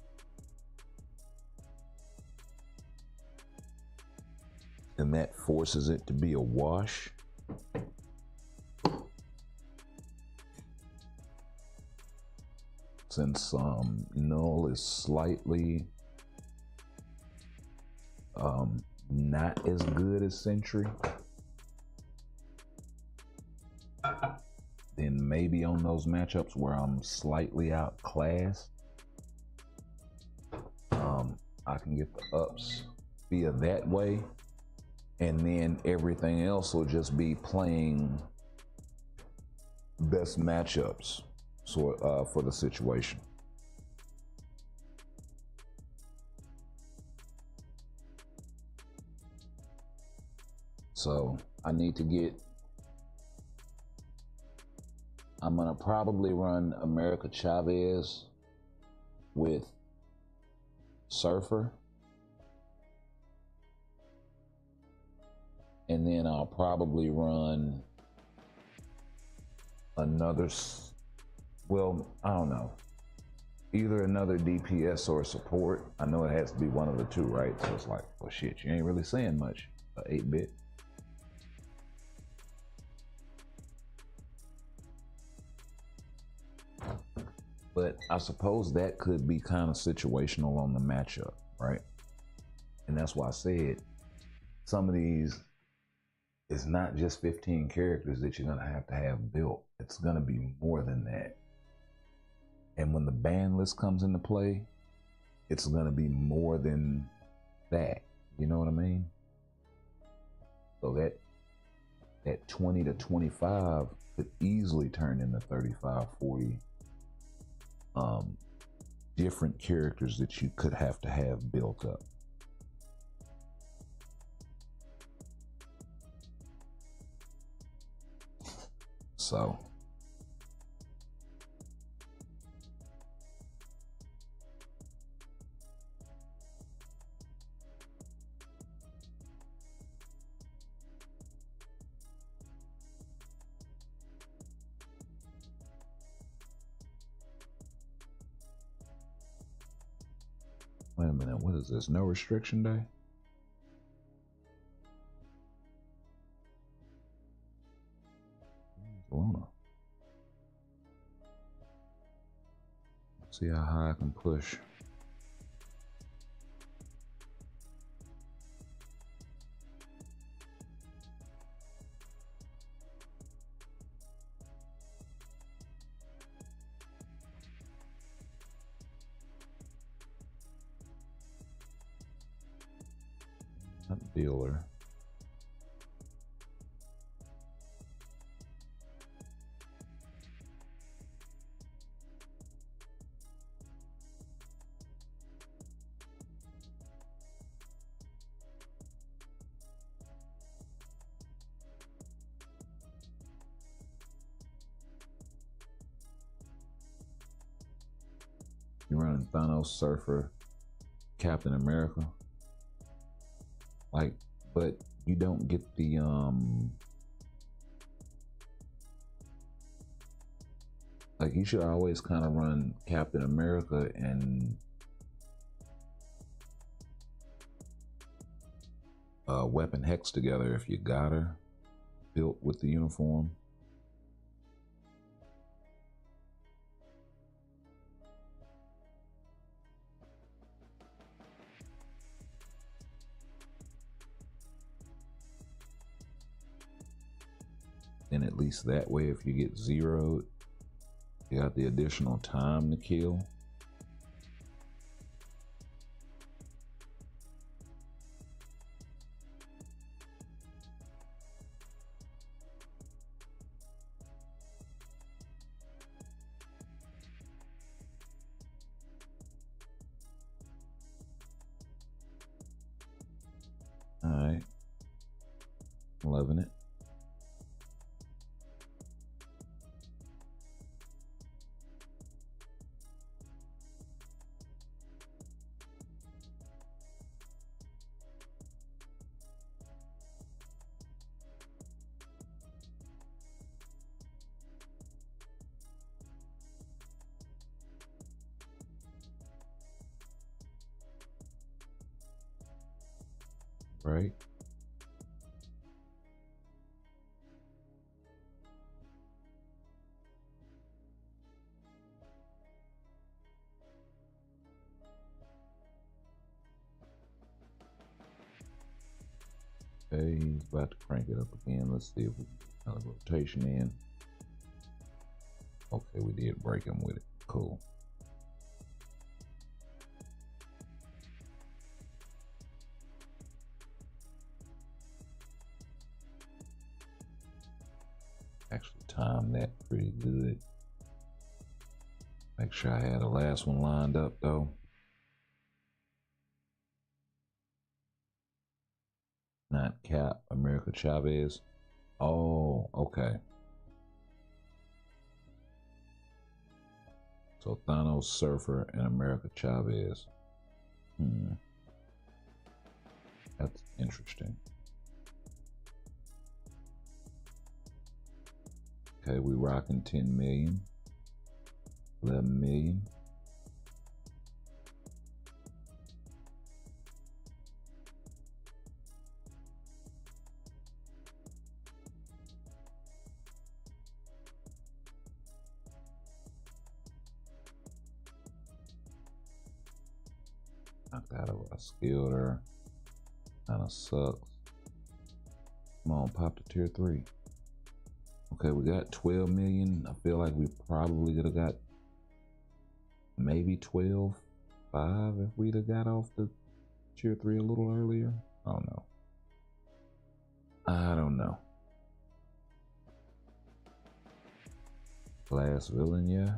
B: And that forces it to be a wash. Since Null is slightly not as good as Sentry, then maybe on those matchups where I'm slightly outclassed, I can get the ups via that way, and then everything else will just be playing best matchups for the situation. So I need to get, I'm gonna probably run America Chavez with Surfer, and then I'll probably run another, well, I don't know, either another DPS or support. I know it has to be one of the two, right? So it's like, well, shit, you ain't really saying much, 8-bit. But I suppose that could be kind of situational on the matchup, right? And that's why I said some of these, it's not just 15 characters that you're gonna have built. It's gonna be more than that. And when the ban list comes into play, it's gonna be more than that. You know what I mean? So that 20 to 25 could easily turn into 35, 40 different characters that you could have to have built up. So wait a minute, what is this? No restriction day? Luna. See how high I can push. Not dealer. You're running Thanos, Surfer, Captain America. Like, but you don't get the like you should always kind of run Captain America and Weapon Hex together if you got her built with the uniform. And at least that way, if you get zeroed, you got the additional time to kill. All right, loving it. Right. Okay, he's about to crank it up again. Let's see if we get another rotation in. Okay, we did break him with it. Cool. Actually timed that pretty good. Make sure I had the last one lined up though. Not Cap, America Chavez. Oh, okay. So Thanos, Surfer, and America Chavez. That's interesting. Okay, we rocking 10 million, 11 million. Knocked out of a skilled her. Kinda sucks. Come on, pop to tier 3. Okay, we got 12 million. I feel like we probably could have got maybe 12.5 if we'd have got off the tier 3 a little earlier. I don't know. I don't know. Last villain, yeah.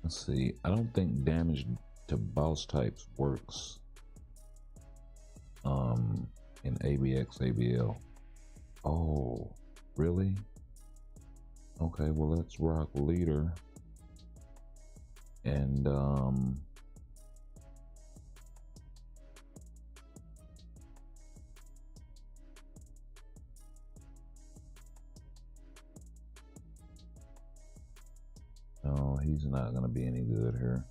B: Let's see. I don't think damage to boss types works in ABX ABL. Oh, really? Okay, well let's rock leader. And no, he's not gonna be any good here.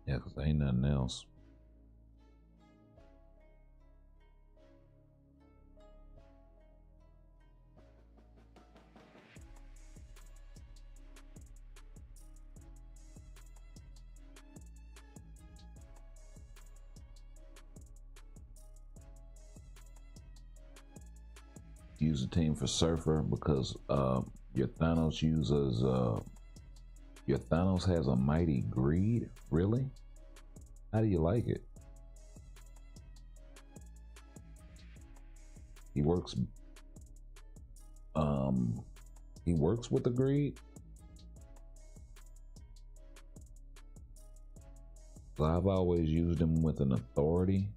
B: Yeah, because ain't nothing else. Use a team for Surfer because your Thanos uses your Thanos has a mighty greed. Really? How do you like it? He works with the greed. So I've always used him with an authority.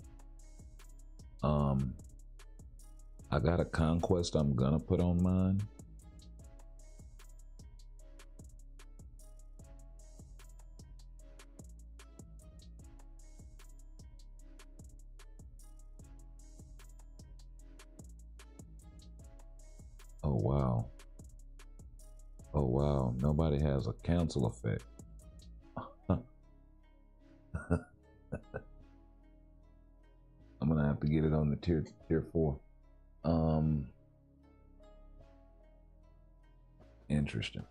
B: I got a conquest I'm gonna put on mine. Oh wow. Oh wow, nobody has a cancel effect. I'm gonna have to get it on the tier 4. Interesting.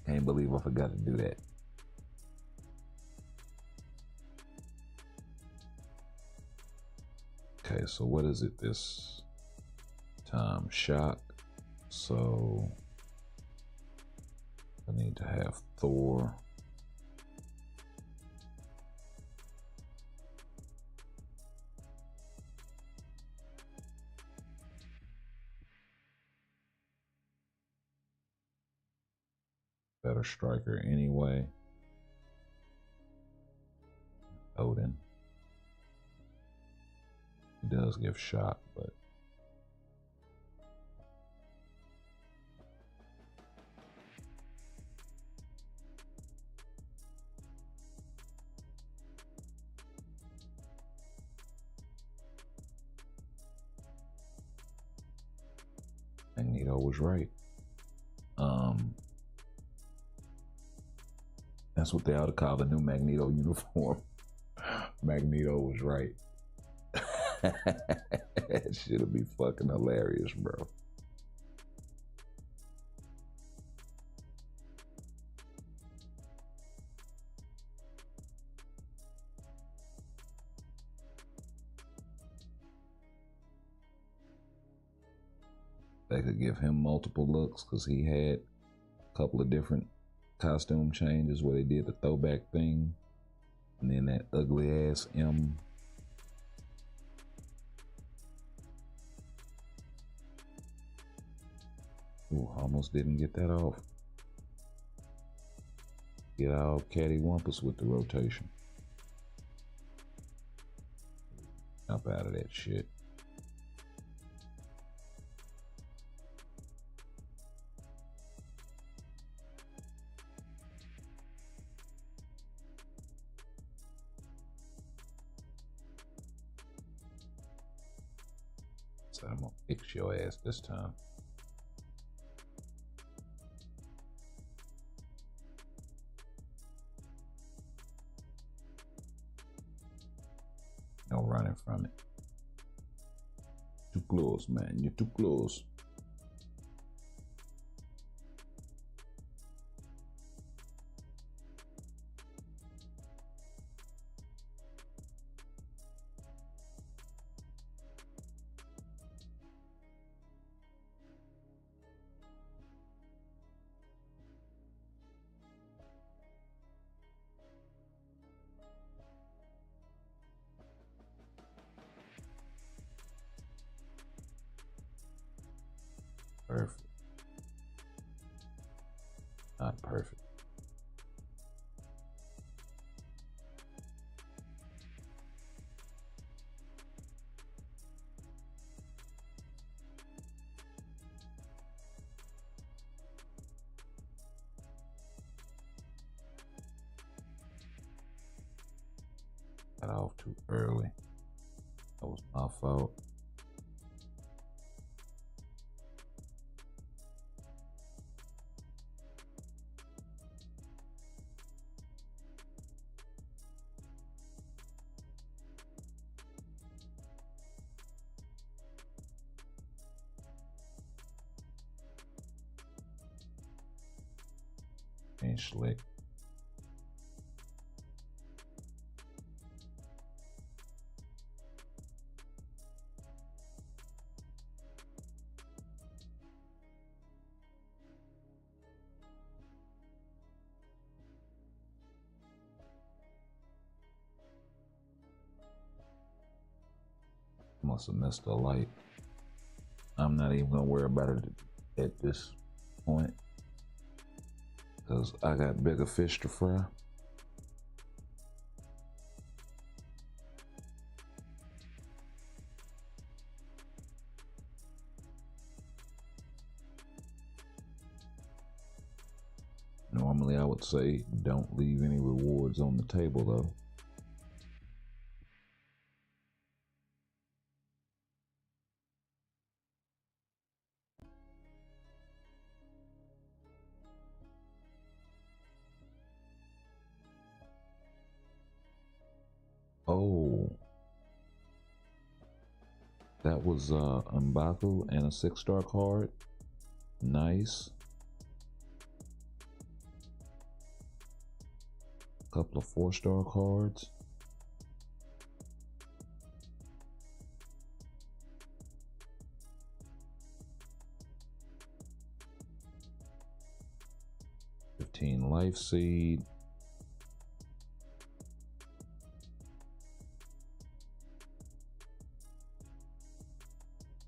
B: Can't believe I forgot to do that. Okay, so what is it this time? Shock. So I need to have Thor. Better striker anyway. Odin. He does give shock, but Magneto was right. That's what they ought to call the new Magneto uniform. Magneto was right. That shit'll be fucking hilarious, bro. They could give him multiple looks because he had a couple of different costume changes where they did the throwback thing and then that ugly ass M. Ooh, almost didn't get that off. Get all cattywampus with the rotation. Up out of that shit. So I'm gonna fix your ass this time. No running from it. Too close, man. You're too close. Perfect. Not perfect. Got off too early. That was my fault. Ain't slick. Must have missed a light. I'm not even gonna worry about it at this point because I got bigger fish to fry. Normally I would say don't leave any rewards on the table though. Oh, that was M'Baku and a 6-star card. Nice. Couple of 4-star cards. Life Seed.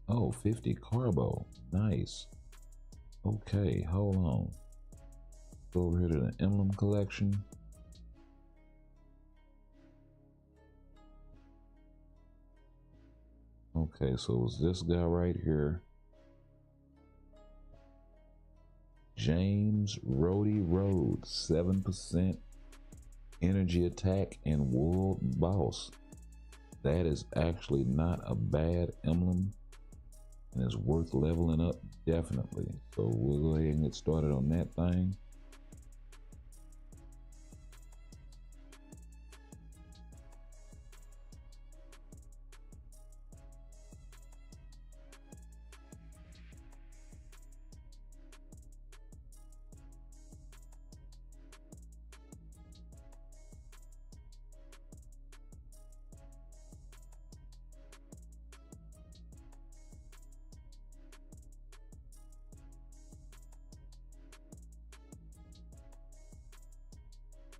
B: Oh, 50 Carbo. Nice. Okay, hold on. Go over here to the emblem collection. Okay, so it was this guy right here. James Rhodey Rhodes, 7% energy attack and world boss. That is actually not a bad emblem and is worth leveling up, definitely. So we'll go ahead and get started on that thing.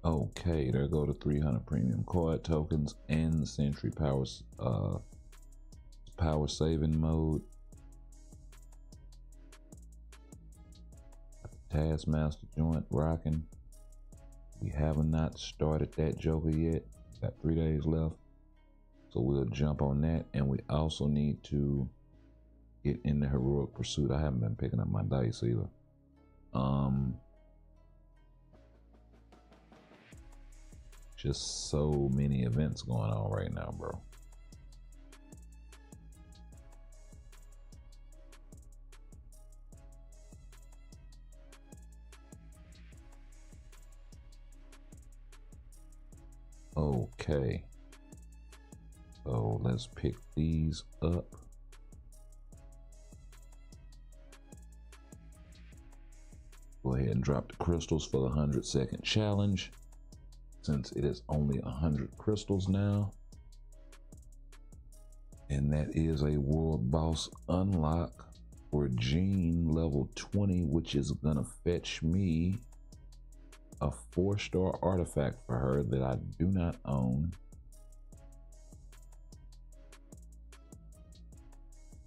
B: Okay, there go the 300 premium card tokens and Sentry power saving mode. Taskmaster joint rocking. We have not started that joker yet. Got 3 days left, so we'll jump on that. And we also need to get in the heroic pursuit. I haven't been picking up my dice either. Just so many events going on right now, bro. Okay. So let's pick these up. Go ahead and drop the crystals for the 100-second challenge, since it is only 100 crystals now. And that is a world boss unlock for Jean level 20, which is gonna fetch me a 4-star artifact for her that I do not own.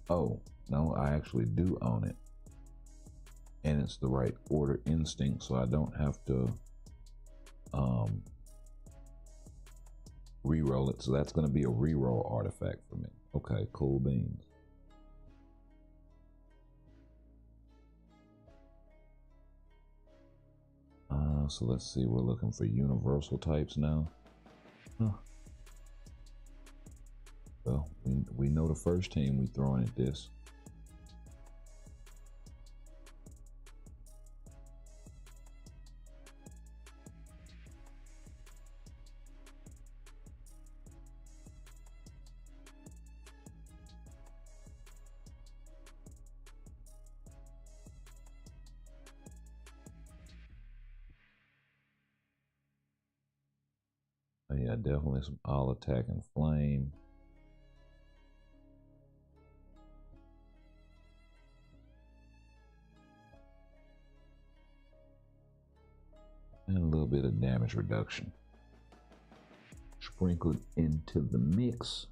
B: Oh, no, I actually do own it. and it's the right order instinct, so I don't have to re-roll it. So that's going to be a re-roll artifact for me. Okay, cool beans. So let's see, we're looking for universal types now. Huh. Well, we know the first team we throwing at this. Oh, yeah, definitely some all attack and flame. And a little bit of damage reduction. Sprinkled into the mix.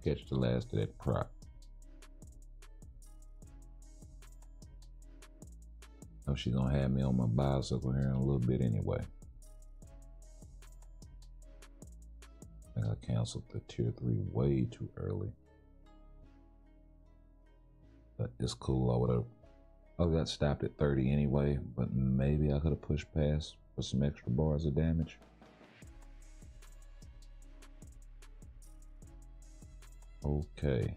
B: Catch the last of that prop. Oh, she's gonna have me on my bicycle here in a little bit anyway. I think I canceled the tier 3 way too early. But it's cool. I got stopped at 30 anyway, but maybe I could have pushed past for some extra bars of damage. Okay.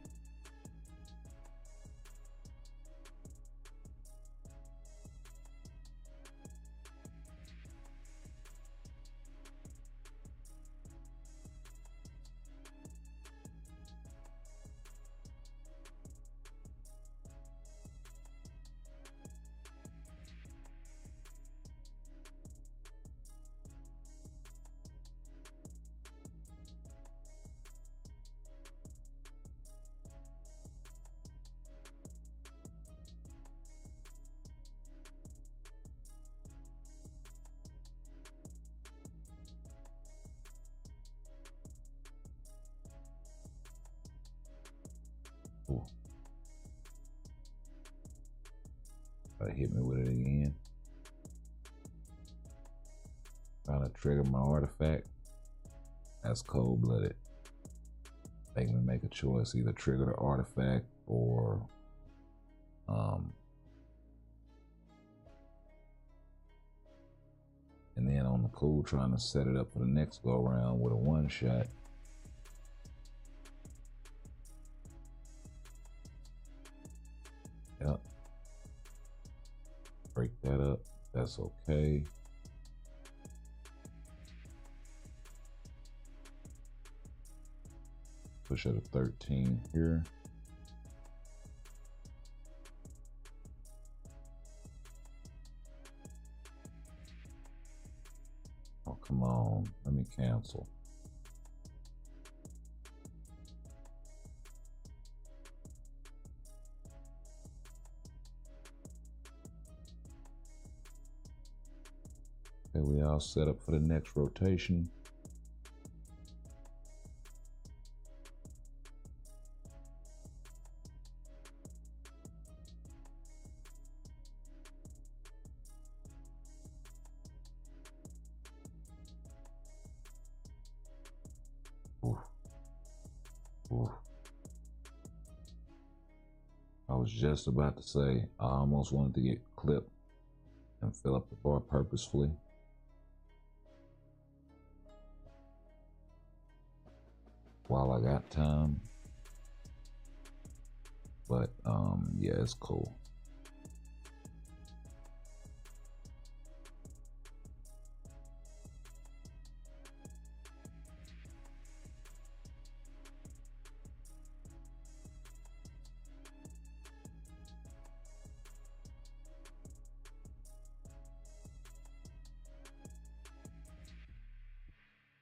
B: Ooh. Hit me with it again. Trying to trigger my artifact. That's cold-blooded. Make me make a choice, either trigger the artifact or and then on the cool trying to set it up for the next go around with a one shot. Yep. Break that up. That's okay. Push it to 13 here. Oh, come on. Let me cancel. Okay, we all set up for the next rotation. Oof. Oof. I was just about to say, I almost wanted to get clipped and fill up the bar purposefully. While I got time. But yeah, it's cool.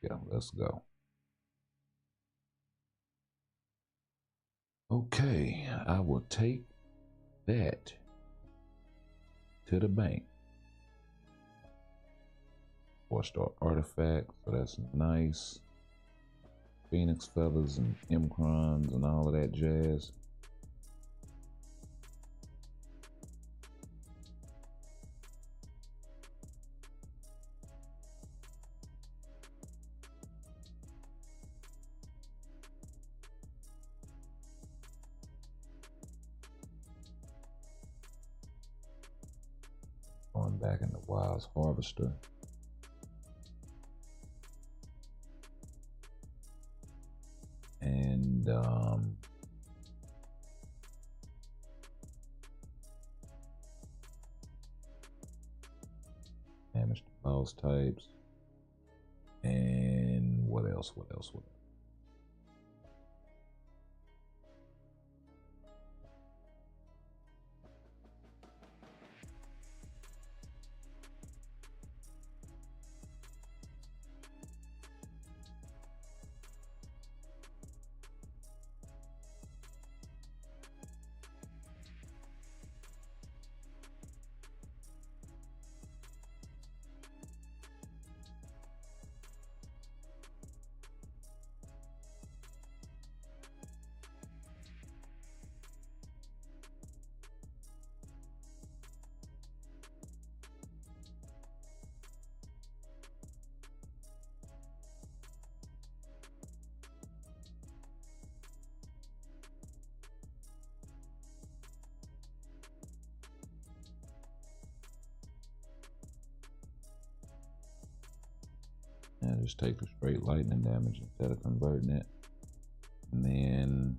B: Yeah, let's go. Okay, I will take that to the bank. 4-star artifact, so that's nice. Phoenix feathers and Imkrons and all of that jazz. Going back into Wise Harvester. And damage to boss types. And what else? What else? And just take the straight lightning damage instead of converting it. And then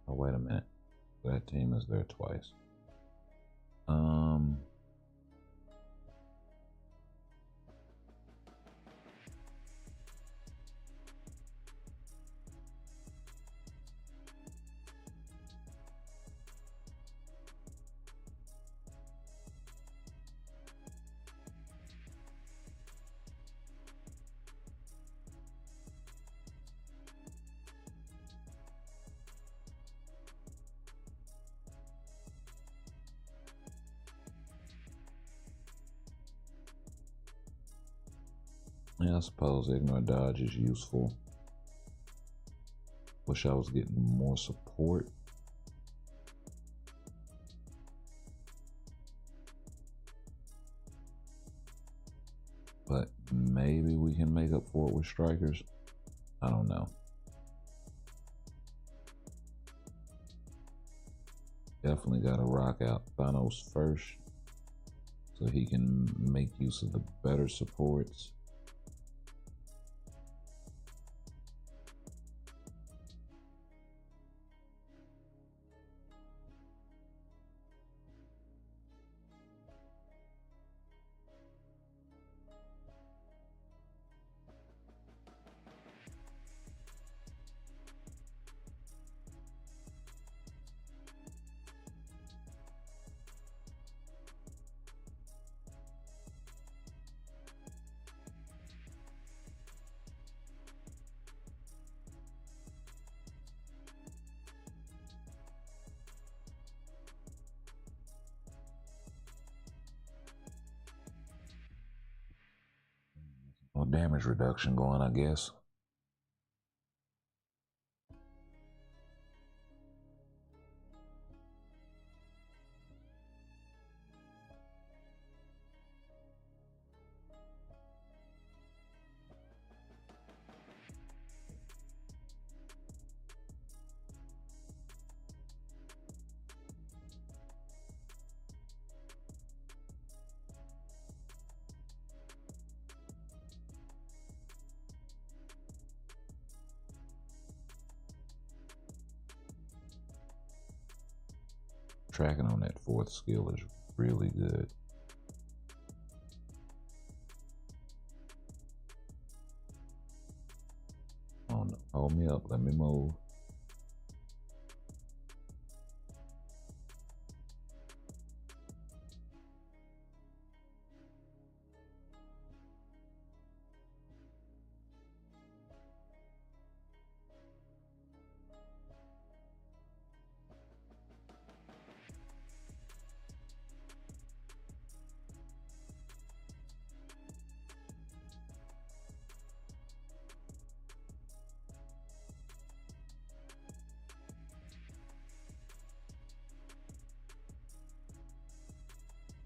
B: oh, wait a minute. That team is there twice. Yeah, I suppose Ignore Dodge is useful. Wish I was getting more support. But maybe we can make up for it with strikers. I don't know. Definitely got to rock out Thanos first so he can make use of the better supports. More damage reduction going, I guess. Tracking on that fourth skill is really good. Oh no, hold me up, let me move.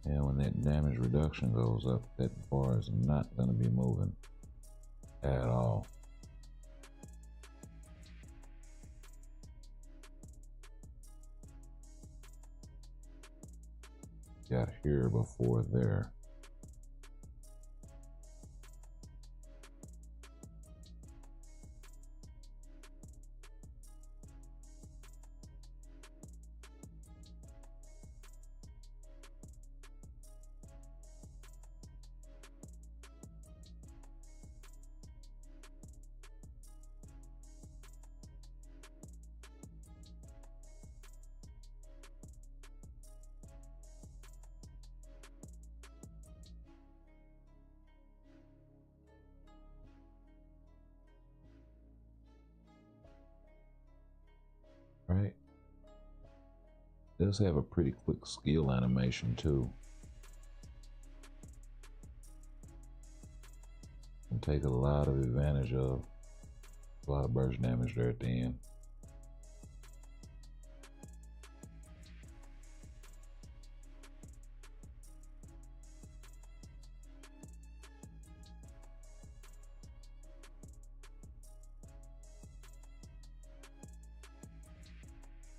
B: Yeah, when that damage reduction goes up, that bar is not going to be moving at all. Got here before there. Right? Does have a pretty quick skill animation too. Can take a lot of advantage of a lot of burst damage there at the end.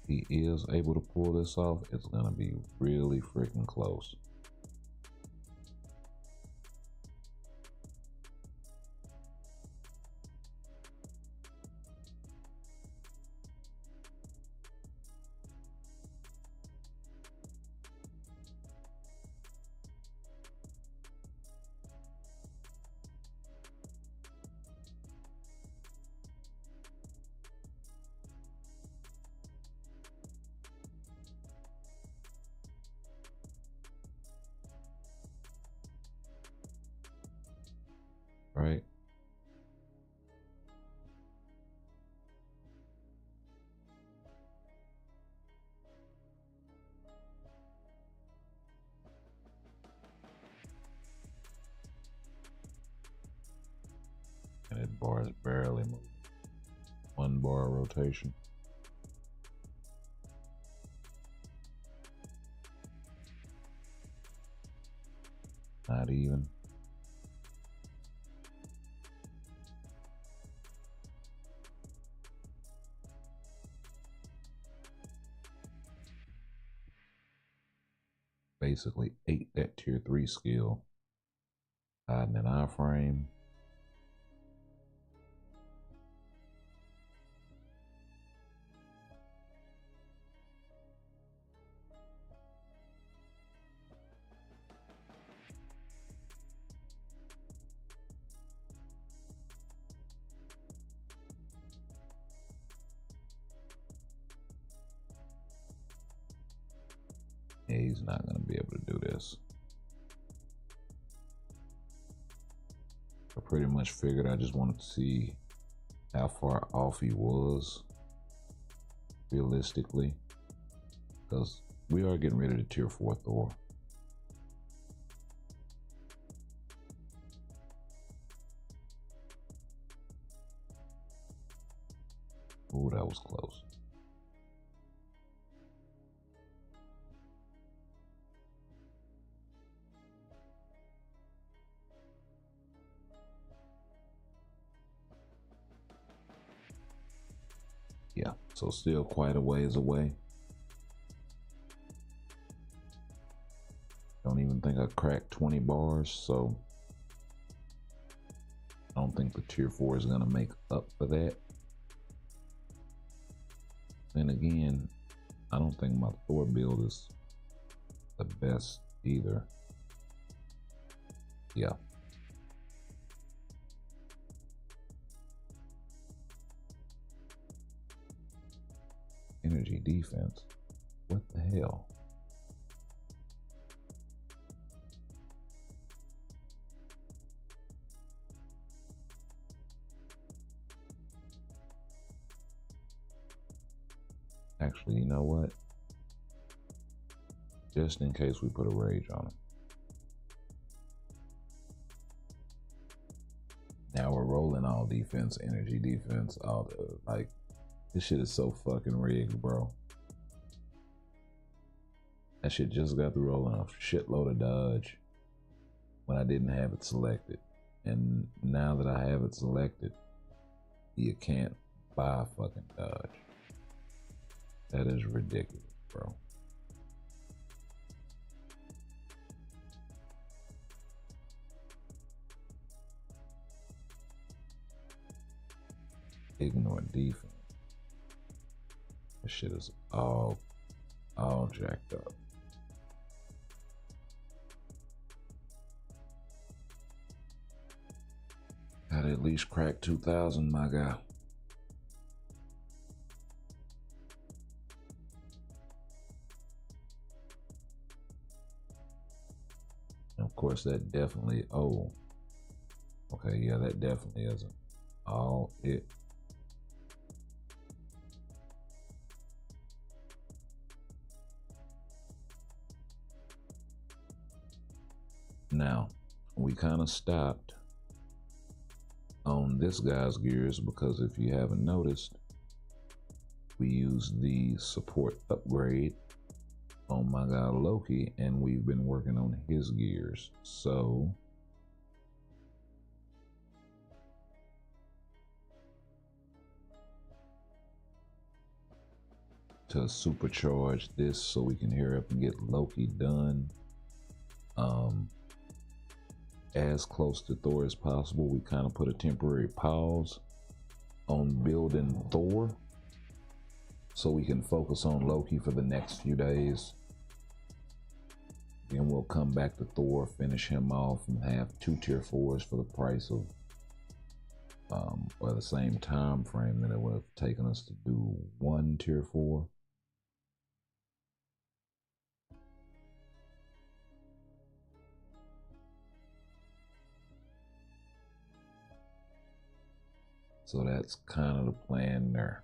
B: He is able to pull this off, it's gonna be really freaking close. Right? And that bar is barely moving. One bar rotation. Not even. Basically ate that tier 3 skill. Hiding an iframe. Yeah, he's not going to be able to do this. I pretty much figured I just wanted to see how far off he was realistically, because we are getting rid of the tier 4 Thor. Ooh, that was close. Yeah, so still quite a ways away. Don't even think I cracked 20 bars, so I don't think the tier 4 is going to make up for that. Then again, I don't think my Thor build is the best either. Yeah. Energy defense. What the hell? Actually, you know what? Just in case we put a rage on him. Now we're rolling all defense, energy defense, all the, like, this shit is so fucking rigged, bro. That shit just got through rolling a shitload of dodge when I didn't have it selected. And now that I have it selected, you can't buy fucking dodge. That is ridiculous, bro. Ignore defense. This shit is all jacked up. Gotta at least crack 2,000, my guy. And of course, that definitely, oh, okay, yeah, that definitely isn't all it. Now, we kind of stopped on this guy's gears because if you haven't noticed, we used the support upgrade on my guy Loki, and we've been working on his gears. So to supercharge this so we can hurry up and get Loki done as close to Thor as possible, we kind of put a temporary pause on building Thor so we can focus on Loki for the next few days. Then we'll come back to Thor, finish him off, and have 2 tier 4s for the price of or the same time frame that it would have taken us to do 1 tier 4. So that's kind of the plan there.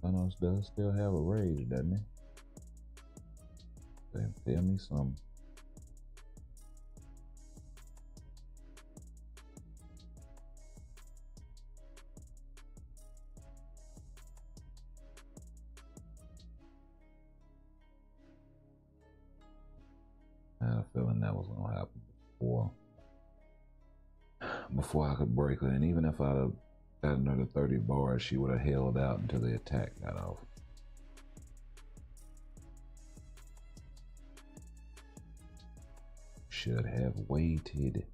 B: Thanos does still have a rage, doesn't he? Then tell me something. I had a feeling that was gonna happen before I could break her, and even if I'd have got another 30 bars, she would have held out until the attack got off. Should have waited.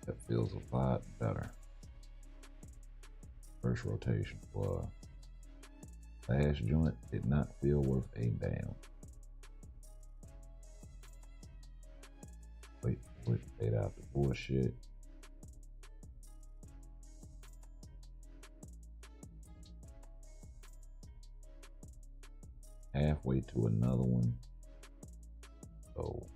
B: That feels a lot better. First rotation for last joint did not feel worth a damn. Wait for it to fade out the bullshit. Halfway to another one. So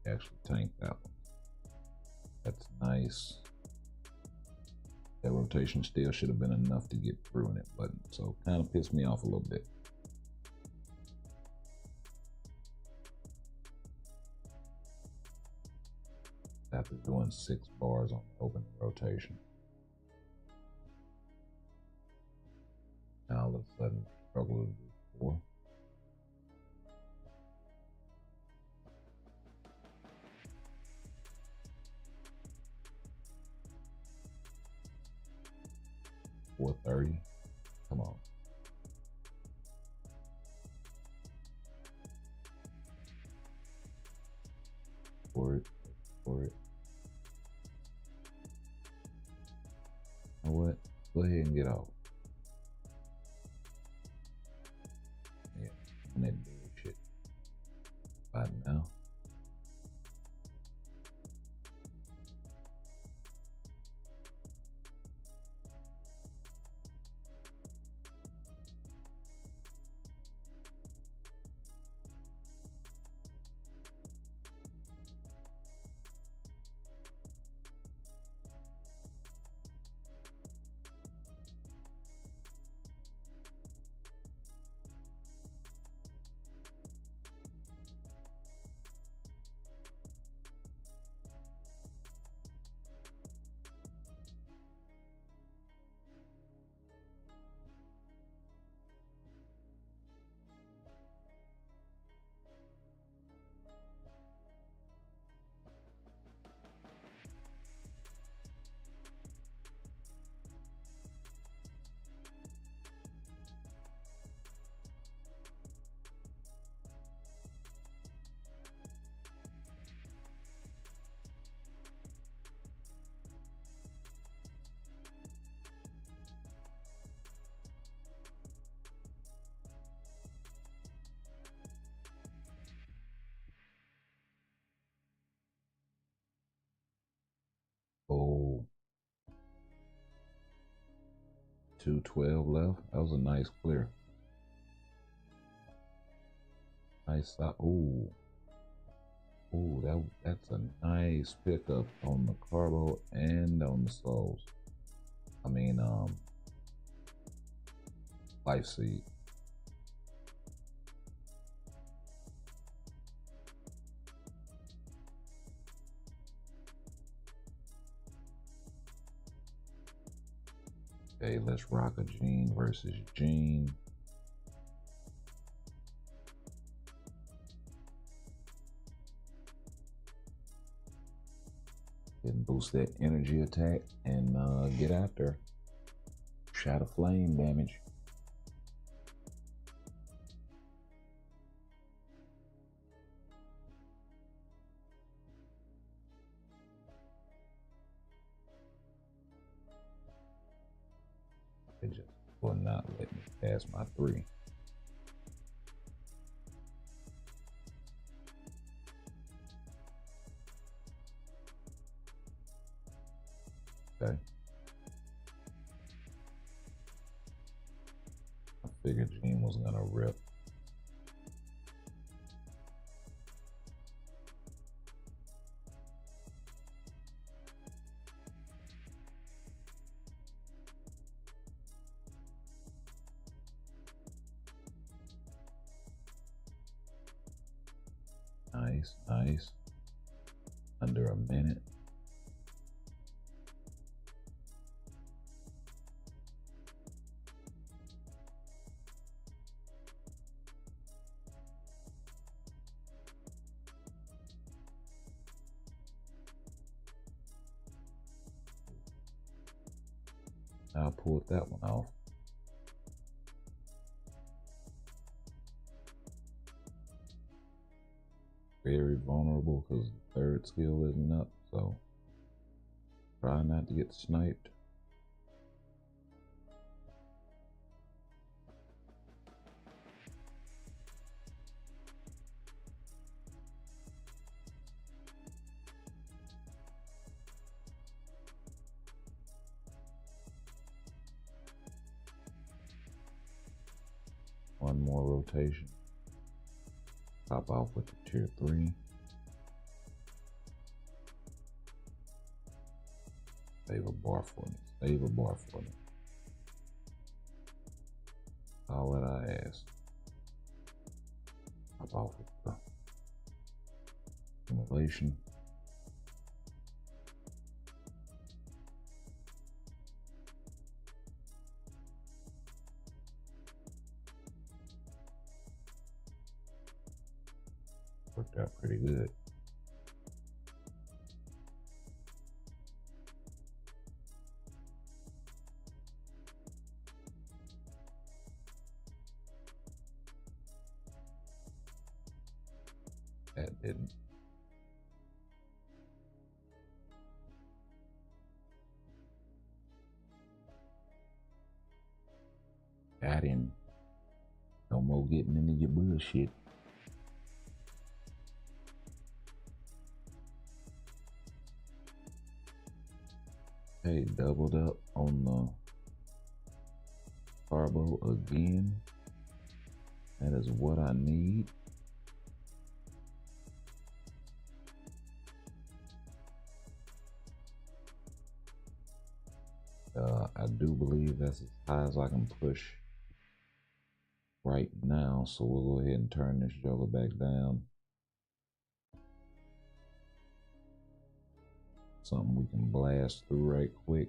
B: actually tank that one. That's nice. That rotation still should have been enough to get through in it, but so kind of pissed me off a little bit. After doing 6 bars on the open rotation. Now all of a sudden struggle to do 4. $430. Come on. For it. You know what? Go ahead and get off. Yeah, and that bullshit. Right now. 212 left. That was a nice clear. Nice. Ooh. Ooh, that's a nice pickup on the carbo and on the souls. I mean, life seed. Okay, let's rock a Gene versus Gene. And boost that energy attack and get out there. Shot of flame damage. They just will not let me pass my 3. Okay. I figured Gene was gonna rip. Nice, nice. Under a minute. I pulled that one off. Very vulnerable because the 3rd skill isn't up, so try not to get sniped. One more rotation. Pop off with the tier 3. Save a bar for me. Save a bar for me. All that I ask. Pop off with the accumulation. Worked out pretty good. That didn't. Got him. No more getting into your bullshit. Okay, doubled up on the carbo again. That is what I need. I do believe that's as high as I can push right now, so we'll go ahead and turn this joker back down. Something we can blast through right quick.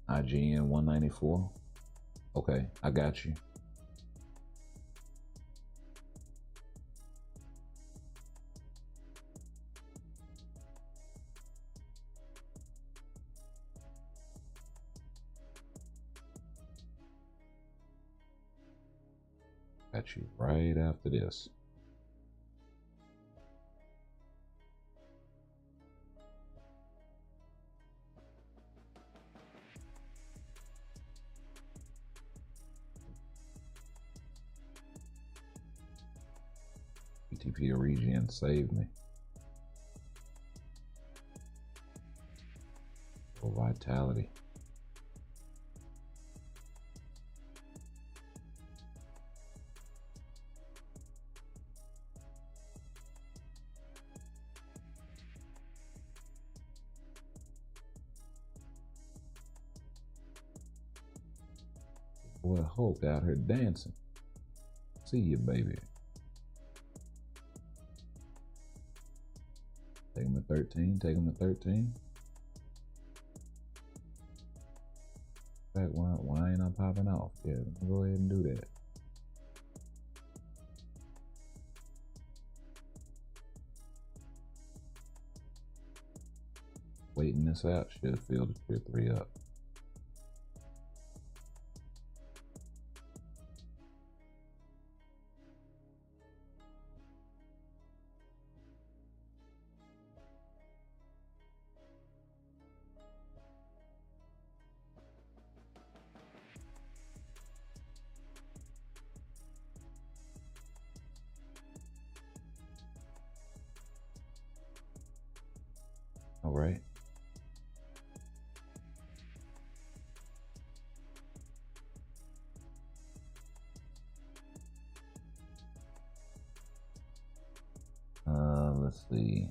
B: IGN 194. Okay, I got you. Got you right after this. PTP to regen saved me. For vitality. Boy, Hulk out here dancing. See you, baby. Take him to 13. Take him to 13. In fact, why ain't I popping off? Yeah, go ahead and do that. Waiting this out should fill the tier 3 up. All right. Let's see.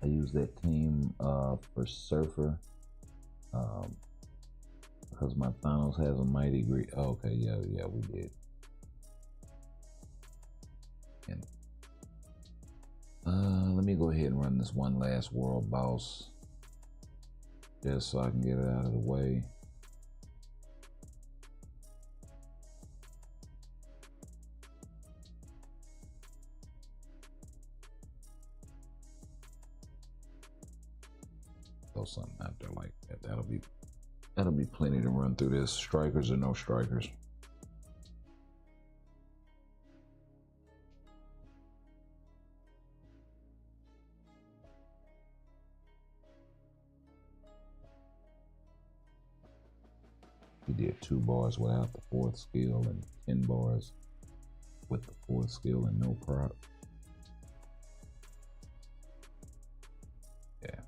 B: I use that team for Surfer because my Thanos has a mighty degree. Oh, okay, yeah, we did. And let me go ahead and run this one last world boss just so I can get it out of the way. Throw something out there like that. That'll be plenty to run through this. Strikers or no strikers. We did 2 bars without the 4th skill and 10 bars with the 4th skill and no prop. Yeah.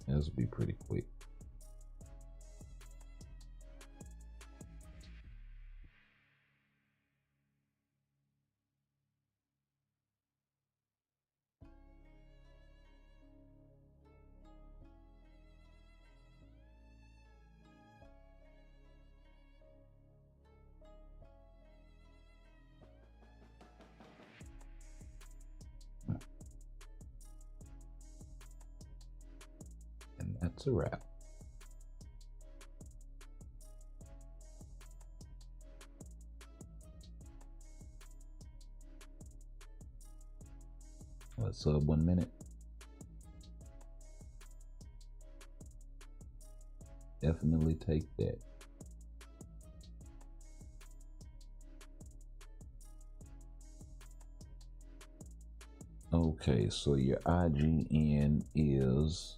B: This will be pretty quick. That's a wrap. Let's sub 1 minute. Definitely take that. Okay, so your IGN is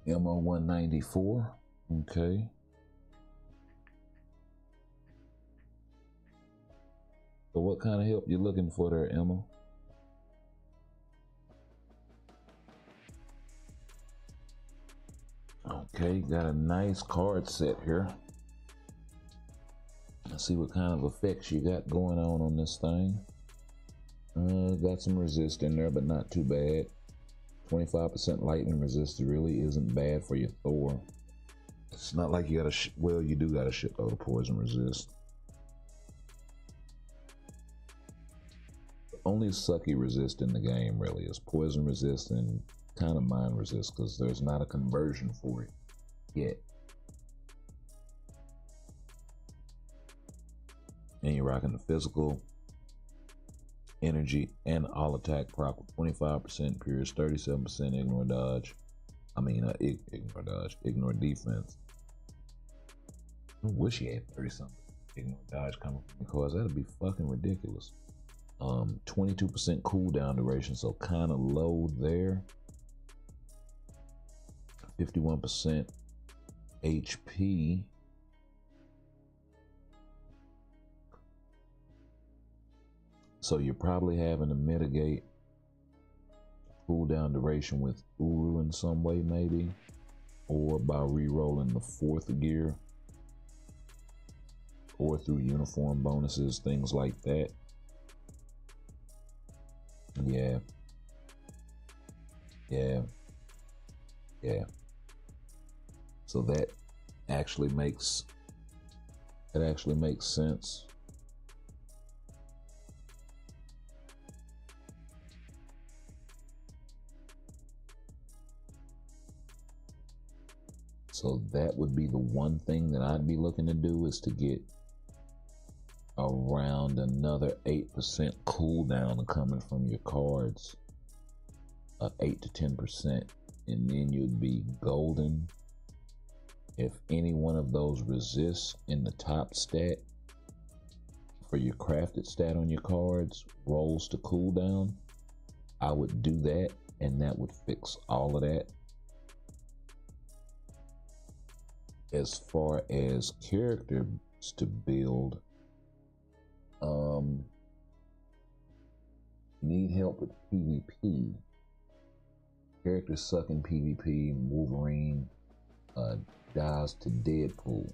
B: MO194. Okay. So what kind of help you looking for there, Emma? Okay, got a nice card set here. Let's see what kind of effects you got going on this thing. Got some resist in there, but not too bad. 25% lightning resist really isn't bad for your Thor. It's not like you got a well, you do got a shitload of poison resist. The only sucky resist in the game really is poison resist and kind of mind resist, because there's not a conversion for it yet. And you're rocking the physical. energy, and all attack proc with 25% pierce, 37% ignore dodge. Ignore dodge, ignore defense. I wish he had 30 something ignore dodge coming from the cards. That'd be fucking ridiculous. 22% cooldown duration, so kind of low there. 51% HP. So you're probably having to mitigate cooldown duration with Uru in some way, maybe, or by re-rolling the 4th gear, or through uniform bonuses, things like that. Yeah. So that actually makes sense. So that would be the one thing that I'd be looking to do, is to get around another 8% cooldown coming from your cards, 8 to 10%, and then you'd be golden. If any one of those resists in the top stat for your crafted stat on your cards rolls to cooldown, I would do that, and that would fix all of that. As far as characters to build, need help with PvP. Characters suck in PvP. Wolverine dies to Deadpool.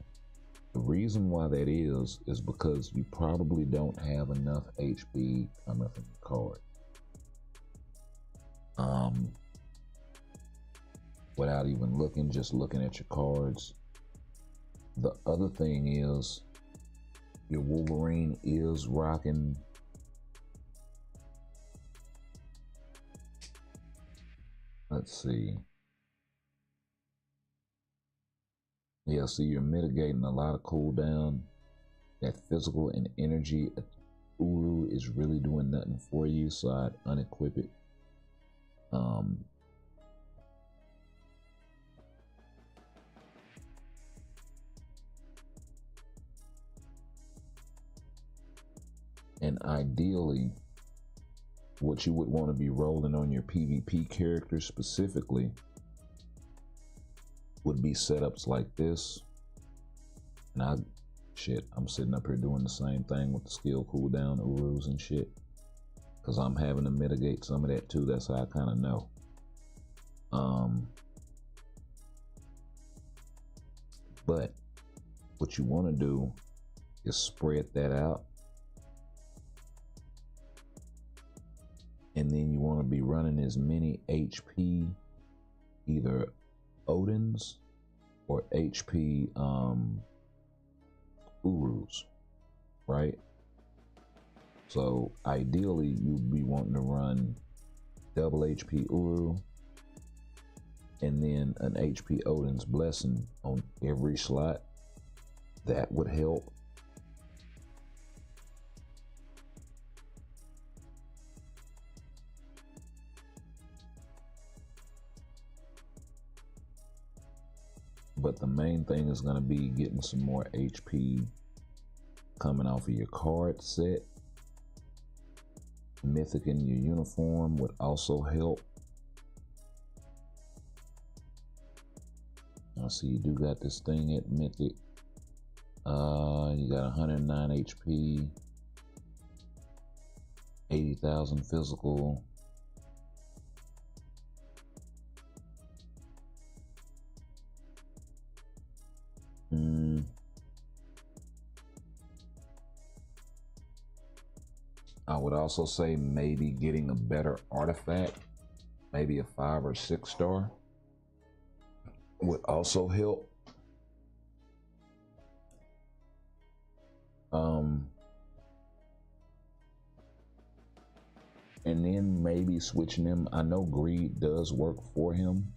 B: The reason why that is because you probably don't have enough HP coming from the card. Without even looking, just looking at your cards. The other thing is, your Wolverine is rocking let's see. Yeah, so you're mitigating a lot of cooldown. That physical and energy Uru is really doing nothing for you, so I'd unequip it. And ideally, what you would want to be rolling on your PvP characters specifically would be setups like this. And I'm sitting up here doing the same thing with the skill cooldown Urus and shit, because I'm having to mitigate some of that too. That's how I kind of know. But what you want to do is spread that out. And then you want to be running as many HP, either Odins or HP Urus, right? So ideally, you'd be wanting to run double HP Uru and then an HP Odin's Blessing on every slot. That would help. But the main thing is going to be getting some more HP coming off of your card set. Mythic in your uniform would also help. I see you do got this thing at Mythic. You got 109 HP, 80,000 physical. I would also say maybe getting a better artifact, maybe a 5 or 6 star, would also help. And then maybe switching him. I know greed does work for him.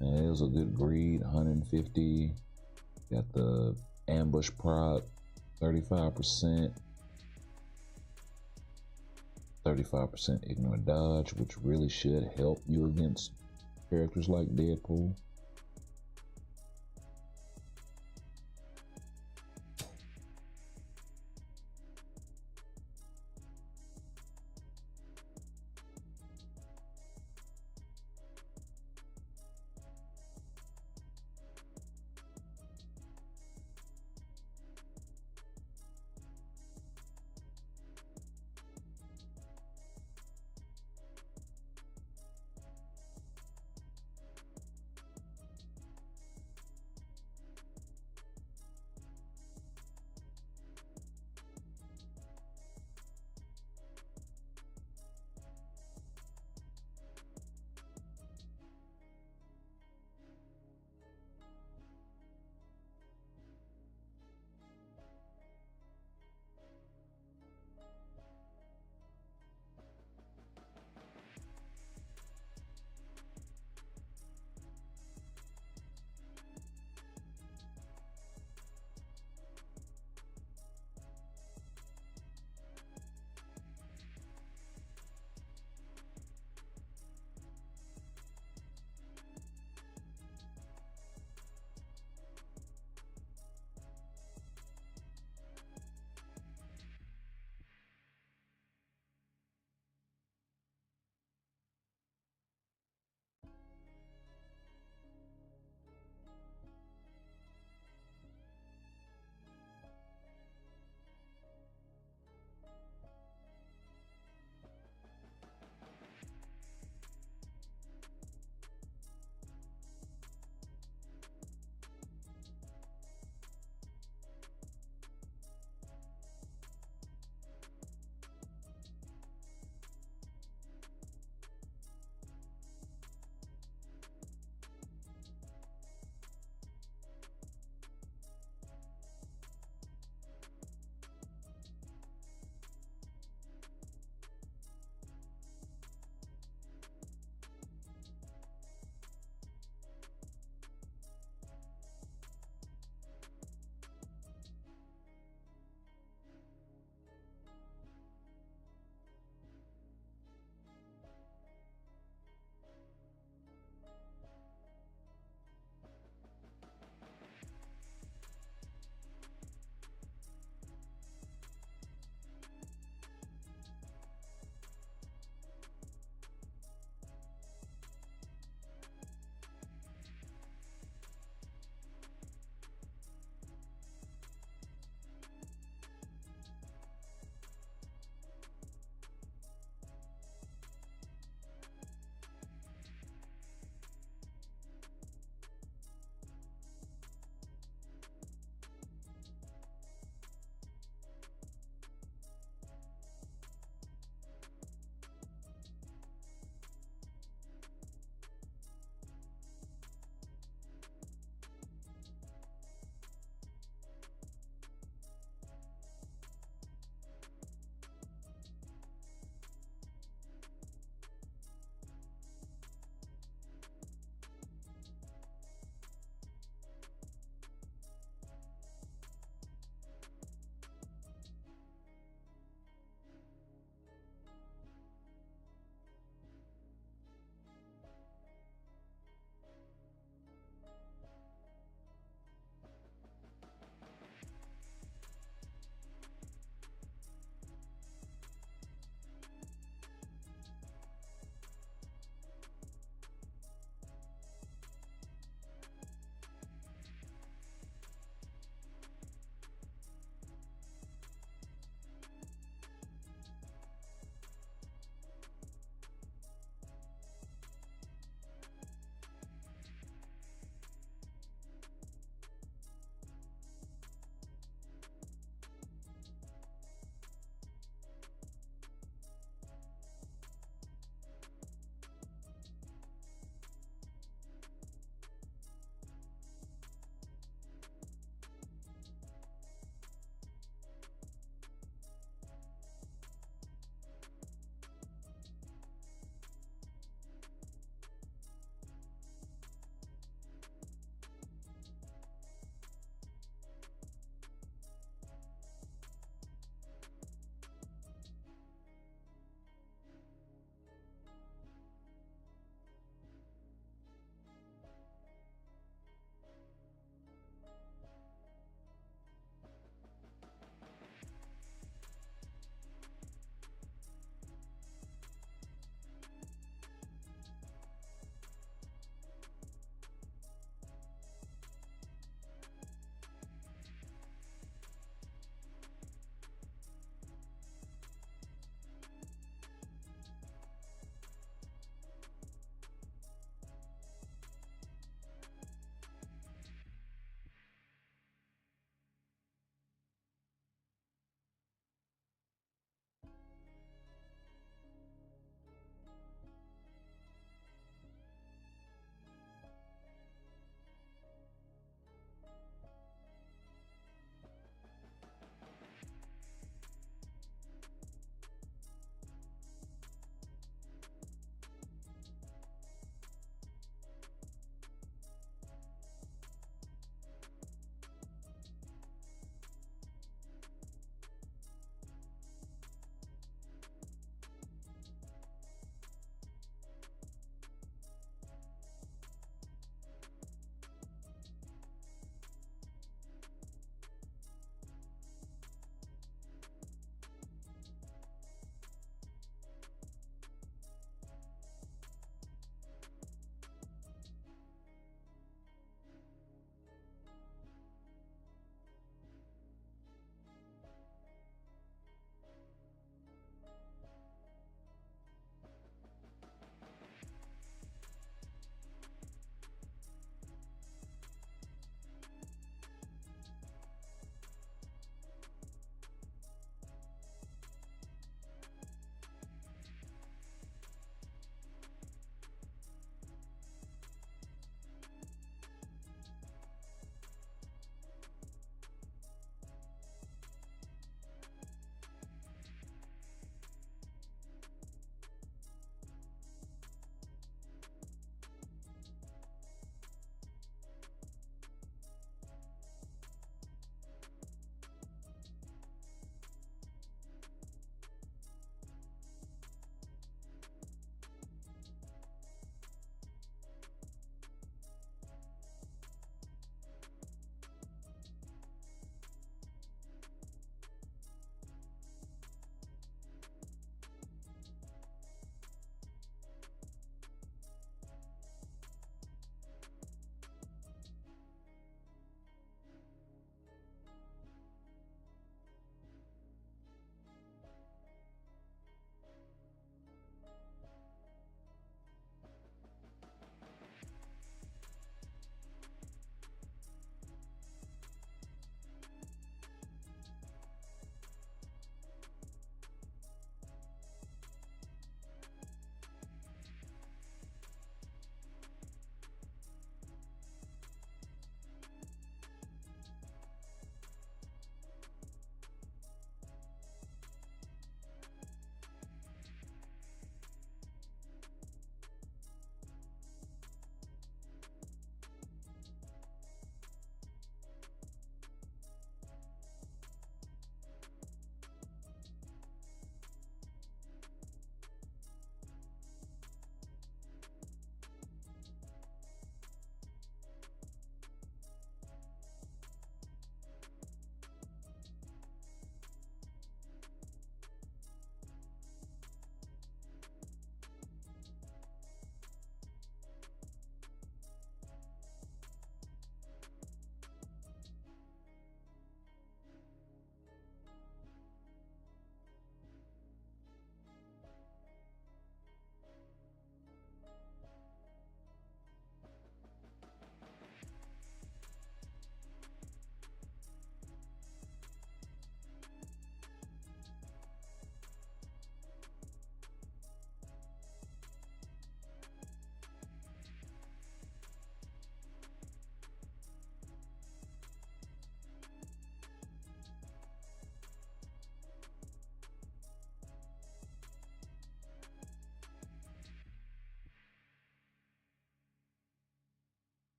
B: And it is a good greed, 150. Got the ambush proc, 35%. 35% ignorant dodge, which really should help you against characters like Deadpool.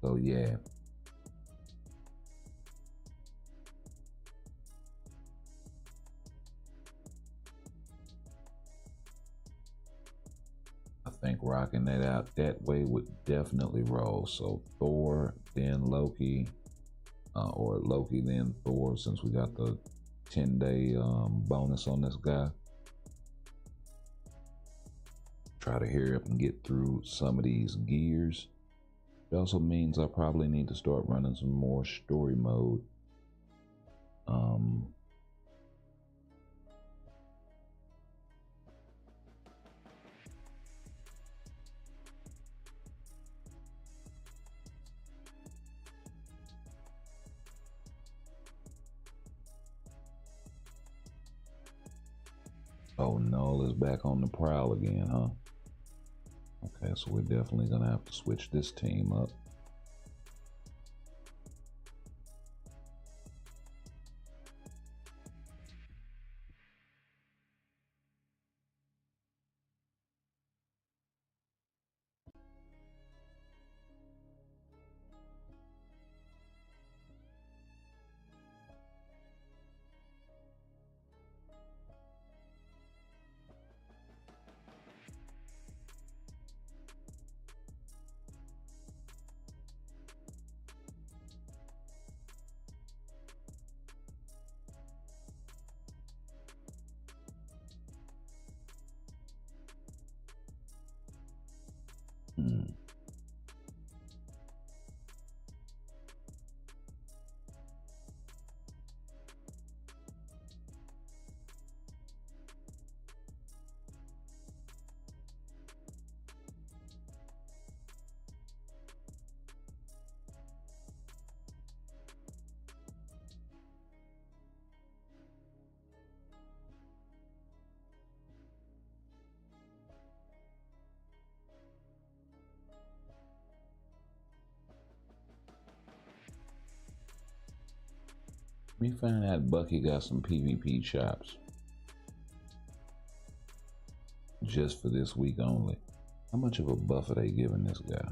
B: So yeah. I think rocking that out that way would definitely roll. So Thor, then Loki, or Loki, then Thor, since we got the 10-day bonus on this guy. Try to hurry up and get through some of these gears. It also means I probably need to start running some more story mode. Oh, Null is back on the prowl again, huh? Okay, so we're definitely gonna have to switch this team up. We find out Bucky got some PvP chops. Just for this week only. How much of a buff are they giving this guy?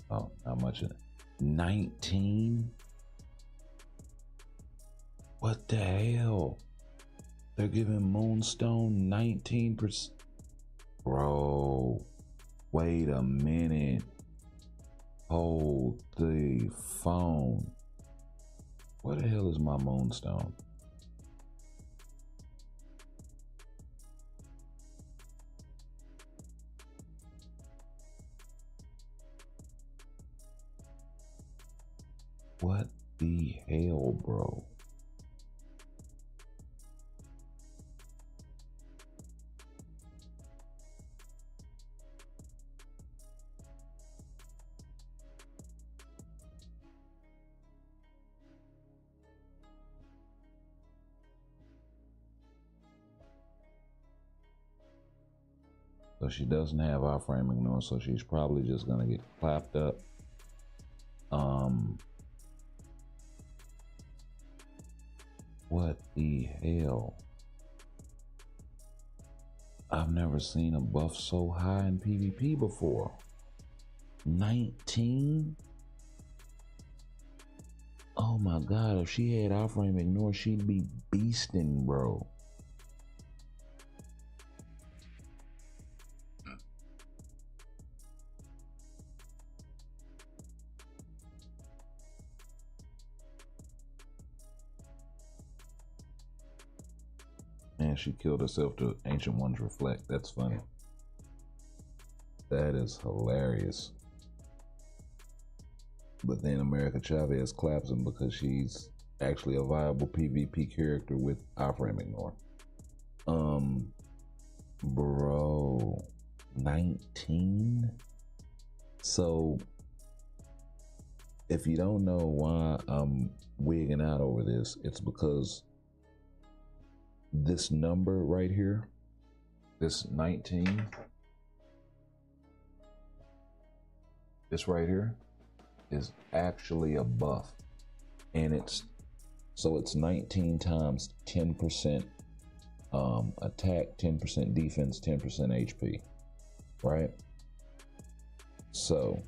B: Oh, how much? 19? What the hell? They're giving Moonstone 19%. Bro, wait a minute. Hold the phone. Where the hell is my Moonstone? What the hell, bro? So she doesn't have our frame ignore, so she's probably just gonna get clapped up. What the hell? I've never seen a buff so high in PvP before. 19? Oh my god, if she had our frame ignore, she'd be beasting, bro. And she killed herself to Ancient Ones Reflect. That's funny. That is hilarious. But then America Chavez claps him because she's actually a viable PvP character with our frame ignore. Bro, 19? So, if you don't know why I'm wigging out over this, it's because this number right here, this 19, this right here is actually a buff, and it's 19 times 10% attack, 10% defense, 10% HP. right? So,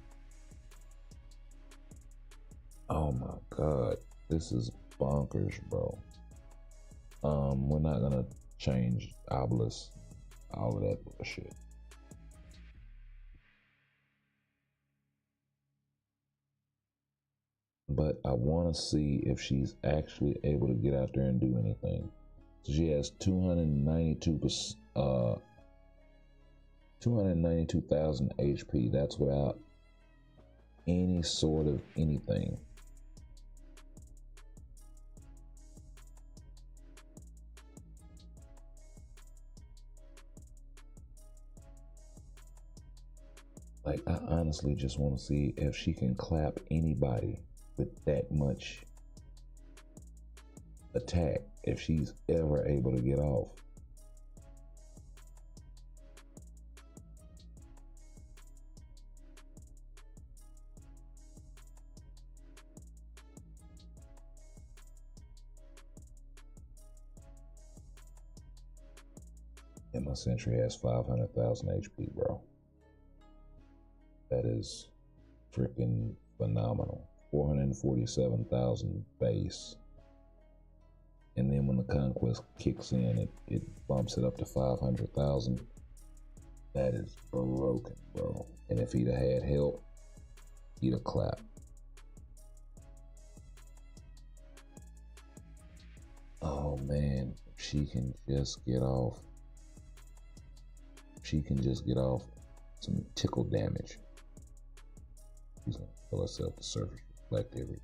B: oh my God, this is bonkers, bro. We're not gonna change obelisk, all of that bullshit. But I want to see if she's actually able to get out there and do anything. So she has 292,000 HP. That's without any sort of anything. Like, I honestly just want to see if she can clap anybody with that much attack, if she's ever able to get off. And my sentry has 500,000 HP, bro. That is freaking phenomenal. 447,000 base. And then when the conquest kicks in, it bumps it up to 500,000. That is broken, bro. And if he'd have had help, he'd have clapped. Oh man, she can just get off. She can just get off some tickle damage. She's gonna kill herself to surface reflect everything.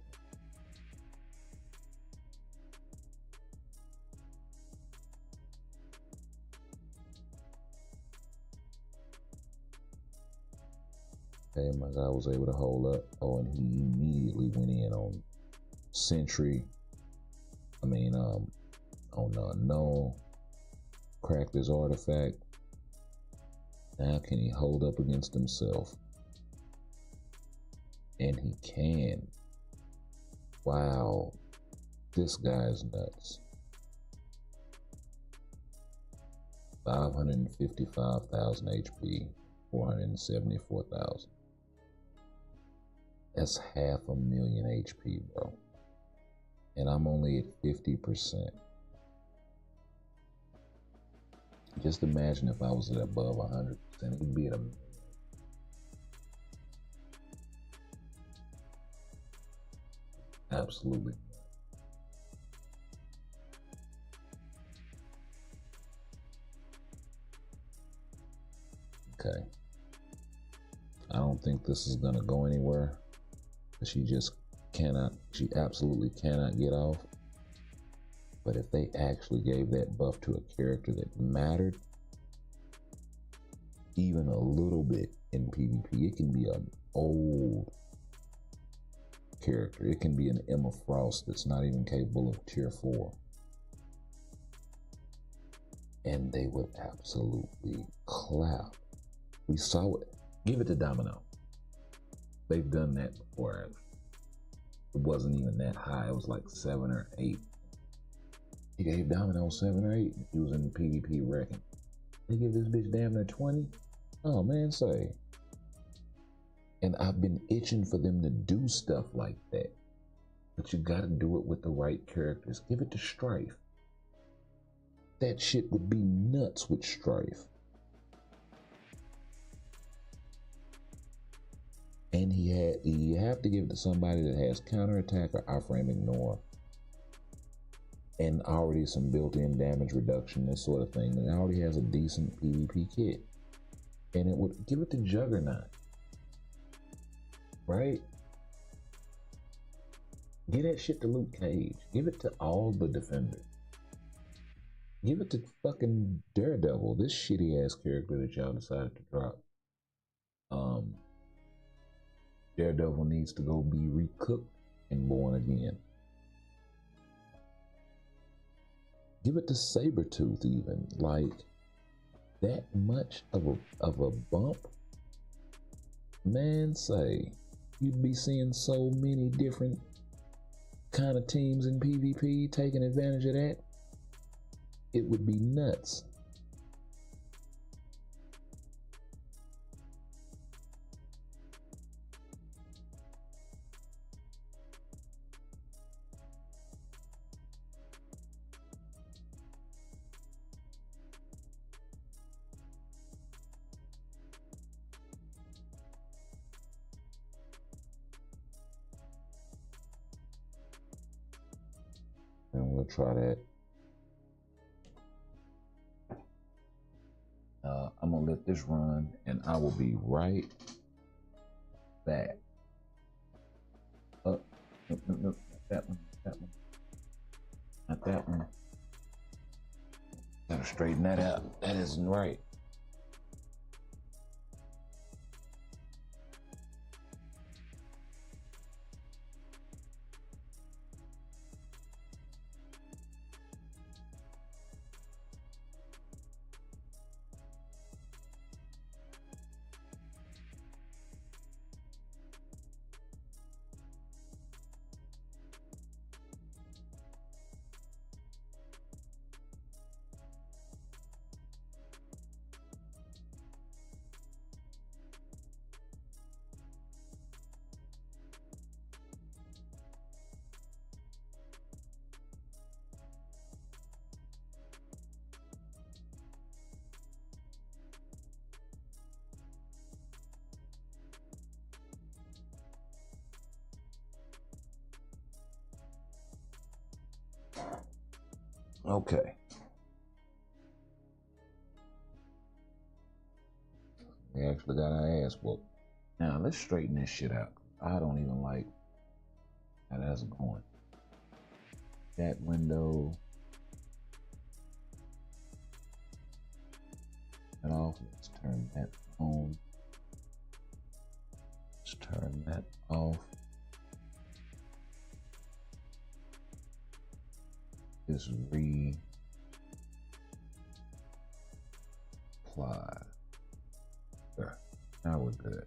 B: Okay, my guy was able to hold up. Oh, and he immediately went in on Sentry. On Null. Cracked his artifact. Now can he hold up against himself? And he can. Wow. This guy's nuts. 555,000 HP. 474,000. That's 500,000 HP, bro. And I'm only at 50%. Just imagine if I was at above 100%, it'd be at a million. Absolutely. Okay. I don't think this is gonna go anywhere. She absolutely cannot get off. But if they actually gave that buff to a character that mattered, even a little bit in PvP, it can be an old character. It can be an Emma Frost that's not even capable of tier 4. And they would absolutely clap. We saw it. Give it to Domino. They've done that before. It wasn't even that high. It was like 7 or 8. He gave Domino 7 or 8. He was in the PvP wrecking. They give this bitch damn near 20. Oh man, say. And I've been itching for them to do stuff like that. But you gotta do it with the right characters. Give it to Strife. That shit would be nuts with Strife. And you have to give it to somebody that has counterattack or iframe ignore. And already some built-in damage reduction, this sort of thing. And it already has a decent PvP kit. And it would give it to Juggernaut. Right? Give that shit to Luke Cage. Give it to all the defenders. Give it to fucking Daredevil, this shitty ass character that y'all decided to drop. Daredevil needs to go be recooked and born again. Give it to Sabretooth even. Like, that much of a bump? Man, say, you'd be seeing so many different kind of teams in PvP taking advantage of that. It would be nuts. We'll try that. I'm gonna let this run and I will be right back. Oh, no, not that one, not that one. Gotta straighten that out. That isn't right. Okay. We actually got our ass whooped. Now let's straighten this shit out. I don't even like how that's going. That window. That off. Let's turn that on. Let's turn that off. Just reapply. There. Now we're good.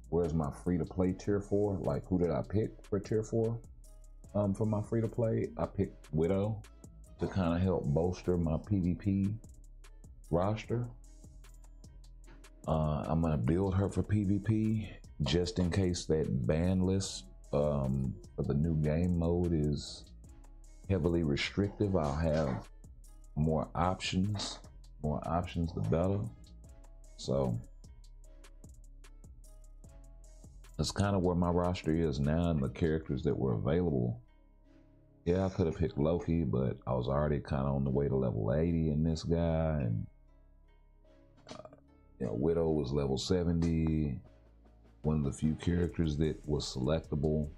B: Where's my free to play tier 4? Like, who did I pick for tier 4? For my free to play, I picked Widow to kind of help bolster my PvP roster. I'm gonna build her for PvP just in case that ban list for the new game mode is heavily restrictive. I'll have more options. More options, the better. So that's kind of where my roster is now and the characters that were available. Yeah, I could have picked Loki, but I was already kind of on the way to level 80 in this guy, and you know, Widow was level 70. One of the few characters that was selectable,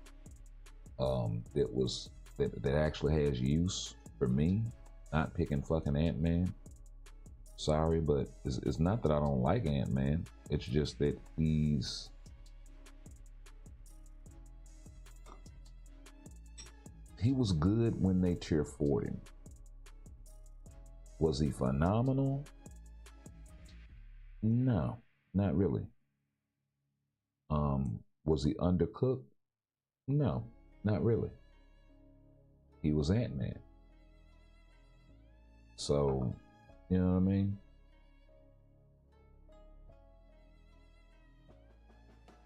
B: that actually has use for me. Not picking fucking Ant-Man. Sorry, but it's not that I don't like Ant-Man. It's just that he was good when they tier 4'd him. Was he phenomenal? No, not really. Was he undercooked? No, not really. He was Ant-Man. So, you know what I mean?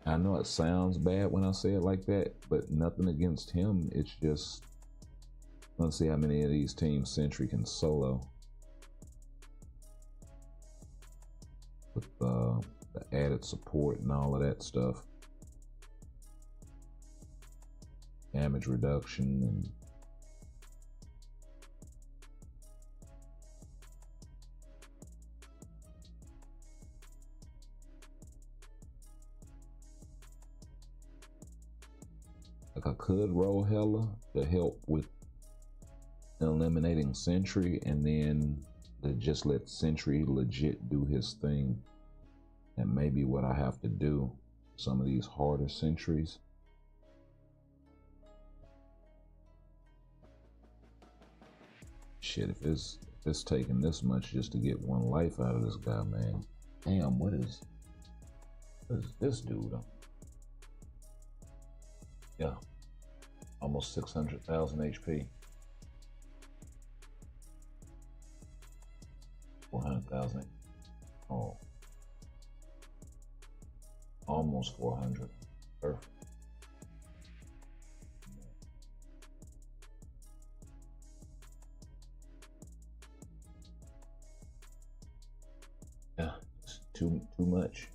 B: I know it sounds bad when I say it like that, but nothing against him. It's just, let's see how many of these teams Sentry can solo. With the added support and all of that stuff. Damage reduction and like I could roll Hella to help with eliminating Sentry and then to just let Sentry legit do his thing. And maybe what I have to do, some of these harder Sentries. Shit, if it's taking this much just to get one life out of this guy, man. Damn, what is this dude? Yeah, almost 600,000 HP. 400,000. Oh, almost 400. Perfect. Yeah, it's too much.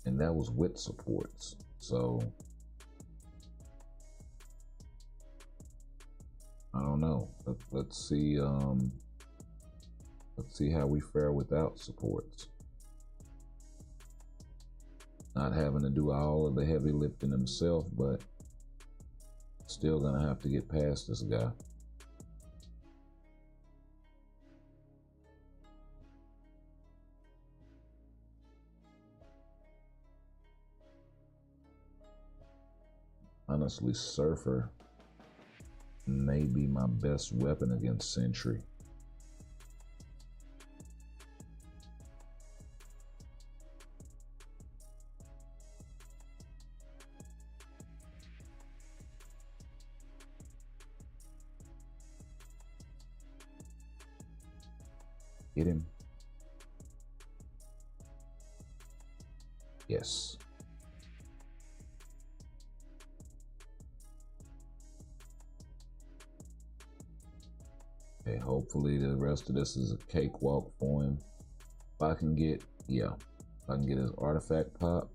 B: And that was with supports. So I don't know. Let's see how we fare without supports. Not having to do all of the heavy lifting himself, but still gonna have to get past this guy. Honestly, Surfer may be my best weapon against Sentry. Hit him. Yes. Okay, hopefully the rest of this is a cakewalk for him. If I can get, if I can get his artifact pop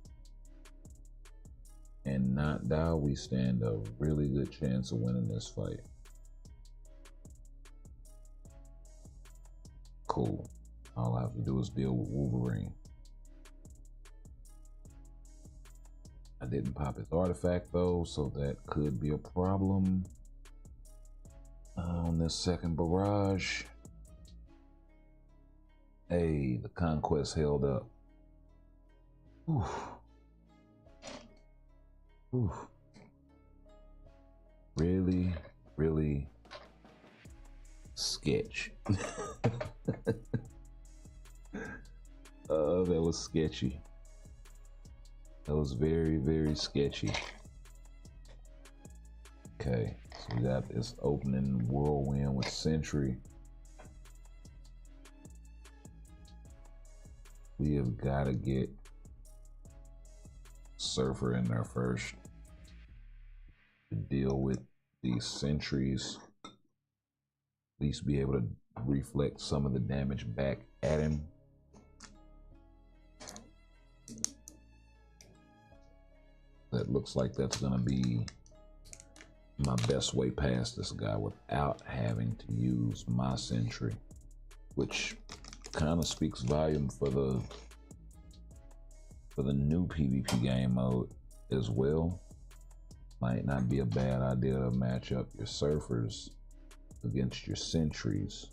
B: and not die, we stand a really good chance of winning this fight. Cool. All I have to do is deal with Wolverine. I didn't pop his artifact though, so that could be a problem on this second barrage. Hey, the conquest held up. Oof. Oof. Really, really sketch. That was sketchy. That was very, very sketchy. Okay, so we got this opening whirlwind with Sentry. We have got to get Surfer in there first to deal with these sentries. At least be able to reflect some of the damage back at him. That looks like that's gonna be my best way past this guy without having to use my sentry, which kind of speaks volume for the new PvP game mode as well. Might not be a bad idea to match up your surfers against your sentries,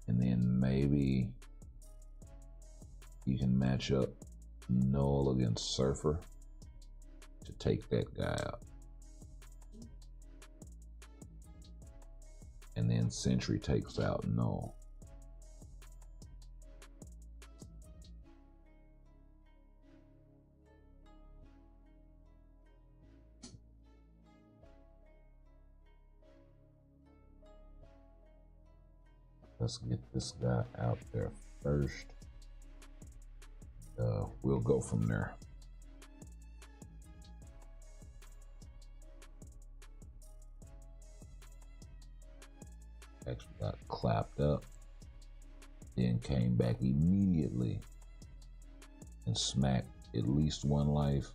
B: and then maybe you can match up Null against Surfer to take that guy out, and then Sentry takes out Null. Let's get this guy out there first. We'll go from there. Actually got clapped up, then came back immediately and smacked at least one life.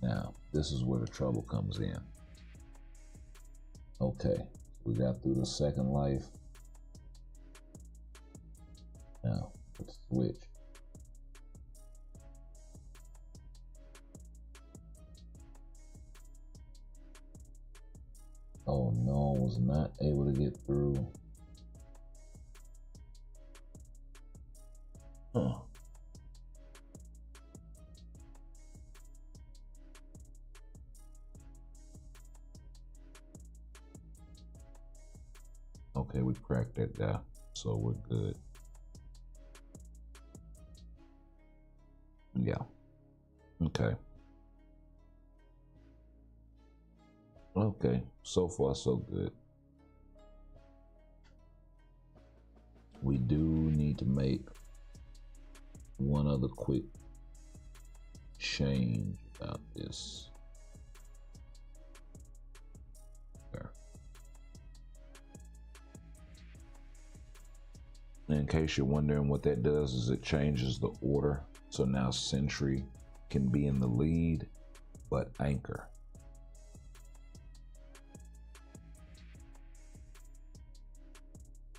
B: Now, this is where the trouble comes in. Okay, we got through the second life. Now, let's switch. Oh no, was not able to get through. Huh. Okay, we cracked that guy, so we're good. Yeah. Okay. Okay, so far so good. We do need to make one other quick change about this. There. In case you're wondering what that does, is it changes the order. So now Sentry can be in the lead, but Anchor.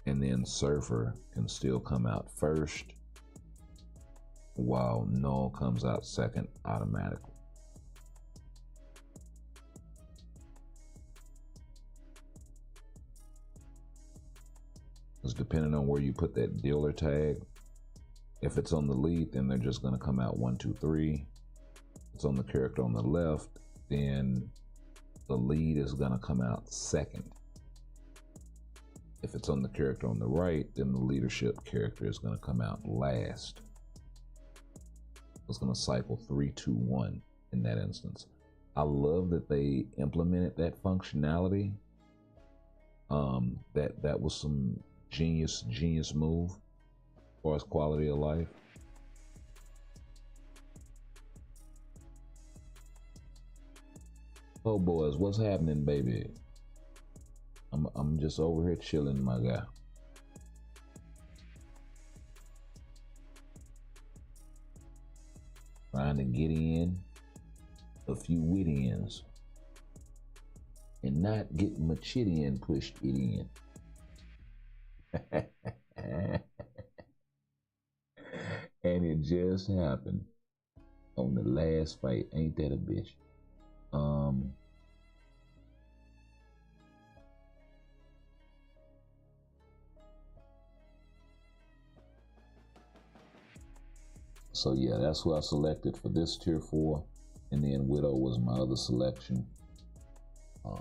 B: And then Surfer can still come out first, while Null comes out second automatically. Because depending on where you put that dealer tag, if it's on the lead, then they're just going to come out 1, 2, 3. If it's on the character on the left, then the lead is going to come out second. If it's on the character on the right, then the leadership character is going to come out last. It's going to cycle 3, 2, 1 in that instance. I love that they implemented that functionality. That was some genius move as far as quality of life. Oh boys, what's happening, baby? I'm just over here chilling, my guy. Trying to get in a few wit ends and not get my chit in pushed it in. And it just happened on the last fight. Ain't that a bitch? So yeah, that's who I selected for this tier 4, and then Widow was my other selection. I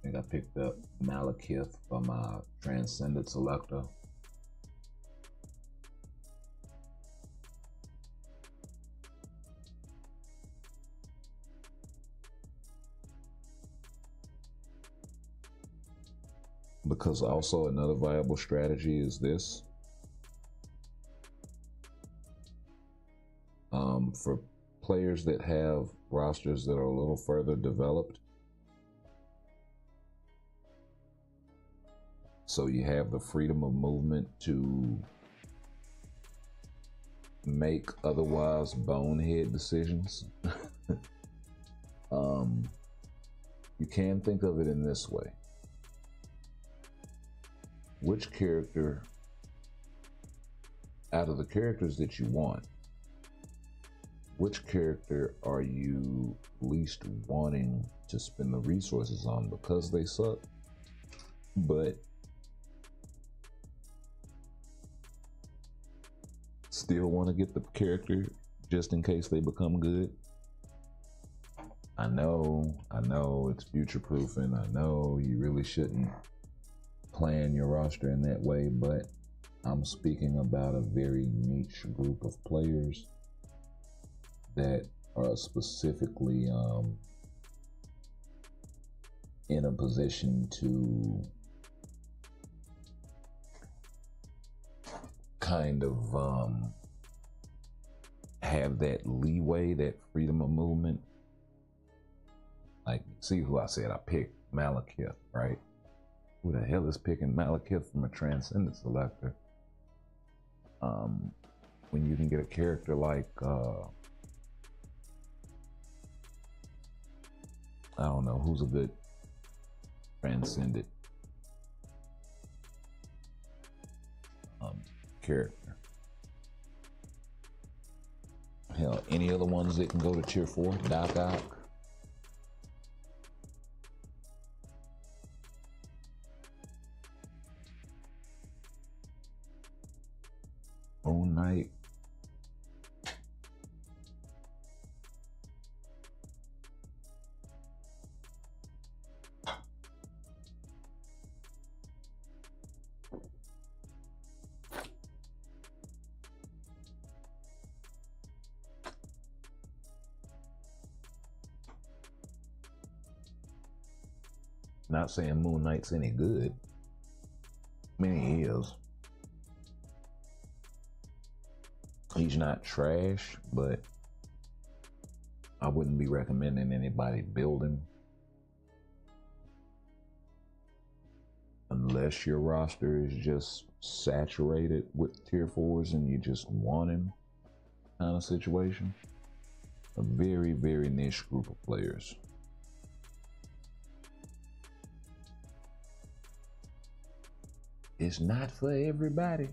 B: think I picked up Malekith for my Transcended selector. Because also another viable strategy is this. For players that have rosters that are a little further developed, so you have the freedom of movement to make otherwise bonehead decisions. You can think of it in this way. Which character, out of the characters that you want, which character are you least wanting to spend the resources on because they suck, but still want to get the character just in case they become good? I know it's future proofing. I know you really shouldn't plan your roster in that way, but I'm speaking about a very niche group of players that are specifically in a position to kind of have that leeway, that freedom of movement. Like, see who I said I picked? Malekith, right? Who the hell is picking Malekith from a Transcendent selector? When you can get a character like I don't know, who's a good Transcendent character? Hell, any other ones that can go to tier 4? Doc Ock. Moon Knight. Not saying Moon Knight's any good. I mean, he is. He's not trash, but I wouldn't be recommending anybody building unless your roster is just saturated with tier 4s and you just want him kind of situation. A very, very niche group of players. It's not for everybody.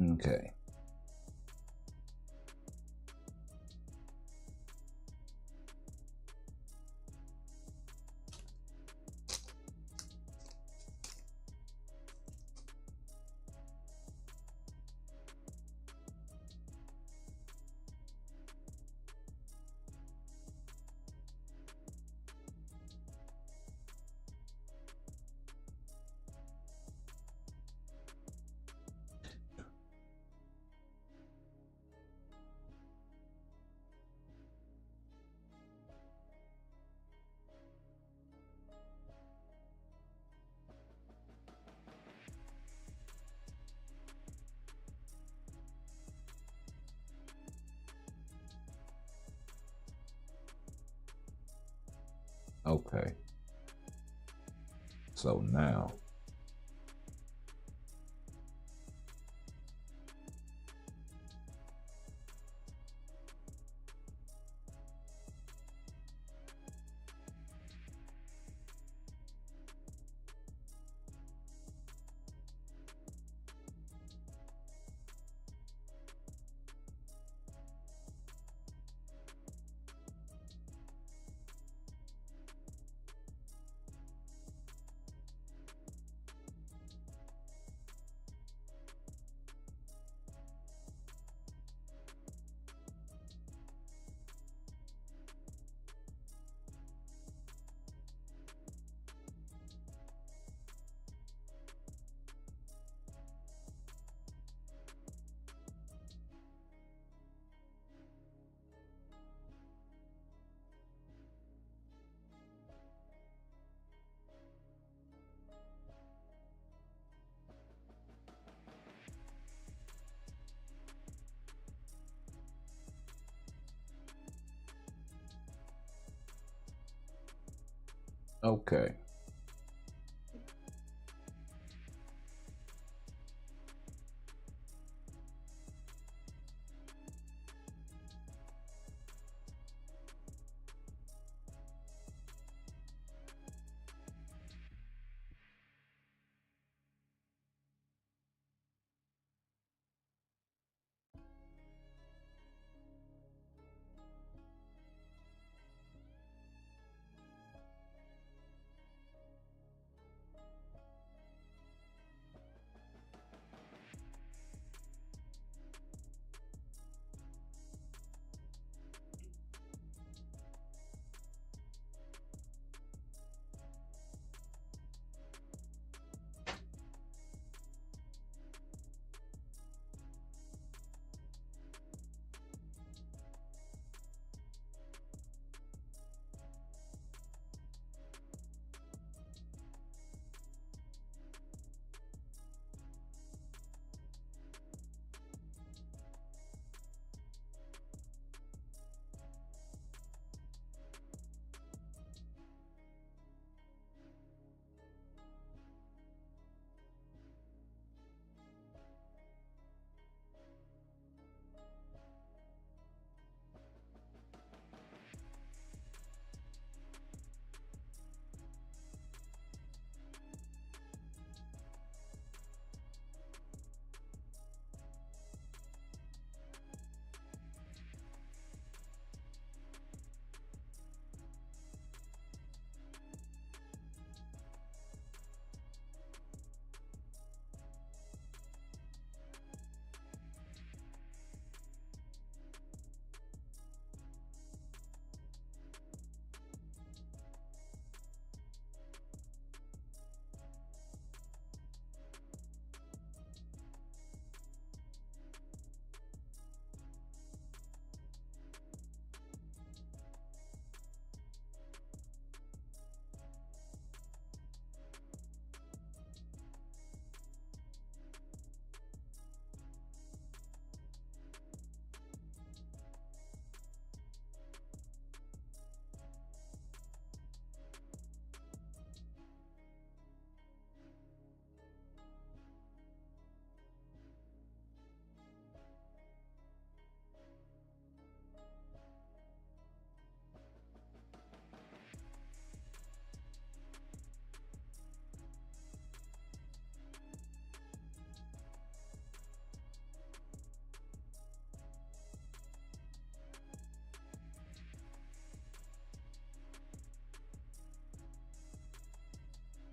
B: Okay. Okay. So now okay.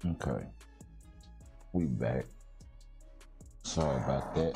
B: Okay, we back. Sorry about that.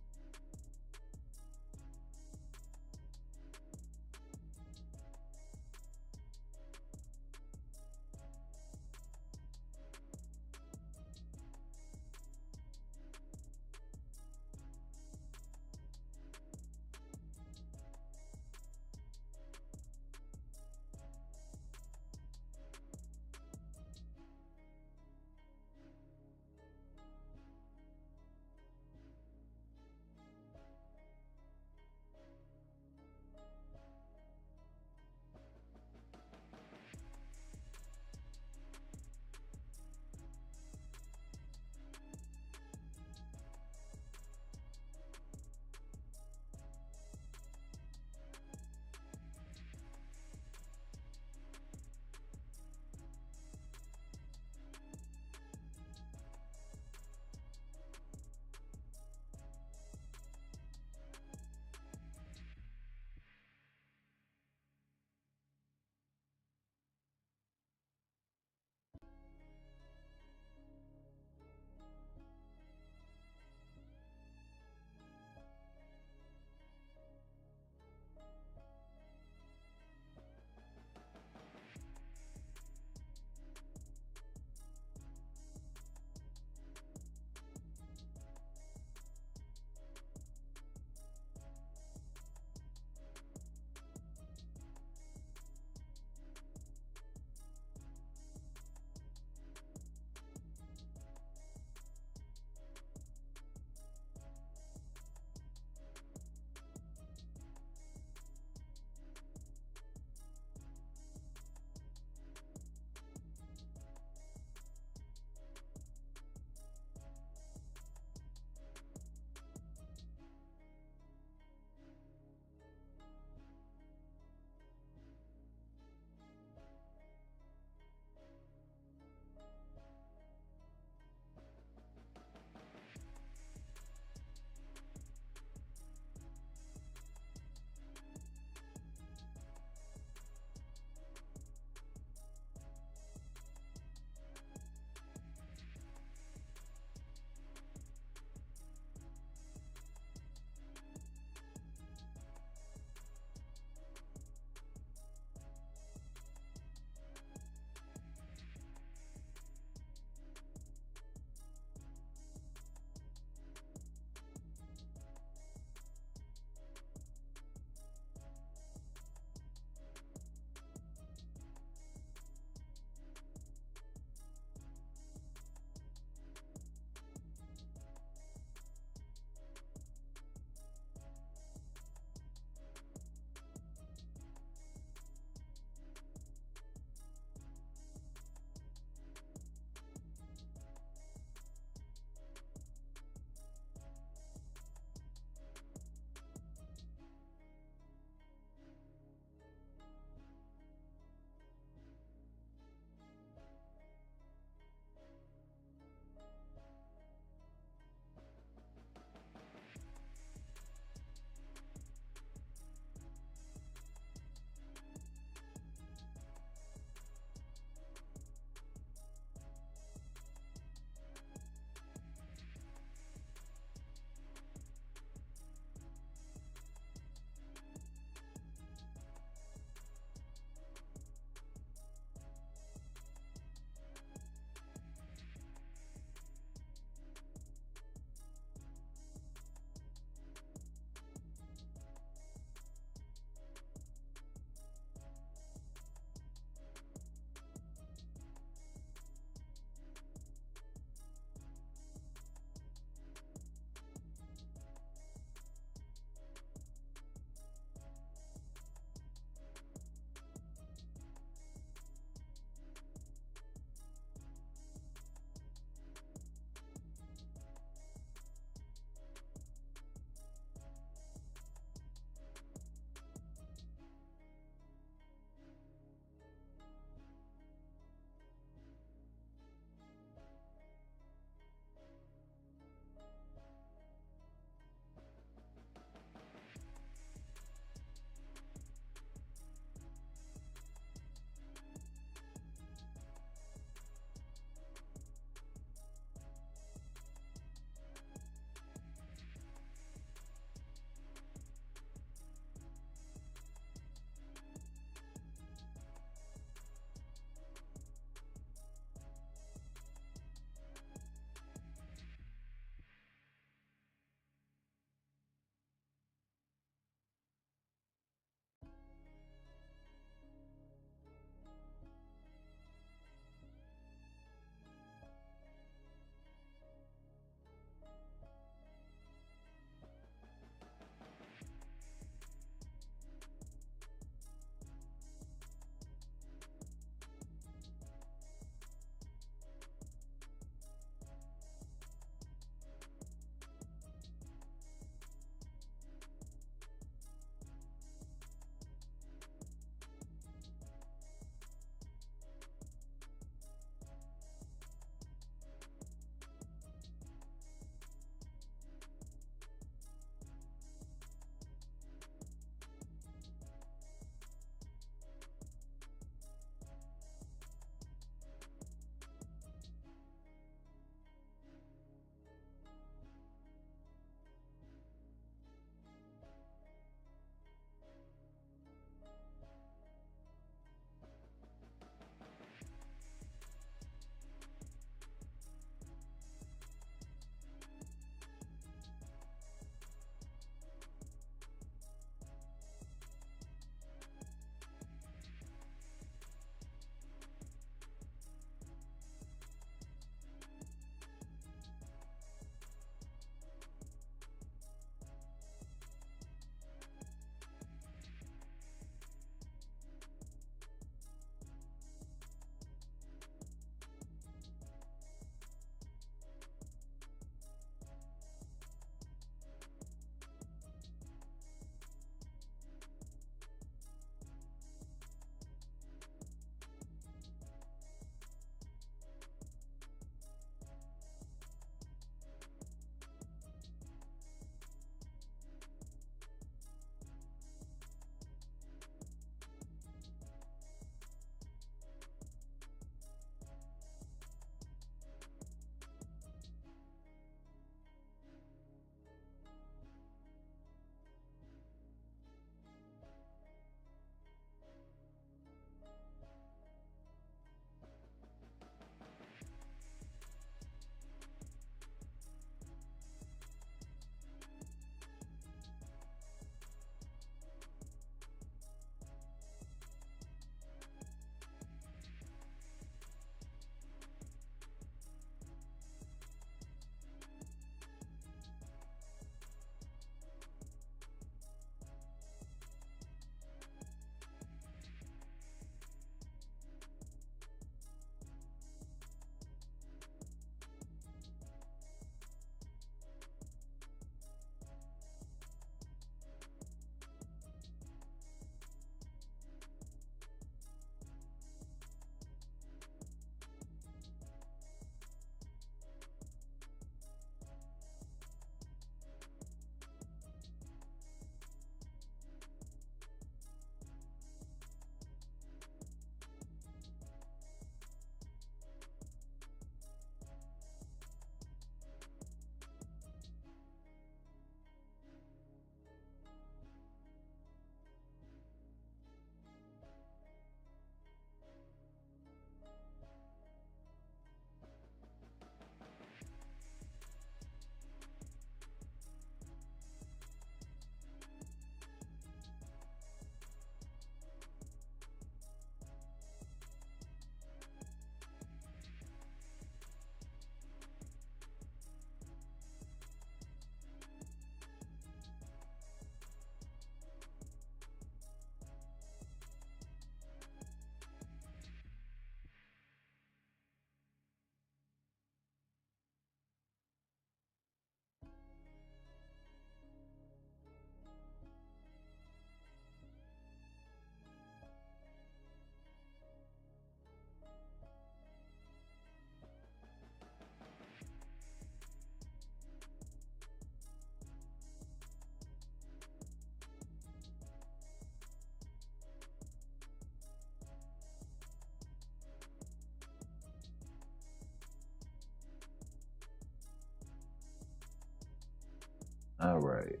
B: All right.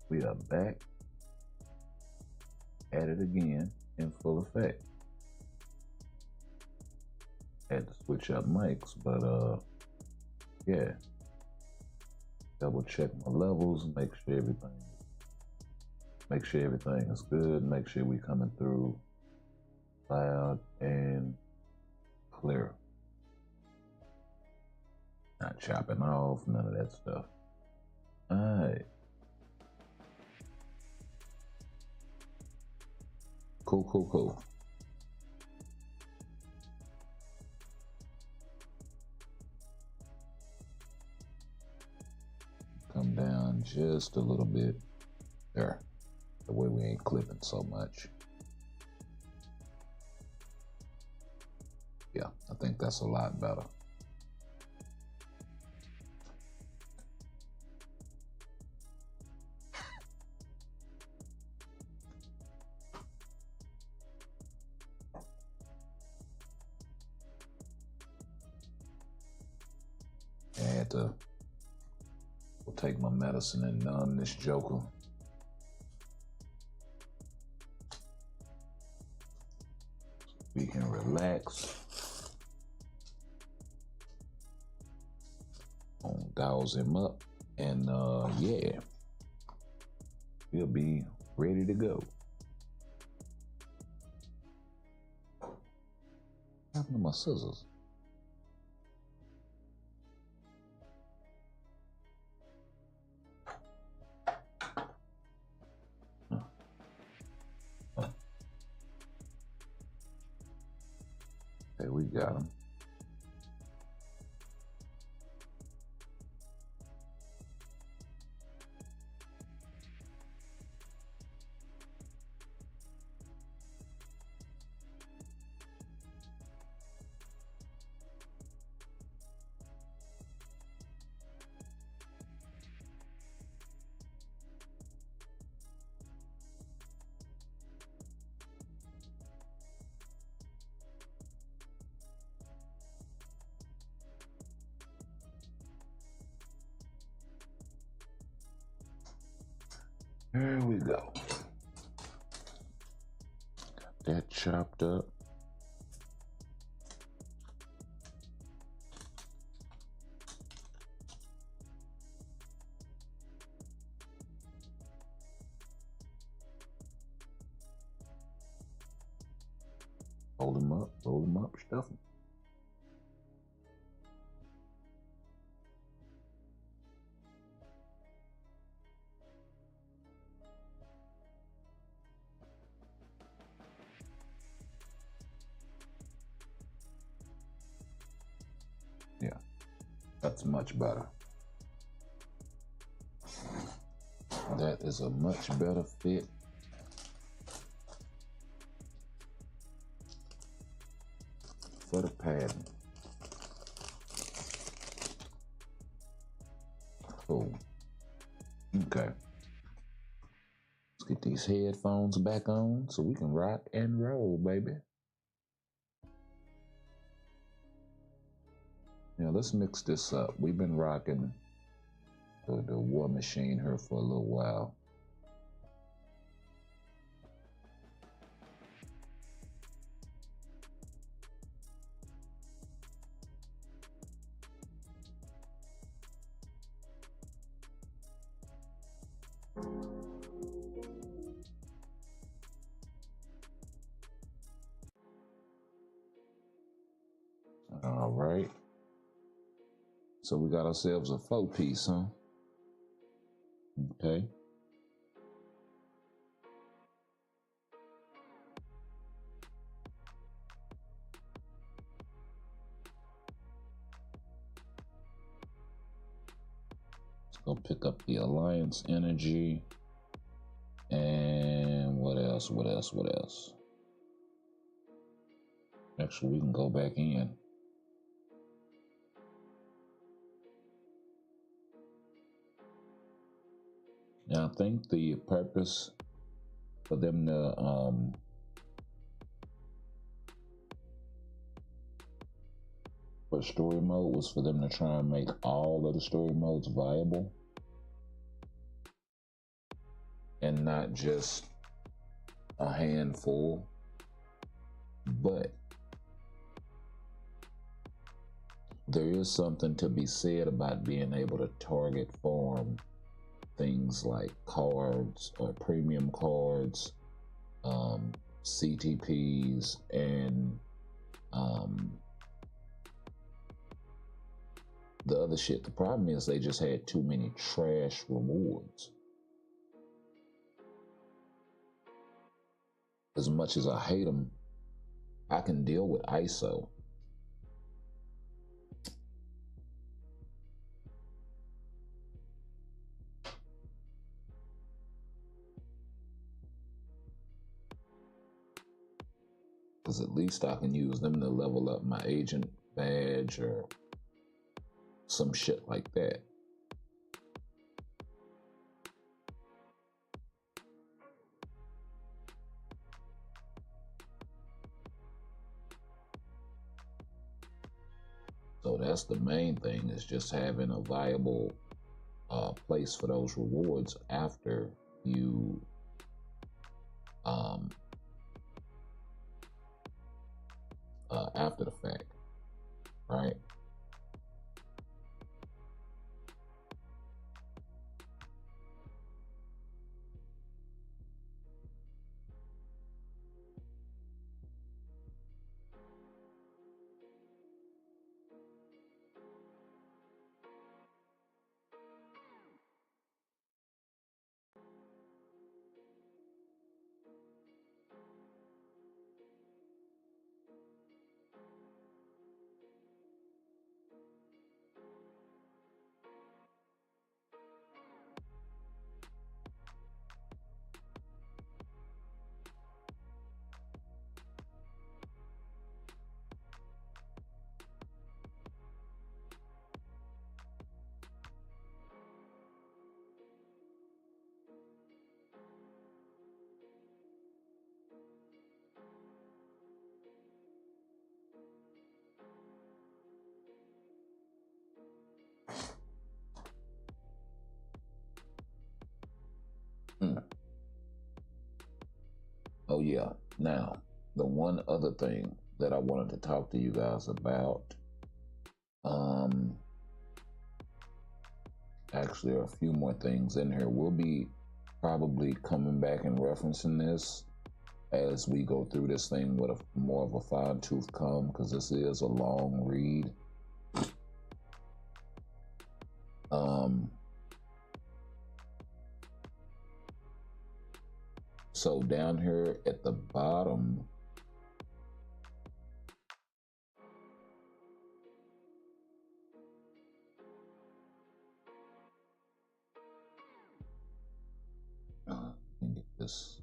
B: We are back at it again in full effect. Had to switch up mics, but yeah. Double check my levels, make sure everything is good, make sure we coming through loud and clear. Not chopping off, none of that stuff. Alright. Cool. Come down just a little bit. There. The way we ain't clipping so much. Yeah, I think that's a lot better. I had to take my medicine and numb this joker. We can relax. Douse him up, and yeah, we'll be ready to go. What happened to my scissors? Okay, we got him. There we go. Got that chopped up. Roll them up, stuff them. Yeah, that's much better. That is a much better fit. For the padding. Cool. Okay. Let's get these headphones back on so we can rock and roll, baby. Now let's mix this up. We've been rocking the War Machine here for a little while. All right. So we got ourselves a 4-piece, huh? Okay. Let's go pick up the Alliance energy. And what else? Actually, we can go back in. Now, I think the purpose for them to for story mode was for them to try and make all of the story modes viable. not just a handful, but there is something to be said about being able to target farm things like cards or premium cards, CTPs, and the other shit. The problem is they just had too many trash rewards. As much as I hate them, I can deal with ISO. Because at least I can use them to level up my agent badge or some shit like that. So that's the main thing, is just having a viable place for those rewards after you after the fact, right? Oh yeah. Now, the one other thing that I wanted to talk to you guys about, actually there are a few more things in here. We'll be probably coming back and referencing this as we go through this thing with more of a fine-tooth comb, because this is a long read. So down here at the bottom, let me get this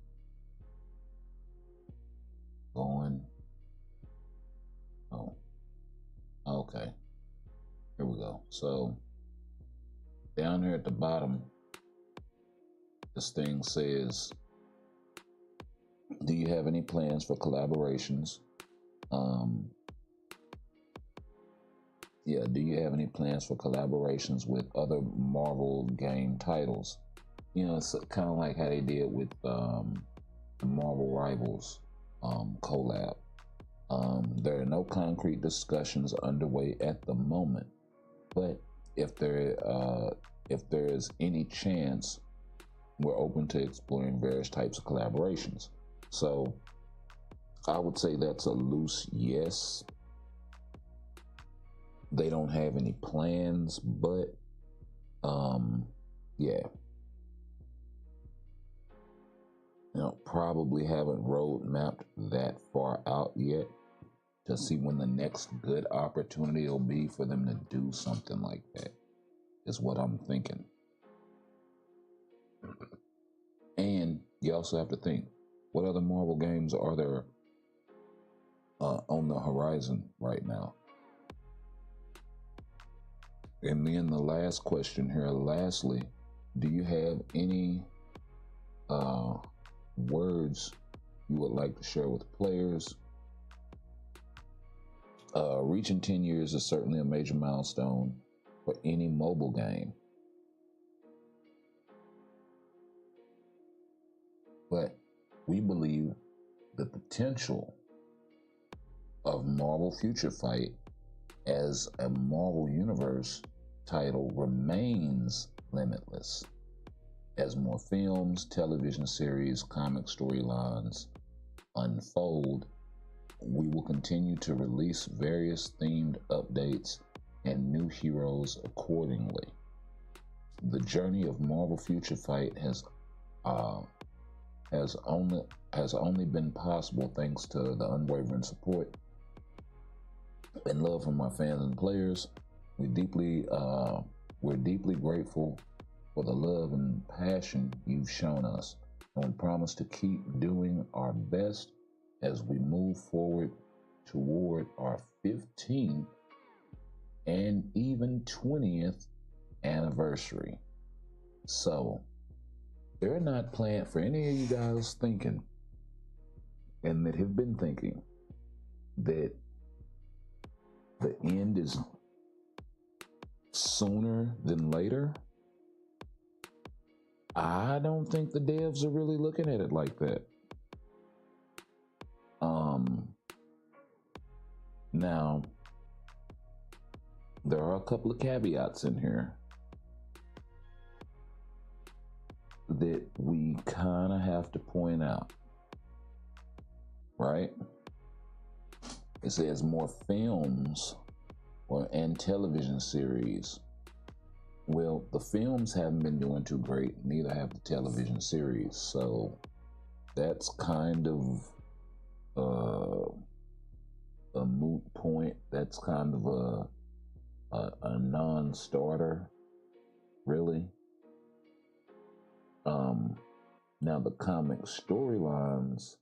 B: going. Oh, okay. Here we go. So down here at the bottom, this thing says, do you have any plans for collaborations? Do you have any plans for collaborations with other Marvel game titles? You know, it's kind of like how they did with the Marvel Rivals collab. There are no concrete discussions underway at the moment, but if there is any chance, we're open to exploring various types of collaborations. So I would say that's a loose yes. They don't have any plans, but yeah. You know, probably haven't road mapped that far out yet to see when the next good opportunity will be for them to do something like that, is what I'm thinking. And you also have to think, what other Marvel games are there on the horizon right now? And then the last question here, lastly, do you have any words you would like to share with players? Reaching 10 years is certainly a major milestone for any mobile game. But we believe the potential of Marvel Future Fight as a Marvel Universe title remains limitless. As more films, television series, comic storylines unfold, we will continue to release various themed updates and new heroes accordingly. The journey of Marvel Future Fight has only been possible thanks to the unwavering support and love from our fans and players. We're deeply grateful for the love and passion you've shown us, and we promise to keep doing our best as we move forward toward our 15th and even 20th anniversary. So, they're not playing for any of you guys thinking, and that have been thinking, that the end is sooner than later. I don't think the devs are really looking at it like that. Now, there are a couple of caveats in here that we kind of have to point out, right? It says more films and television series. Well, the films haven't been doing too great, neither have the television series. So that's kind of a moot point. That's kind of a non-starter, really. Now the comic storylines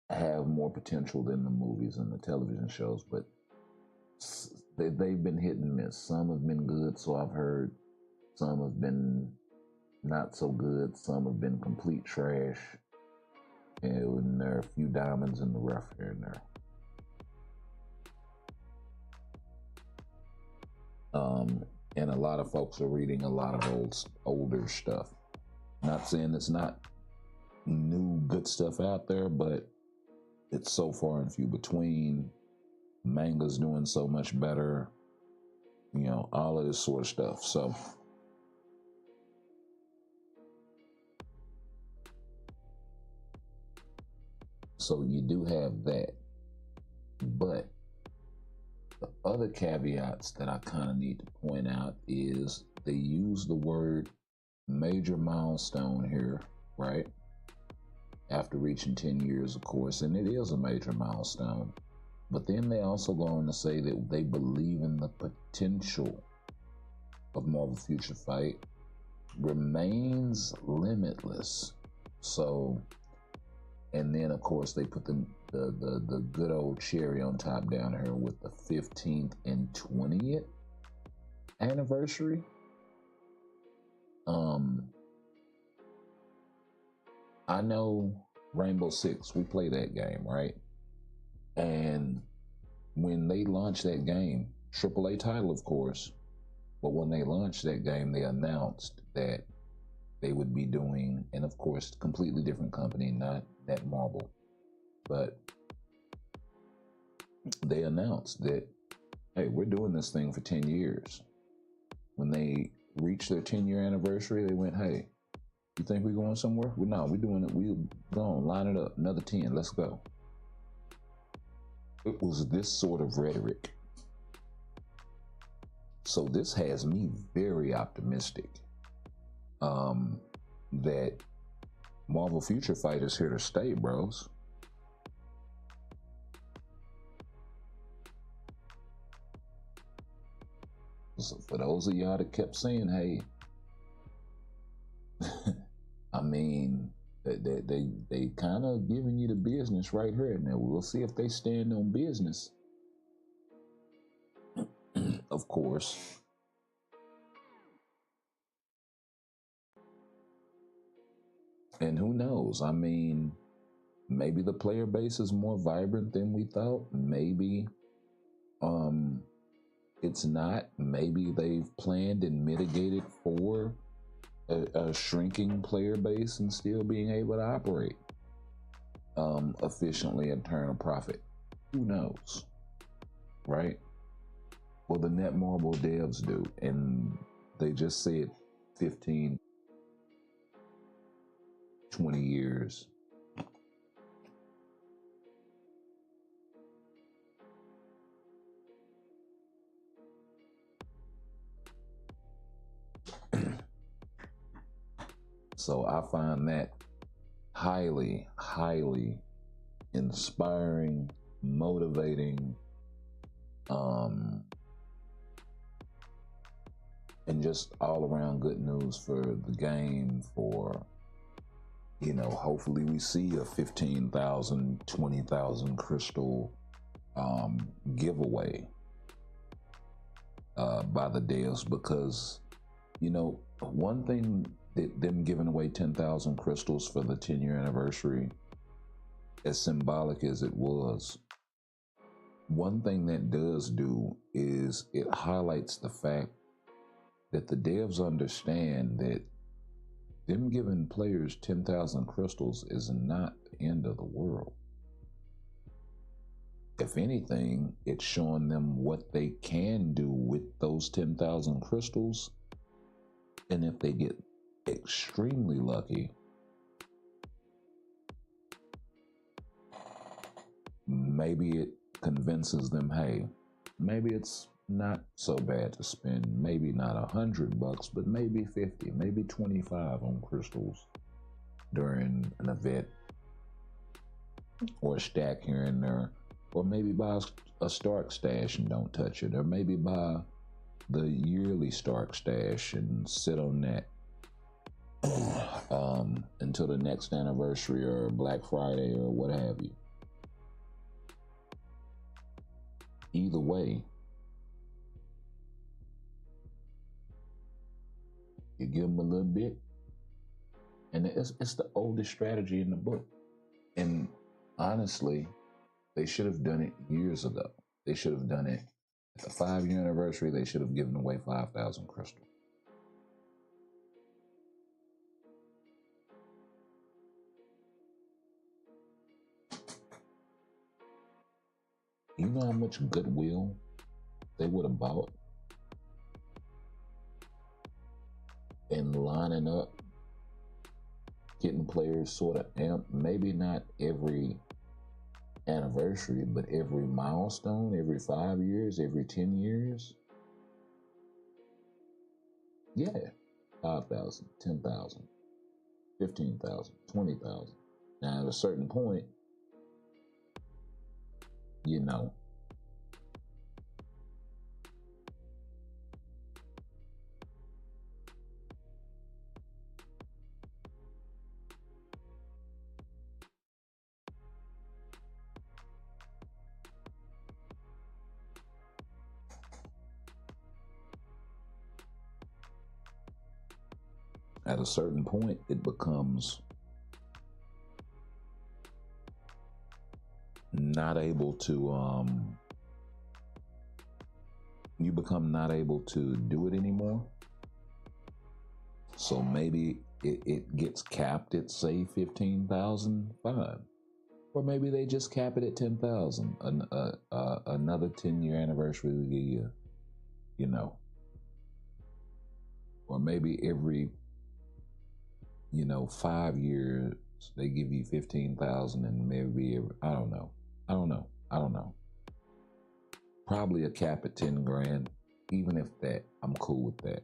B: have more potential than the movies and the television shows, but they've been hit and miss. Some have been good, so I've heard. Some have been not so good. Some have been complete trash. And there are a few diamonds in the rough here and there. And a lot of folks are reading a lot of older stuff. Not saying it's not new good stuff out there, but it's so far and few between. Manga's doing so much better, you know, all of this sort of stuff. So you do have that. But the other caveats that I kind of need to point out is they use the word major milestone here, right? After reaching 10 years, of course, and it is a major milestone. But then they also go on to say that they believe in the potential of Marvel Future Fight remains limitless. So, and then of course they put the good old cherry on top down here with the 15th and 20th anniversary. I know Rainbow Six, we play that game, right? And when they launched that game, AAA title, of course, but when they launched that game, they announced that they would be doing, and of course, completely different company, not Netmarble, but they announced that, hey, we're doing this thing for 10 years. When they reached their 10-year anniversary, they went, hey, you think we're going somewhere? Well, no, we're doing it. We're going, line it up, another 10, let's go. It was this sort of rhetoric. So this has me very optimistic that Marvel Future Fight is here to stay, bros. So for those of y'all that kept saying, hey, I mean, they kind of giving you the business right here. Now we'll see if they stand on business. Of course. And who knows? I mean, maybe the player base is more vibrant than we thought. Maybe it's not. Maybe they've planned and mitigated for a shrinking player base and still being able to operate efficiently and turn a profit. Who knows, right? Well, the Netmarble devs do, and they just said 15, 20 years. So I find that highly, highly inspiring, motivating, and just all around good news for the game. For, you know, hopefully we see a 15,000, 20,000 crystal giveaway by the devs, because, you know, one thing that them giving away 10,000 crystals for the 10-year anniversary, as symbolic as it was, one thing that does do is it highlights the fact that the devs understand that them giving players 10,000 crystals is not the end of the world. If anything, it's showing them what they can do with those 10,000 crystals. And if they get extremely lucky, maybe it convinces them, hey, maybe it's not so bad to spend maybe not $100, but maybe 50, maybe 25 on crystals during an event, or a stack here and there, or maybe buy a Stark stash and don't touch it, or maybe buy the yearly Stark stash and sit on that until the next anniversary or Black Friday or what have you. Either way, you give them a little bit, and it's the oldest strategy in the book. And honestly, they should have done it years ago. They should have done it at the 5-year anniversary. They should have given away 5,000 crystals. You know how much goodwill they would have bought and lining up, getting players sort of amped, maybe not every anniversary, but every milestone, every 5 years, every 10 years. Yeah, 5,000, 10,000, 15,000, 20,000. Now, at a certain point, you know, at a certain point, it becomes not able to, you become not able to do it anymore. So maybe it gets capped at, say, 15,000, fine. Or maybe they just cap it at 10,000. Another 10-year anniversary of the year, you know. Or maybe every, 5 years they give you 15,000, and maybe I don't know. Probably a cap at 10 grand. Even if that, I'm cool with that.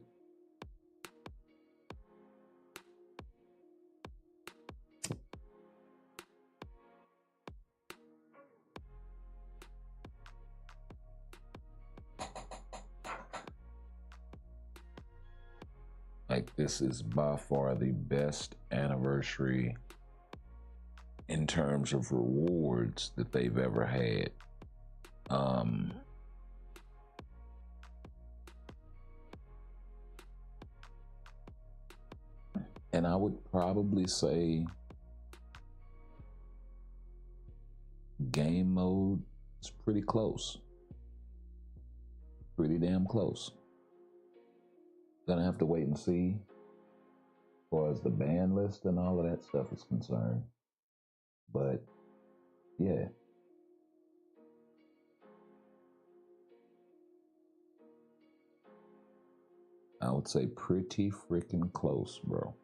B: Like, this is by far the best anniversary in terms of rewards that they've ever had. And I would probably say game mode is pretty close. Pretty damn close. Gonna have to wait and see far as the ban list and all of that stuff is concerned. But yeah. I would say pretty freaking close, bro.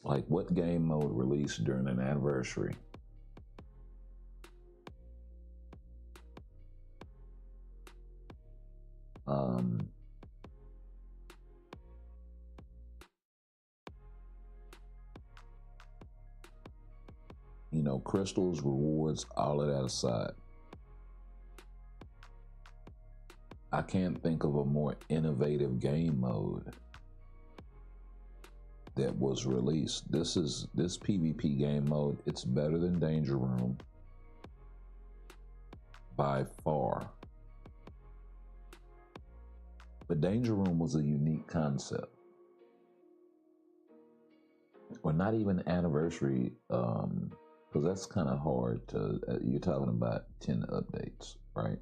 B: Like, what game mode released during an anniversary? You know, crystals, rewards, all of that aside, I can't think of a more innovative game mode that was released. This PvP game mode. It's better than Danger Room by far. But Danger Room was a unique concept. Or not even anniversary, because that's kind of hard to, you're talking about 10 updates, right?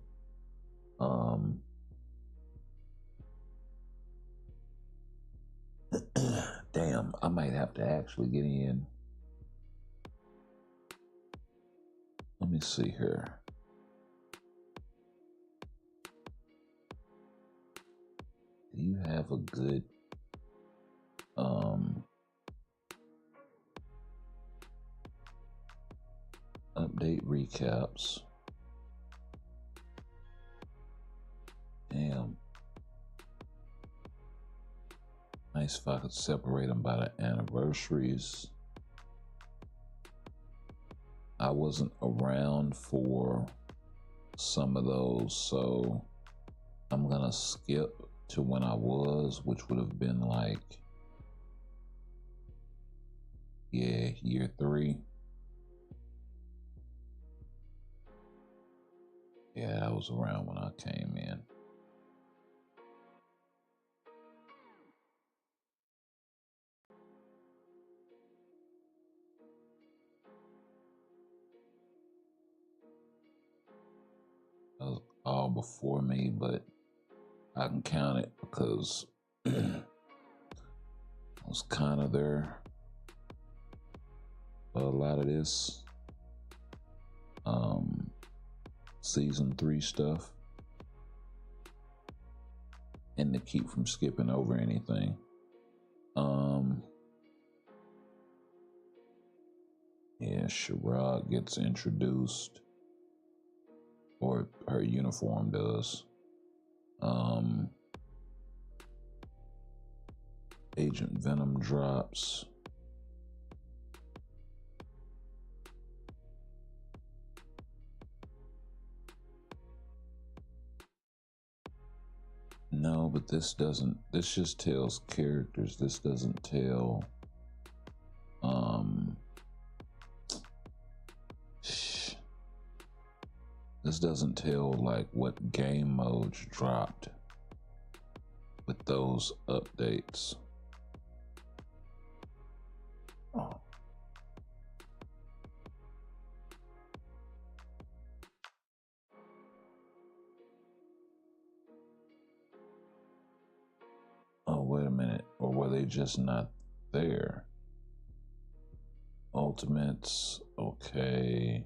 B: Damn, I might have to actually get in. Let me see here. Do you have a good update recaps? Damn. Nice if I could separate them by the anniversaries. I wasn't around for some of those, so I'm gonna skip to when I was, which would have been like, yeah, year 3. Yeah, I was around when I came in. That was all before me, but I can count it because I was kind of there for a lot of this season 3 stuff, and to keep from skipping over anything. Yeah, Sherrod gets introduced, or her uniform does. Agent Venom drops. No, but this just tells characters. This doesn't tell, this doesn't tell like what game modes dropped with those updates. Oh. Oh, wait a minute. Or were they just not there? Ultimates, okay.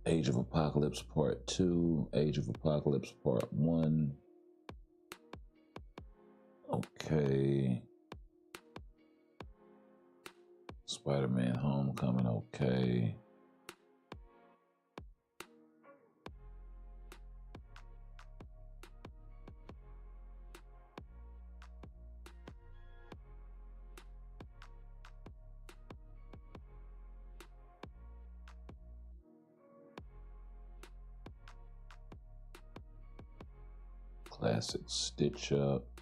B: Age of Apocalypse Part 2, Age of Apocalypse Part 1. Okay. Spider-Man Homecoming, okay. Classic Stitch Up.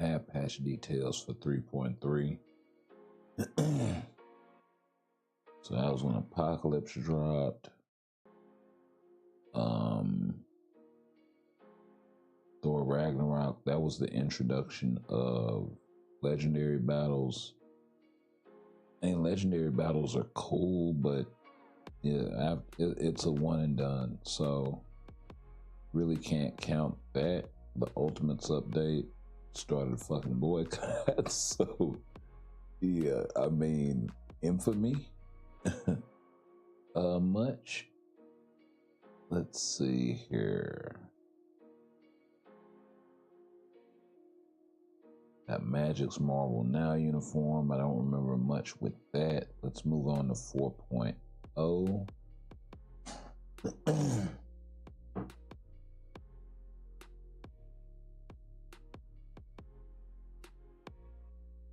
B: have patch details for 3.3. So that was when Apocalypse dropped. Thor Ragnarok, that was the introduction of legendary battles. And legendary battles are cool, but yeah, it's a one and done. So really can't count that. The Ultimates update started a fucking boycott. So yeah, I mean, Infamy. Much. Let's see here. Got Magic's Marvel Now uniform. I don't remember much with that. Let's move on to 4.0.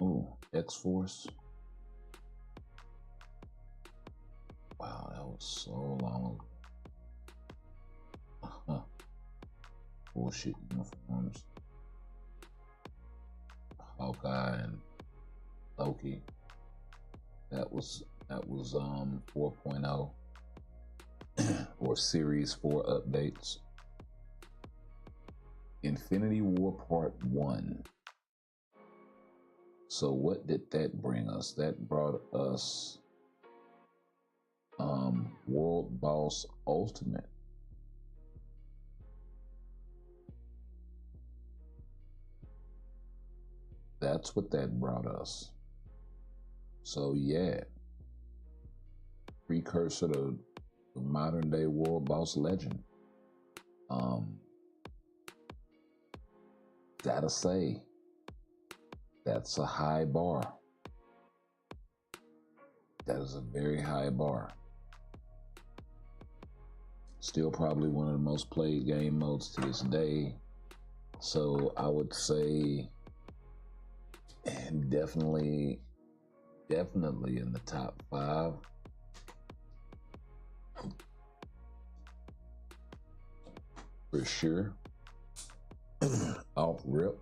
B: Ooh, X-Force. Wow, that was so long ago. Bullshit uniforms. Hawkeye and Loki. That was 4.0 or Series 4 updates. Infinity War Part 1. So what did that bring us? That brought us World Boss Ultimate. That's what that brought us. So yeah, precursor to the modern day World Boss Legend. Gotta say, that's a high bar. That is a very high bar. Still probably one of the most played game modes to this day. So I would say definitely in the top 5. For sure. Off rip.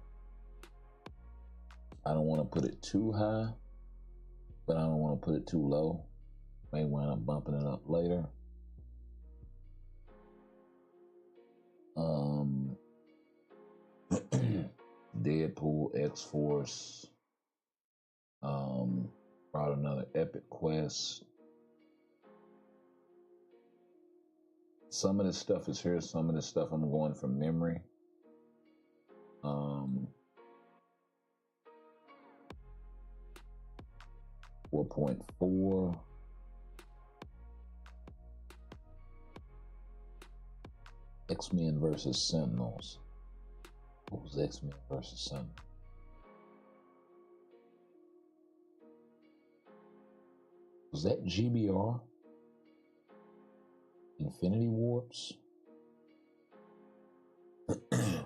B: I don't want to put it too high, but I don't want to put it too low. May wind up bumping it up later. Deadpool, X-Force, brought another epic quest. Some of this stuff is here, some of this stuff I'm going from memory. 4.4. X-Men versus Sentinels. What was X-Men versus Sentinels? Was that GBR? Infinity Warps?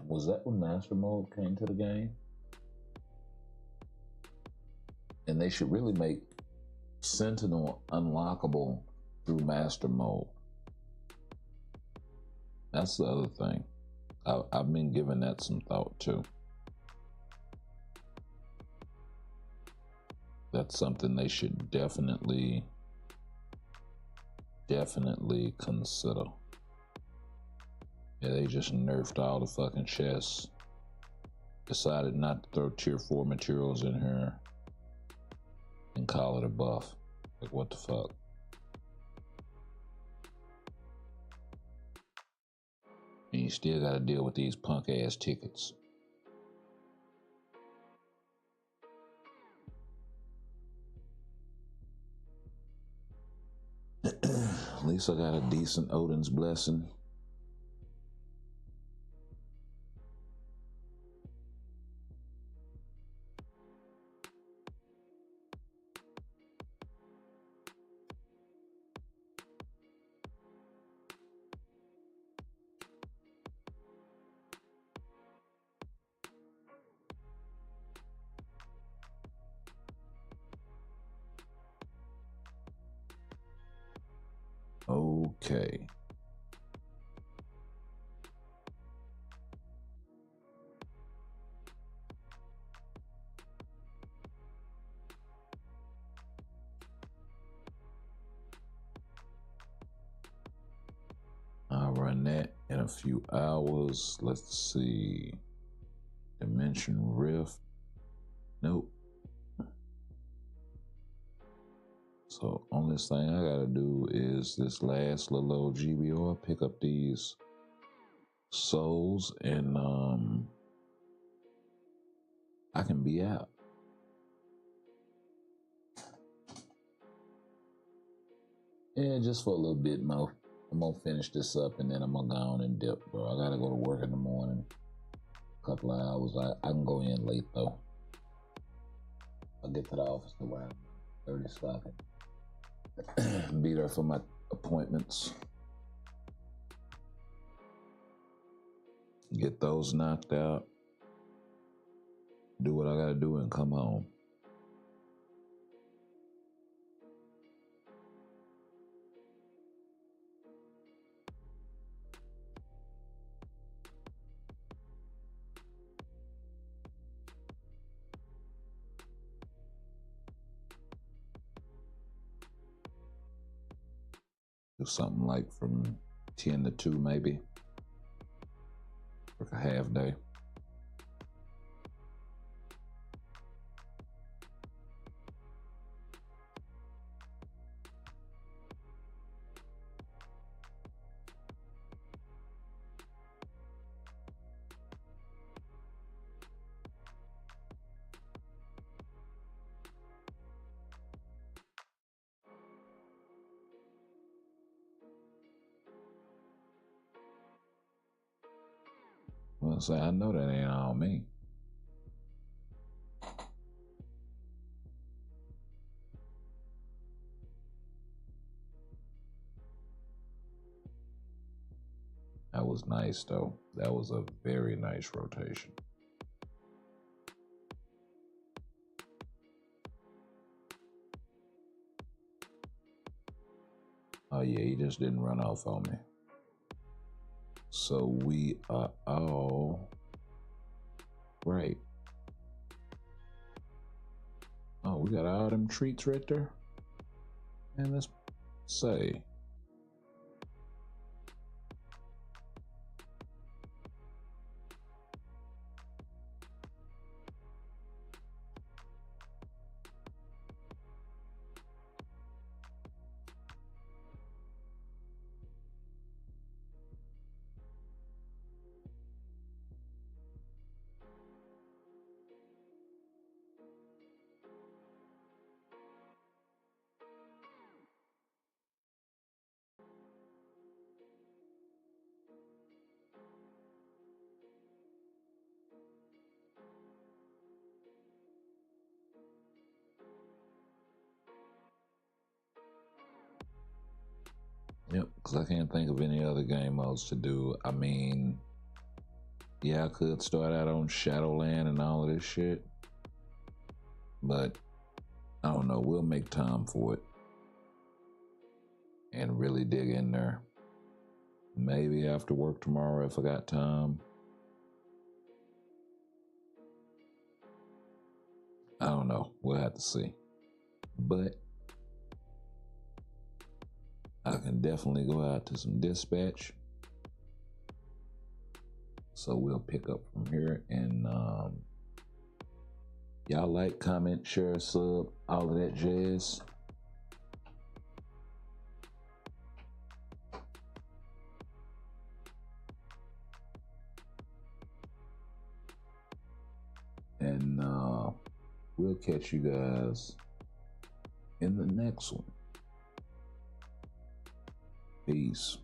B: Was that when Master Mode came to the game? And they should really make Sentinel unlockable through Master Mode. That's the other thing. I've been giving that some thought too. That's something they should definitely consider. Yeah, they just nerfed all the fucking chests. Decided not to throw tier 4 materials in here and call it a buff. Like, what the fuck? And you still gotta deal with these punk ass tickets. At least I got a decent Odin's Blessing. Okay. run that in a few hours. Let's see. Dimension Rift. Nope. So only thing I gotta do is this last little old GBR, pick up these souls, and I can be out. Yeah, just for a little bit more. I'm gonna finish this up and then I'm gonna go on and dip, bro. I gotta go to work in the morning. A couple of hours. I can go in late though. I'll get to the office around 30 so I can be there for my appointments. Get those knocked out. Do what I gotta do and come home. Do something like from 10 to 2 maybe. Work a half day. Well, say I know that ain't all me. That was nice though. That was a very nice rotation. Oh yeah, he just didn't run off on me. So we are all right. Oh, we got all them treats right there. And let's say. Yep, because I can't think of any other game modes to do. I mean, yeah, I could start out on Shadowland and all of this shit, but I don't know. We'll make time for it and really dig in there. Maybe after work tomorrow if I got time. I don't know. We'll have to see. But I can definitely go out to some dispatch. So we'll pick up from here. And y'all like, comment, share, sub, all of that jazz. And we'll catch you guys in the next one. Peace.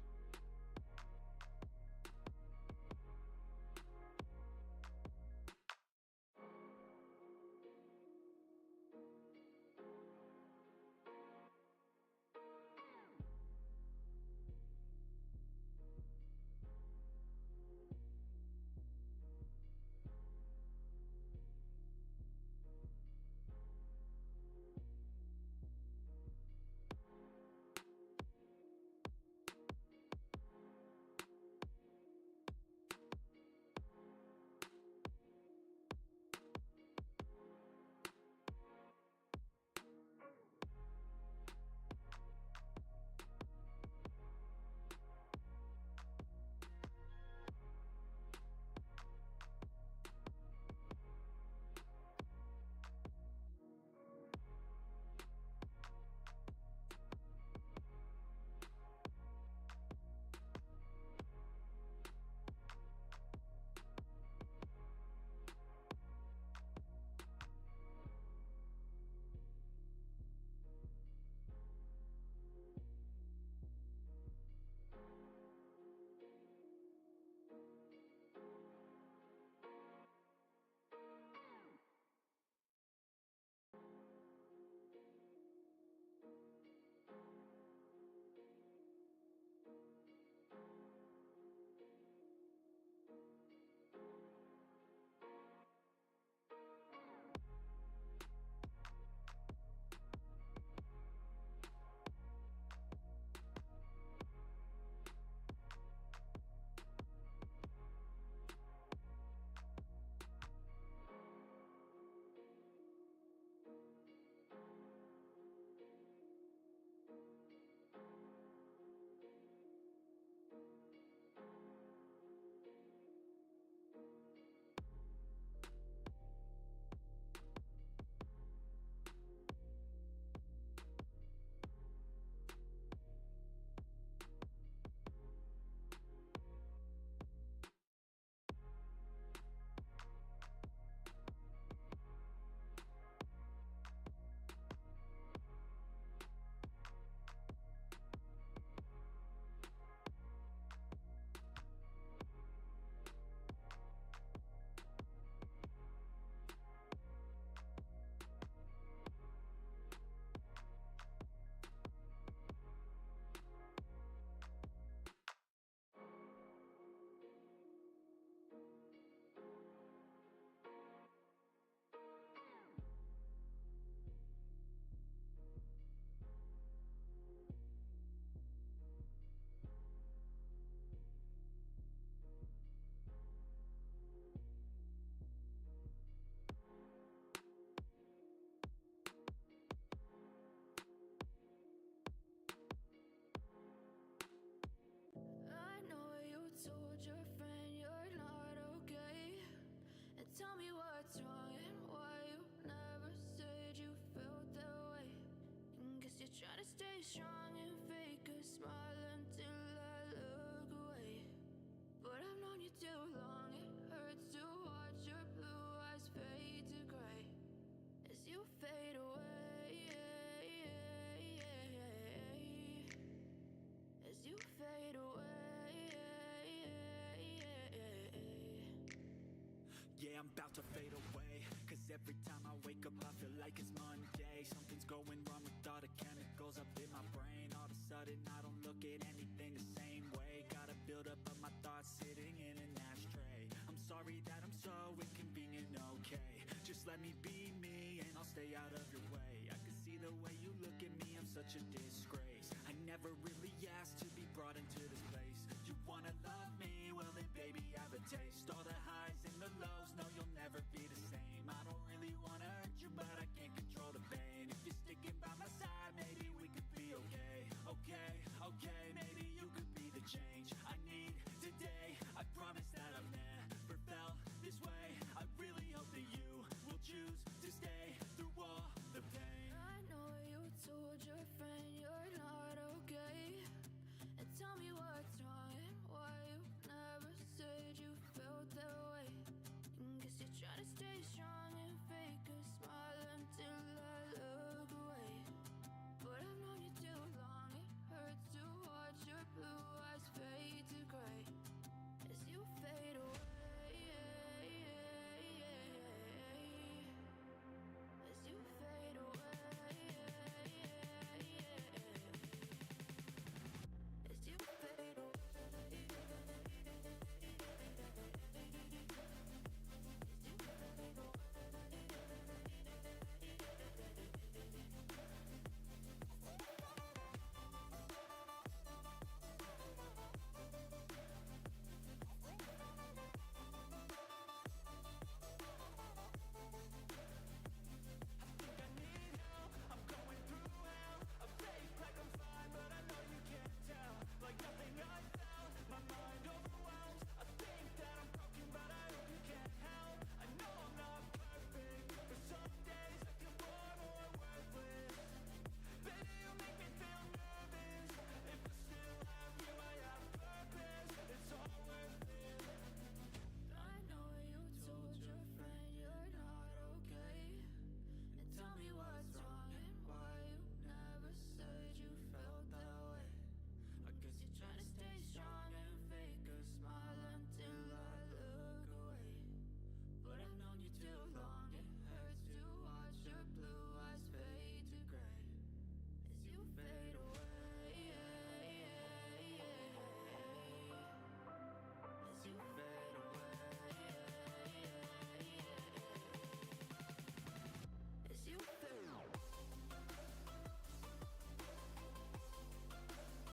G: strong and fake a smile until I look away. But I've known you too long, it hurts to watch your blue eyes fade to gray as you fade away. As you fade away.
A: Yeah, I'm about to fade away, cause every time I wake up I feel like it's Monday. Something's going wrong with all the chemicals up in my brain. All of a sudden I don't look at anything the same way. Gotta build up of my thoughts sitting in an ashtray. I'm sorry that I'm so inconvenient, okay. Just let me be me and I'll stay out of your way. I can see the way you look at me, I'm such a disgrace. I never really asked to be brought into this place. You wanna love me? Well then baby, have a taste. All the